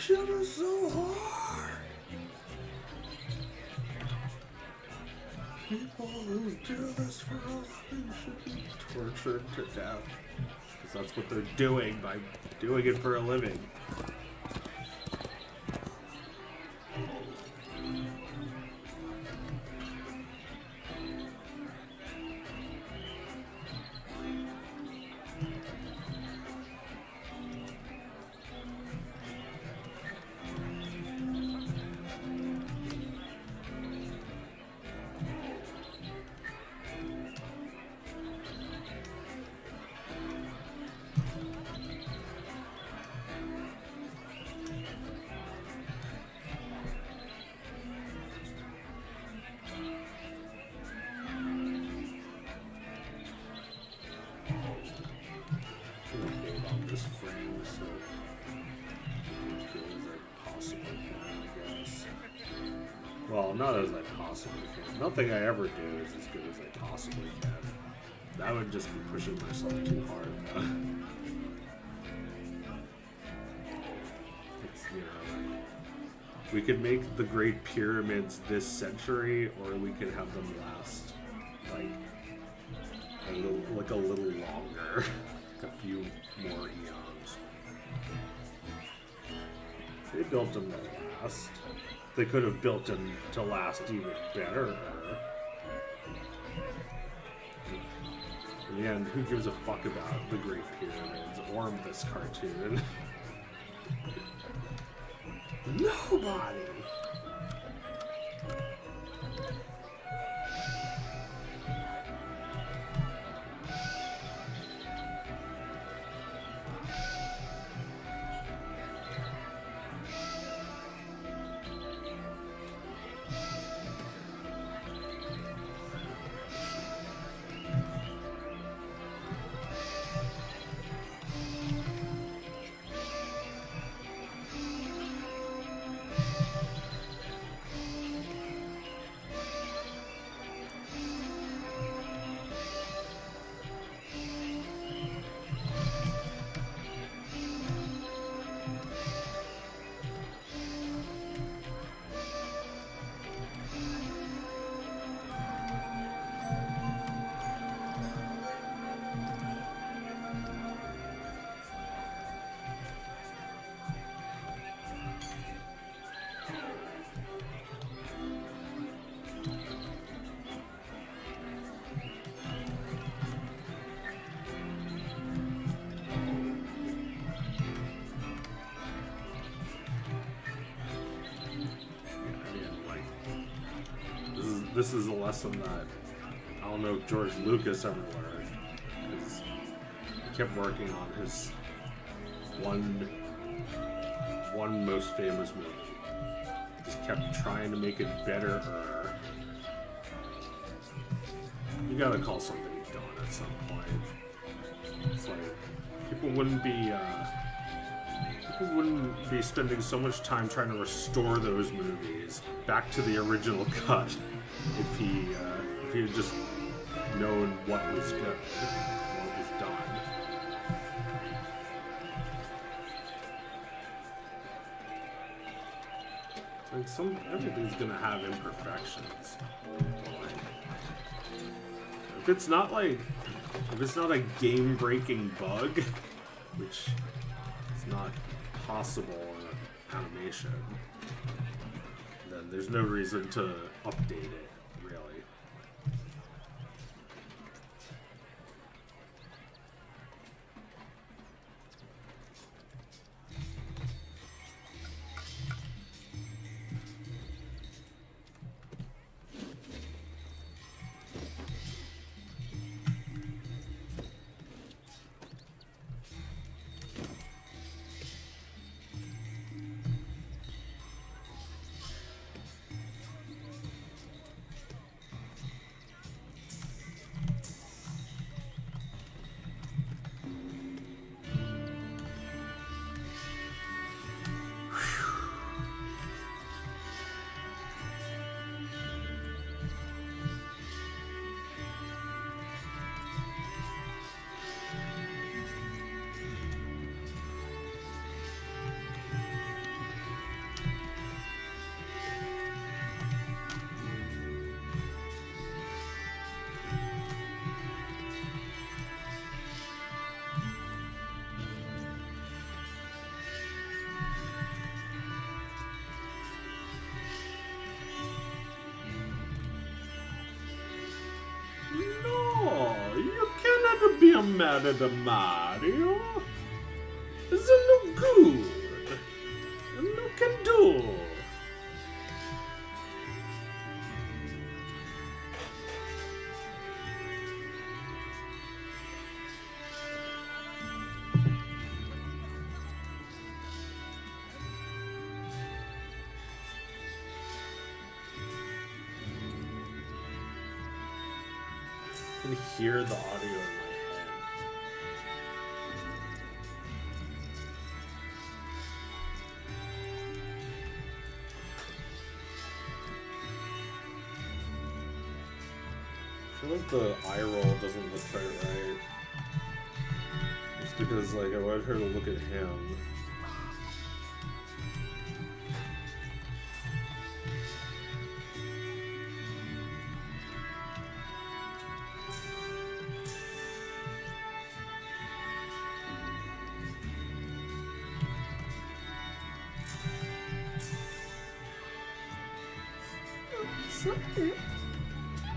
shit is so hard. People who do this for a living should be tortured to death. Because that's what they're doing by doing it for a living. This frame so as good as I possibly can, I guess. Well, not as I possibly can. Nothing I ever do is as good as I possibly can. That would just be pushing myself too hard, though. It's, you know, like, we could make the Great Pyramids this century, or we could have them last, like, a little longer. A few more eons. They built them to last. They could have built them to last even better. In the end, who gives a fuck about the Great Pyramids or this cartoon? Nobody! This is a lesson that I don't know if George Lucas ever learned, because he kept working on his one most famous movie. Just kept trying to make it better. You gotta call something done at some point. It's like people wouldn't be spending so much time trying to restore those movies back to the original cut if he had just known what was good, what was done. Like everything's gonna have imperfections. If it's not a game-breaking bug, which is not possible in animation, then there's no reason to update it, really. mad at the Mario? Is it no good? No can do. I can hear the audio in my head. I feel like the eye roll doesn't look quite right. Just because, like, I wanted her to look at him.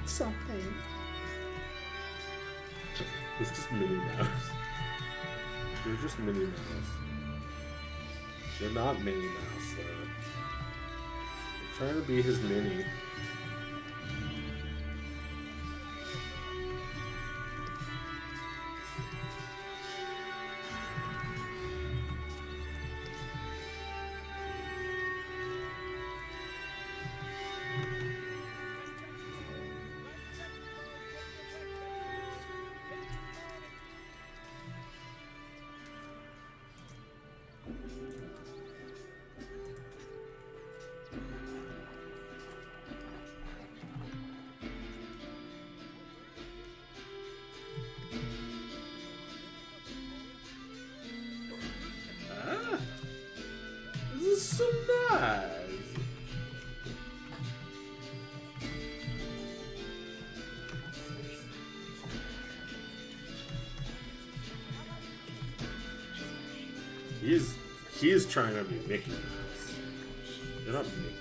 Something. It's just Minnie Mouse. You're just Minnie Mouse. You're not Minnie Mouse, though. You're trying to be his Minnie. This is so nice. He's trying to be Mickey Mouse. You're not Mickey.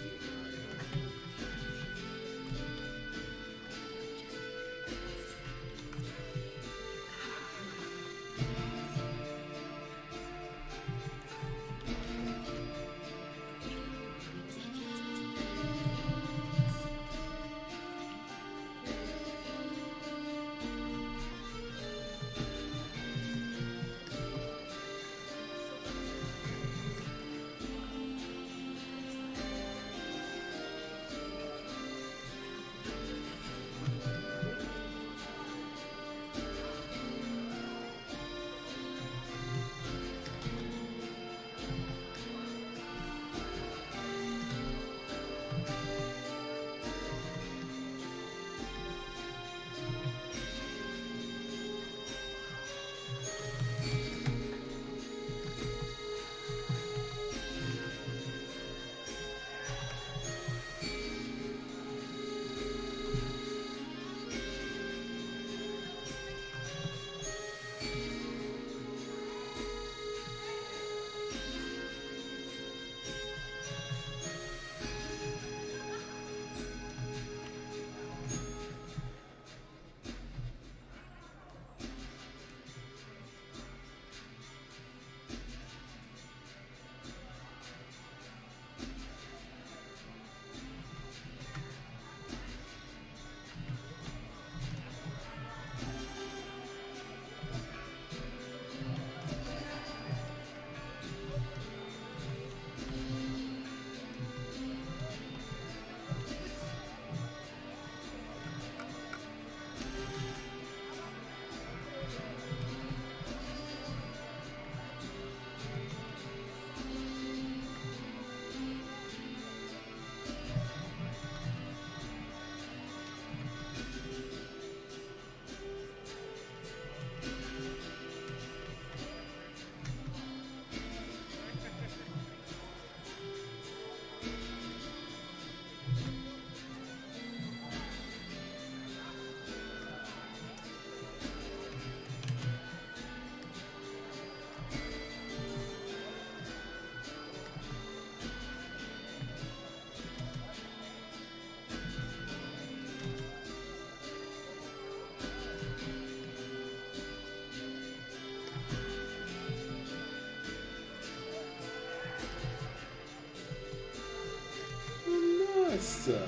Lisa.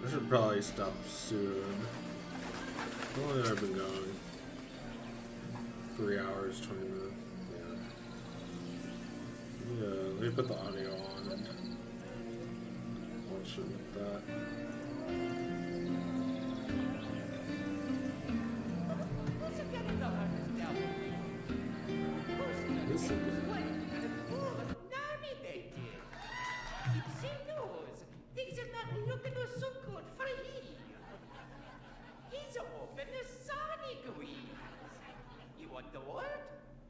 I should probably stop soon. How long have I been going? 3 hours, 20 minutes. Yeah, let me put the audio on and watch it with that. Listen. Things are not looking so good for him. He's open a sonic wheeze. You want the word?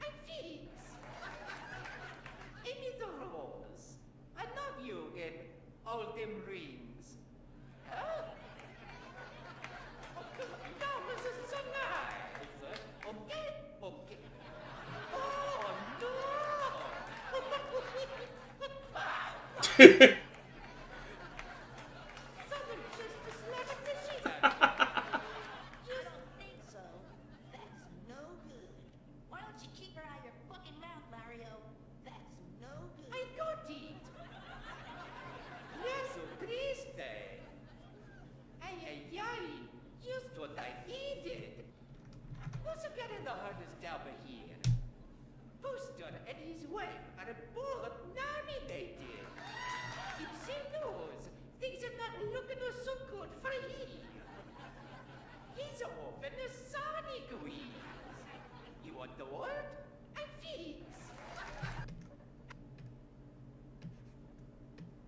I fix. Amy the Rose. I love you in all them rings. Huh? Okay, that was so nice. Okay, okay. Oh, no! Someone just slapped the shit out of me. You don't think so? That's no good. Why don't you keep her out of your fucking mouth, Mario? That's no good. I got it. Yes, triste. Ay, ay, ay. Just what I needed. Who's getting the hardest job here? Booster and his wife are both nominated. It's news. Things are not looking so good for him. He's open a sonic wheeze. You want the word? I fix.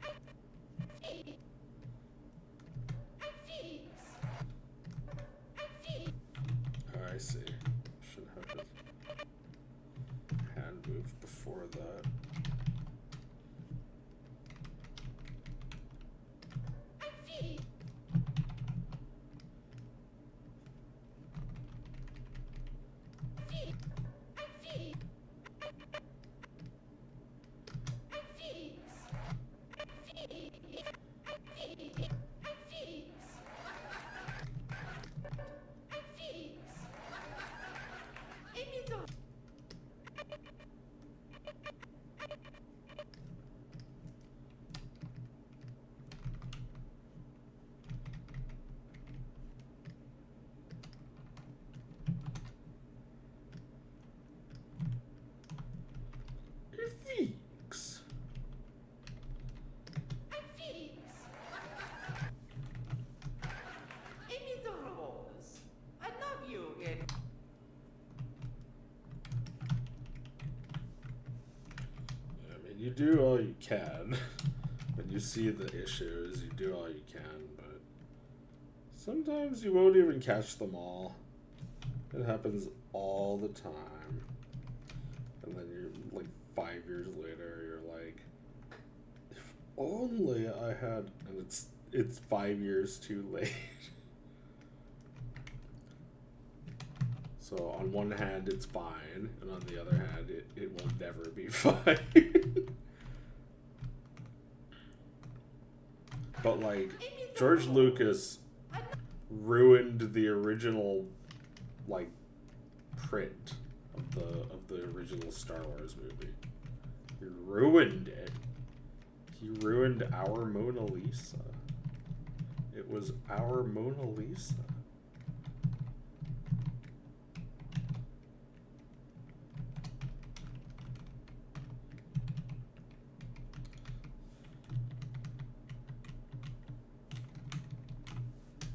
I fix. I fix. I fix. Oh, I see. Should have his hand moved before that. I fix. I fix. I fix. Amy the Fix. I fix. Amy the Rose. I love you in I mean, you do all you can. When you see the issues, you do all you can, but sometimes you won't even catch them all. It happens all the time. And then you're like 5 years later, you're like, if only I had, and it's 5 years too late. So on one hand, it's fine, and on the other hand, it will never be fine. But like, George Lucas ruined the original, like, print of the original Star Wars movie. He ruined it. He ruined our Mona Lisa. It was our Mona Lisa.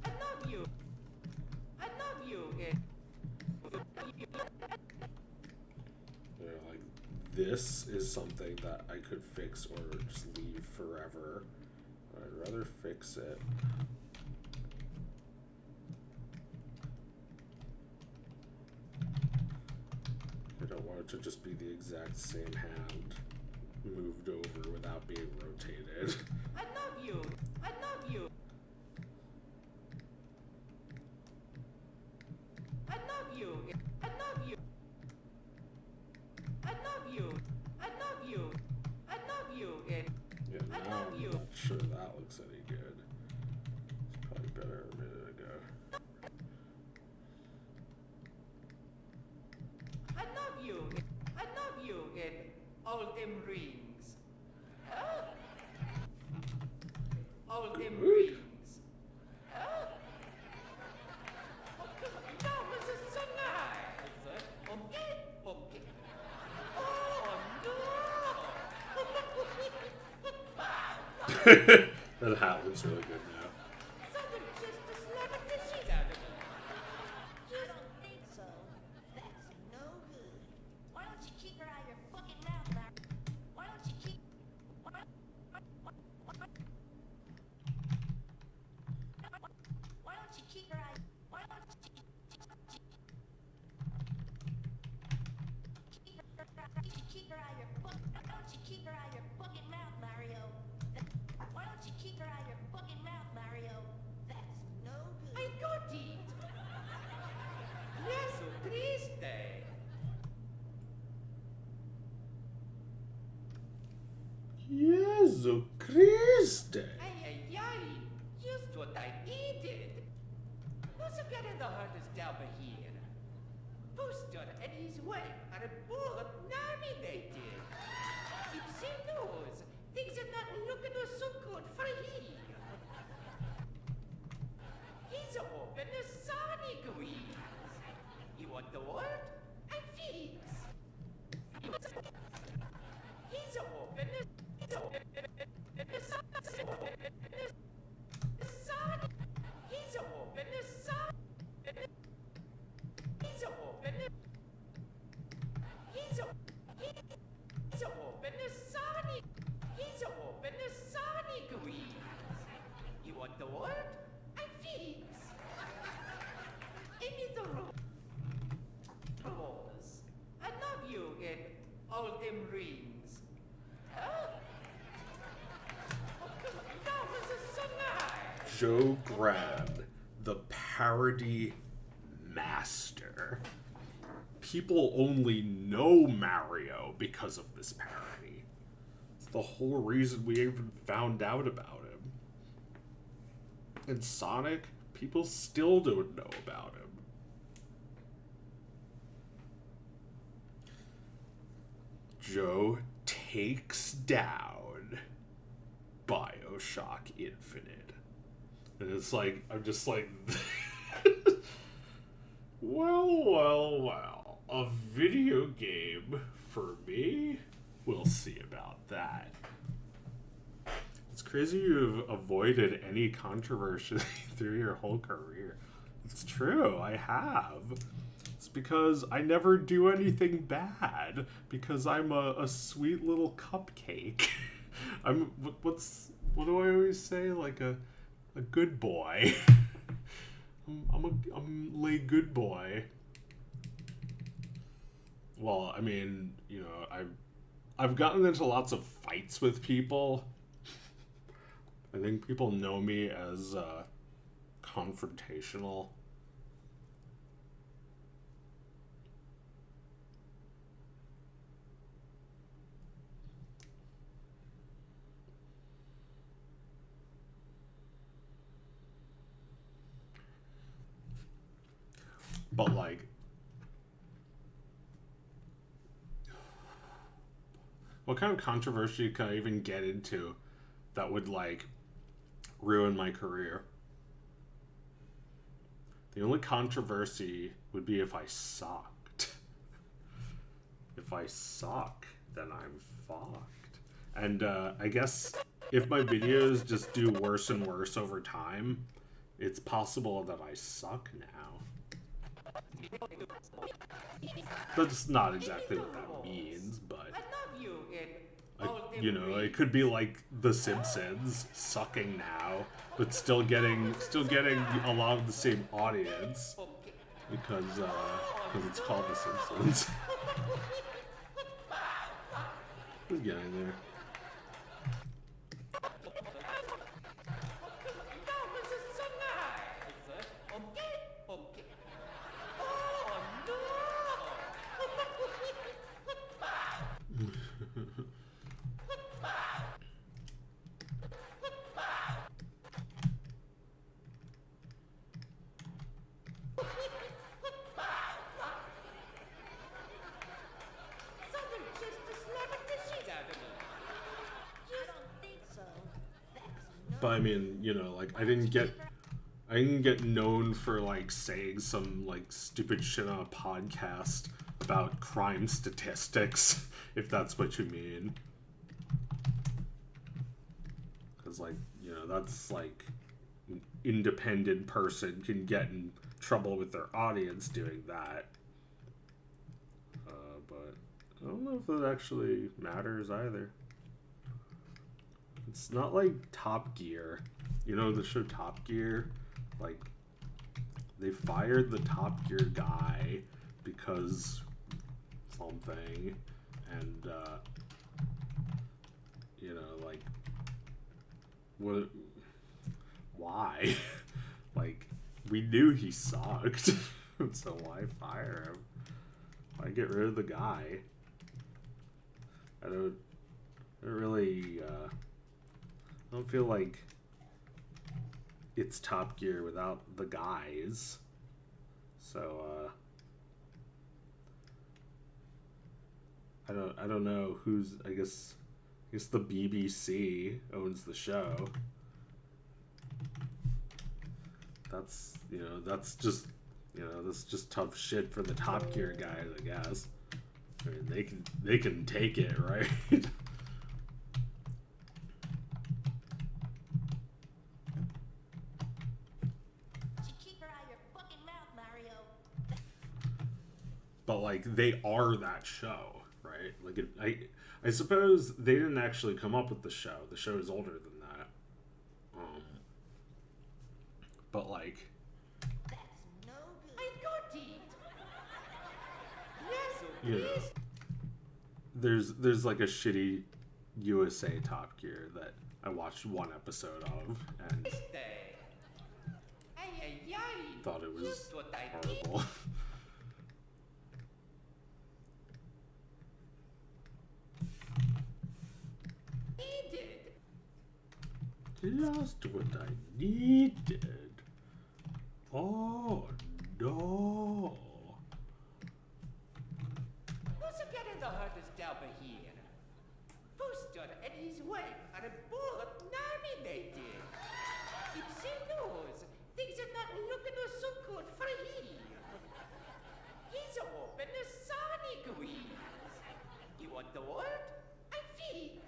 I love you. I love you in They're like, this is something that I could fix or just leave forever. I'd rather fix it. I don't want it to just be the exact same hand moved over without being rotated. I love you. I love you. I love you. I love you. I love you. I love you. I love you. And Yeah, I now love I'm you. not sure that looks any good. It's probably better a minute ago. I love you in all them rings. Huh? All them rings. Huh? Oh, come on. That was so nice. Okay, okay. Oh, no. That hat looks really good now. Something just to slap the shit out of me. I don't think so. That's no good. Why don't you keep her out of your fucking mouth, Mac? Why don't you keep... Why don't you keep her out... Why don't you keep her out of your fucking... Why don't you keep her out of your fucking mouth, Mario? Why don't you keep her out of your fucking mouth, Mario? That's no good. I got it. Yes, triste. Jesu Christe! Ay, ay, ay. Just what I needed. Who's getting the hardest job here? Booster and his wife are both nominated. Tipsy knows things are not looking so good for him. He's open to Sonic wheels. You want the word? I fix. He's open to Sonic. He's open to Sonic. He's open to Sonic. He's open to Sonic wheels. You want the word? I fix. Give me the rules. I love you in all them rings. Huh? Oh, come on. That was so nice. Joe Grab, the parody master. People only know Mario because of this parody. It's the whole reason we even found out about him. And Sonic, people still don't know about him. Joe takes down BioShock Infinite. And it's like, I'm just like, well, a video game for me? We'll see about that. It's crazy you've avoided any controversy through your whole career. It's true, I have. It's because I never do anything bad, because I'm a sweet little cupcake. What do I always say? Like a good boy. I'm a good boy. Well, I mean, you know, I've gotten into lots of fights with people. I think people know me as confrontational. But like, what kind of controversy can I even get into that would like ruin my career? The only controversy would be if I sucked. If I suck, then I'm fucked. And I guess if my videos just do worse and worse over time, it's possible that I suck now. That's not exactly what that means, but I love you in all them you know, it rings. could be like The Simpsons, sucking now, but still getting a lot of the same audience Okay. because it's called The Simpsons. Who's getting there? That was so nice. Okay, okay. Oh, no. But I mean, you know, like I didn't get known for like saying some like stupid shit on a podcast about crime statistics, if that's what you mean. Because like, you know, that's like an independent person can get in trouble with their audience doing that. But I don't know if that actually matters either. It's not like Top Gear. You know the show Top Gear? Like, they fired the Top Gear guy because something. And, you know, like, what? Why? Like, we knew he sucked. So why fire him? Why get rid of the guy? I don't really, I don't feel like it's Top Gear without the guys. So, I don't know who's, I guess the BBC owns the show. That's, you know, that's just tough shit for the Top Gear guys, I guess. I mean, they can take it, right? Keep her out of your fucking mouth, Mario. But like, they are that show, right? Like, I suppose they didn't actually come up with the show. The show is older than that. But like, That's no good. I got it. Yes, you know, there's like a shitty USA Top Gear that I watched one episode of and stay. Ay, ay, ay. thought it was Just what I did. horrible. Needed. Just what I needed. Oh no. Who's getting the hardest job here? Booster and his wife are both nominated. It's news. Things are not looking so good for him. He's open a Sonic wheels. You want the word? I fix.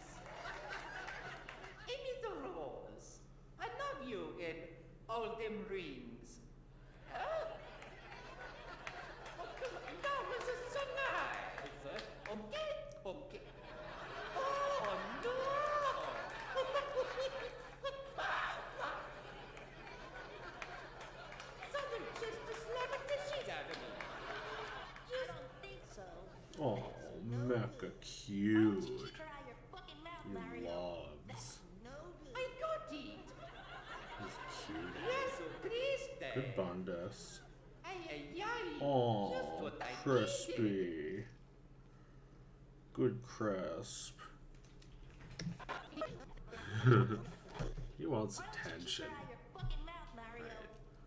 Amy the Rose. I love you in all them rings. Huh? Oh, come on. That was so nice. Okay, okay. Oh, no. Southern just slapped the shit out of me. I don't think so. Oh, Mecha cute. Keep her out of your fucking mouth, You Mario. loves. That's no good. I got it. He's cute. Yes, Christe. Good Bundes. Ay, ay, ay. Just Oh, what I needed. crispy. Good crisp. He wants attention. Keep her out of your fucking mouth, Mario.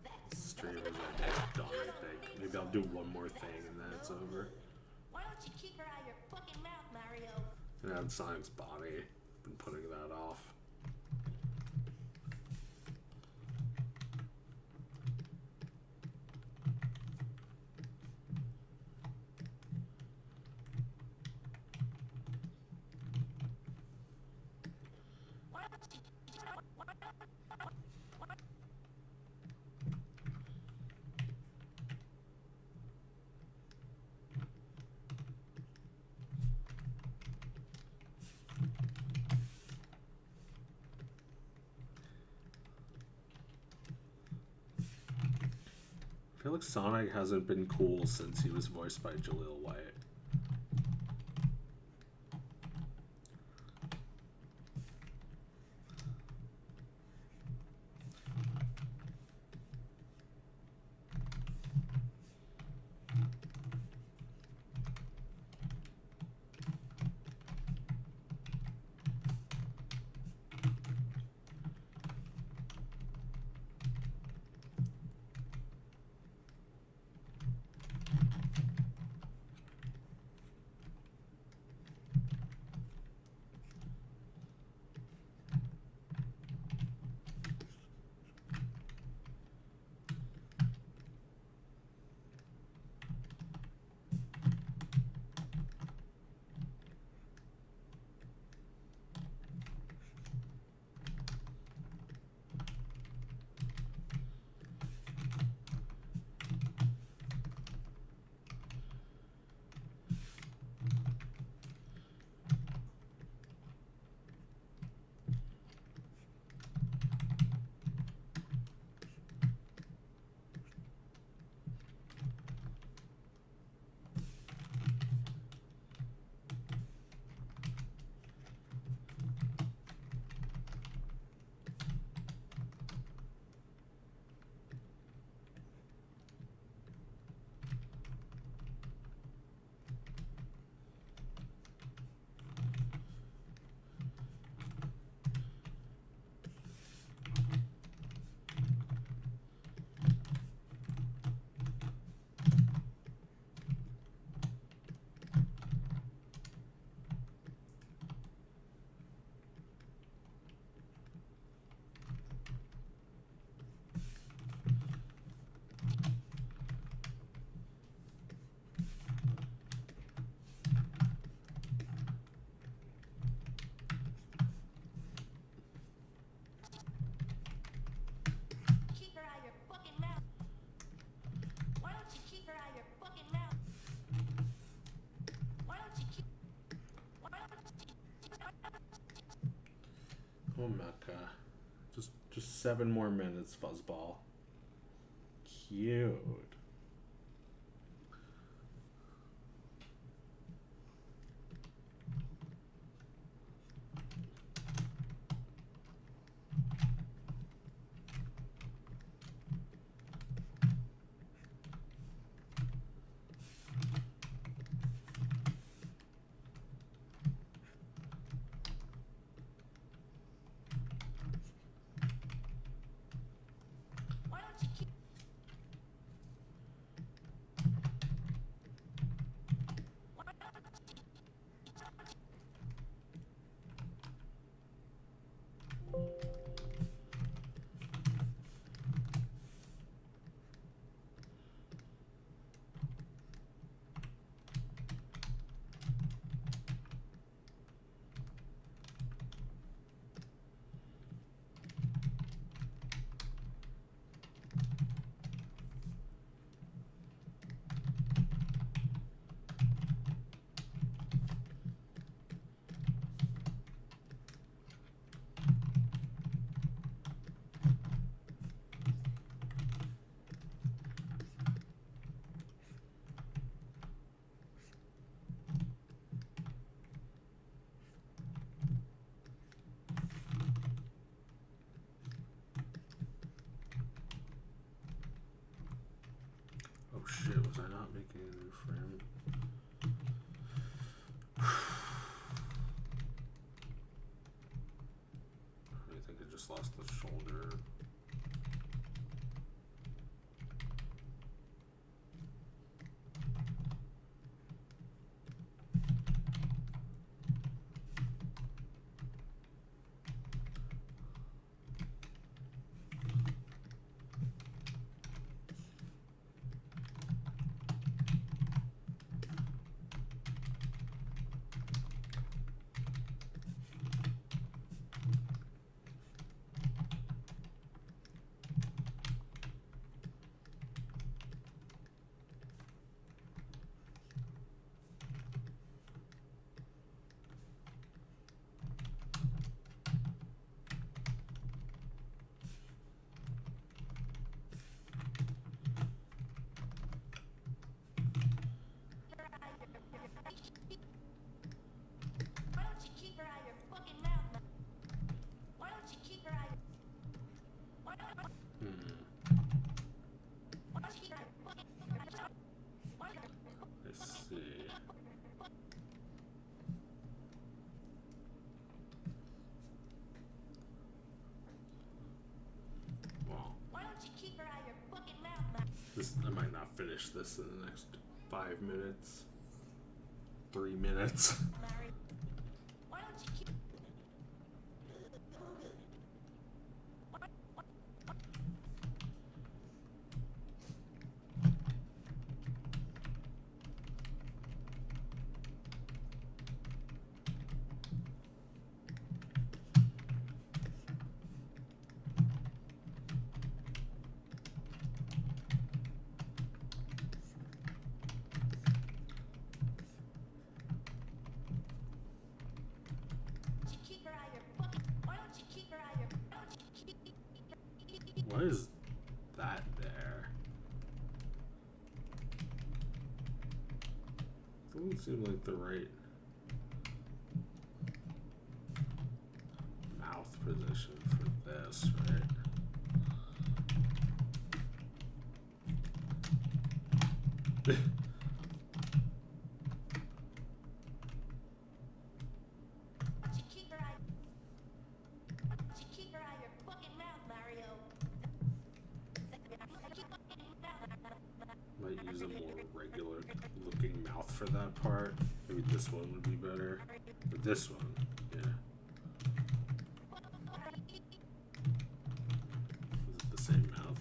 That's Streamers are done, I think. Maybe I'll do one more thing and then it's over. Why don't you keep her out of your fucking mouth, Mario? And add Sonic's body. Been putting that off. Why don't you I feel like Sonic hasn't been cool since he was voiced by Jaleel White. Oh, Mecca. Just 7 more minutes, Fuzzball. Cute. Why don't you keep... Oh shit, was I not making a new frame? I think I just lost the shoulder. Why don't you keep her out of your fucking mouth, man? Why don't you keep her out of your... Why don't you keep her out of your fucking... Why don't you... Let's see. Well, Why don't you keep her out of your fucking mouth, man? I might not finish this in the next 5 minutes. 3 minutes. Larry? Why don't you keep... keep her out of your fucking... Why don't you keep her out of your... Why don't you keep... Why is that there? Doesn't seem like the right mouth position for this, right? Why don't you keep her out... Why don't you keep her out of your fucking mouth, Mario? Might use a more regular looking mouth for that part. Maybe this one would be better. Or this one, yeah. Is it the same mouth?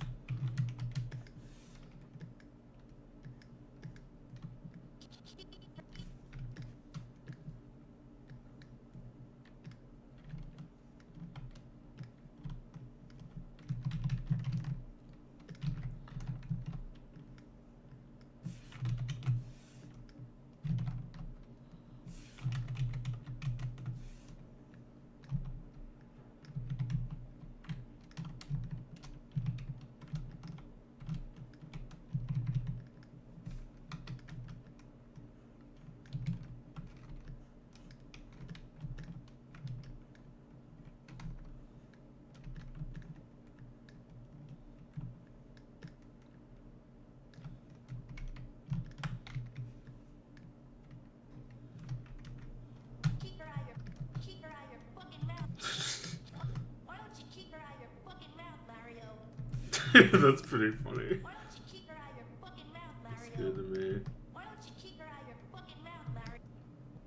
That's pretty funny. Why don't you keep her out of your fucking mouth, It's Mario? good to me. Why don't you keep her out of your fucking mouth, Mario?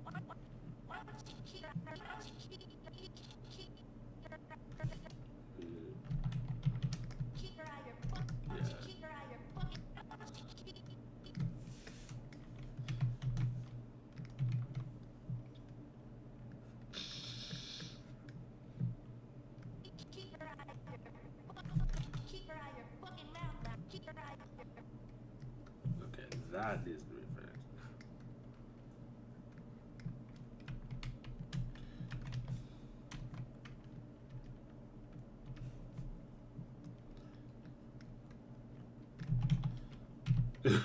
Why don't you keep her? Why don't you keep her? Keep her out of your fuck. Why don't you keep her out of your fucking? Why don't you keep? Keep her out of your keep her out of your fucking mouth, Mario. Keep her out of your. Okay, that needs to be fixed.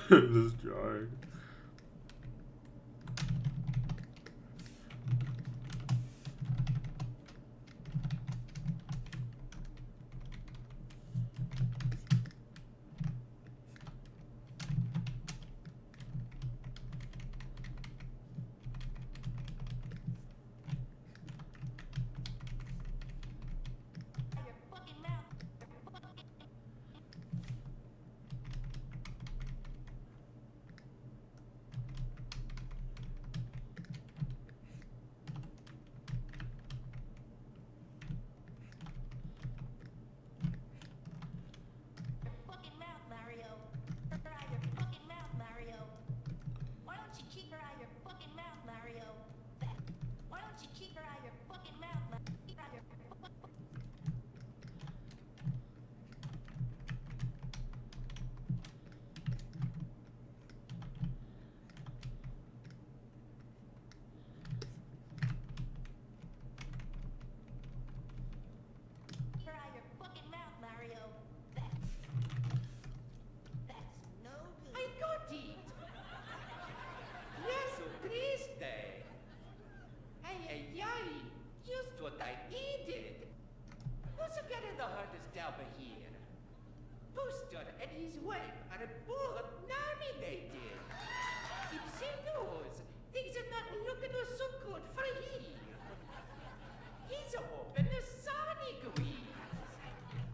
This drawing. Your fucking mouth. Your fucking mouth, Mario. Keep her out of your fucking mouth, Mario. Why don't you keep her out of your fucking mouth, Mario? Why don't you keep her out of your fucking mouth, Mario? Keep her out of your keep her out of your fucking mouth, Mario. That's no good. I got it. Yes, triste. Ay, ay, ay. Just what I needed. Who's getting the hardest job here? Booster and his wife are both nominated. It seems things are not looking so good for him. He's open a sonic wheels.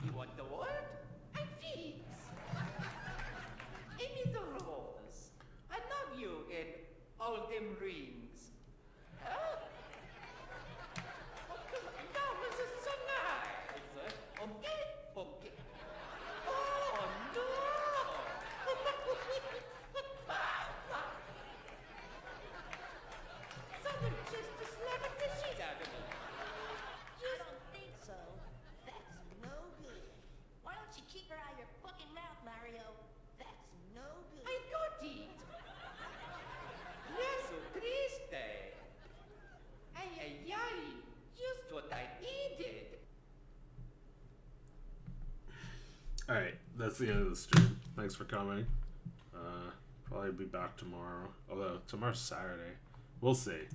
You want the word? I fix. Amy the Rose. I love you in all them rings. Huh? Oh, come on. That was so nice. Okay? Okay. Oh, no. Someone just slapped the shit out of me. I don't think so. That's no good. Why don't you keep her out of your fucking mouth, Mario? That's no good. I got it. Yes, triste. Ay, ay, ay. Just what I needed. Alright, that's the end of the stream. Thanks for coming. Probably be back tomorrow. Although, tomorrow's Saturday. We'll see.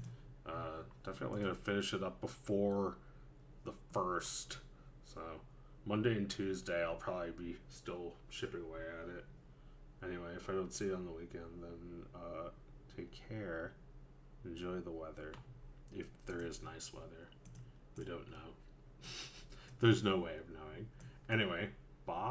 Definitely gonna finish it up before the 1st. So, Monday and Tuesday I'll probably be still chipping away at it. Anyway, if I don't see you on the weekend, then take care. Enjoy the weather. If there is nice weather. We don't know. There's no way of knowing. Anyway,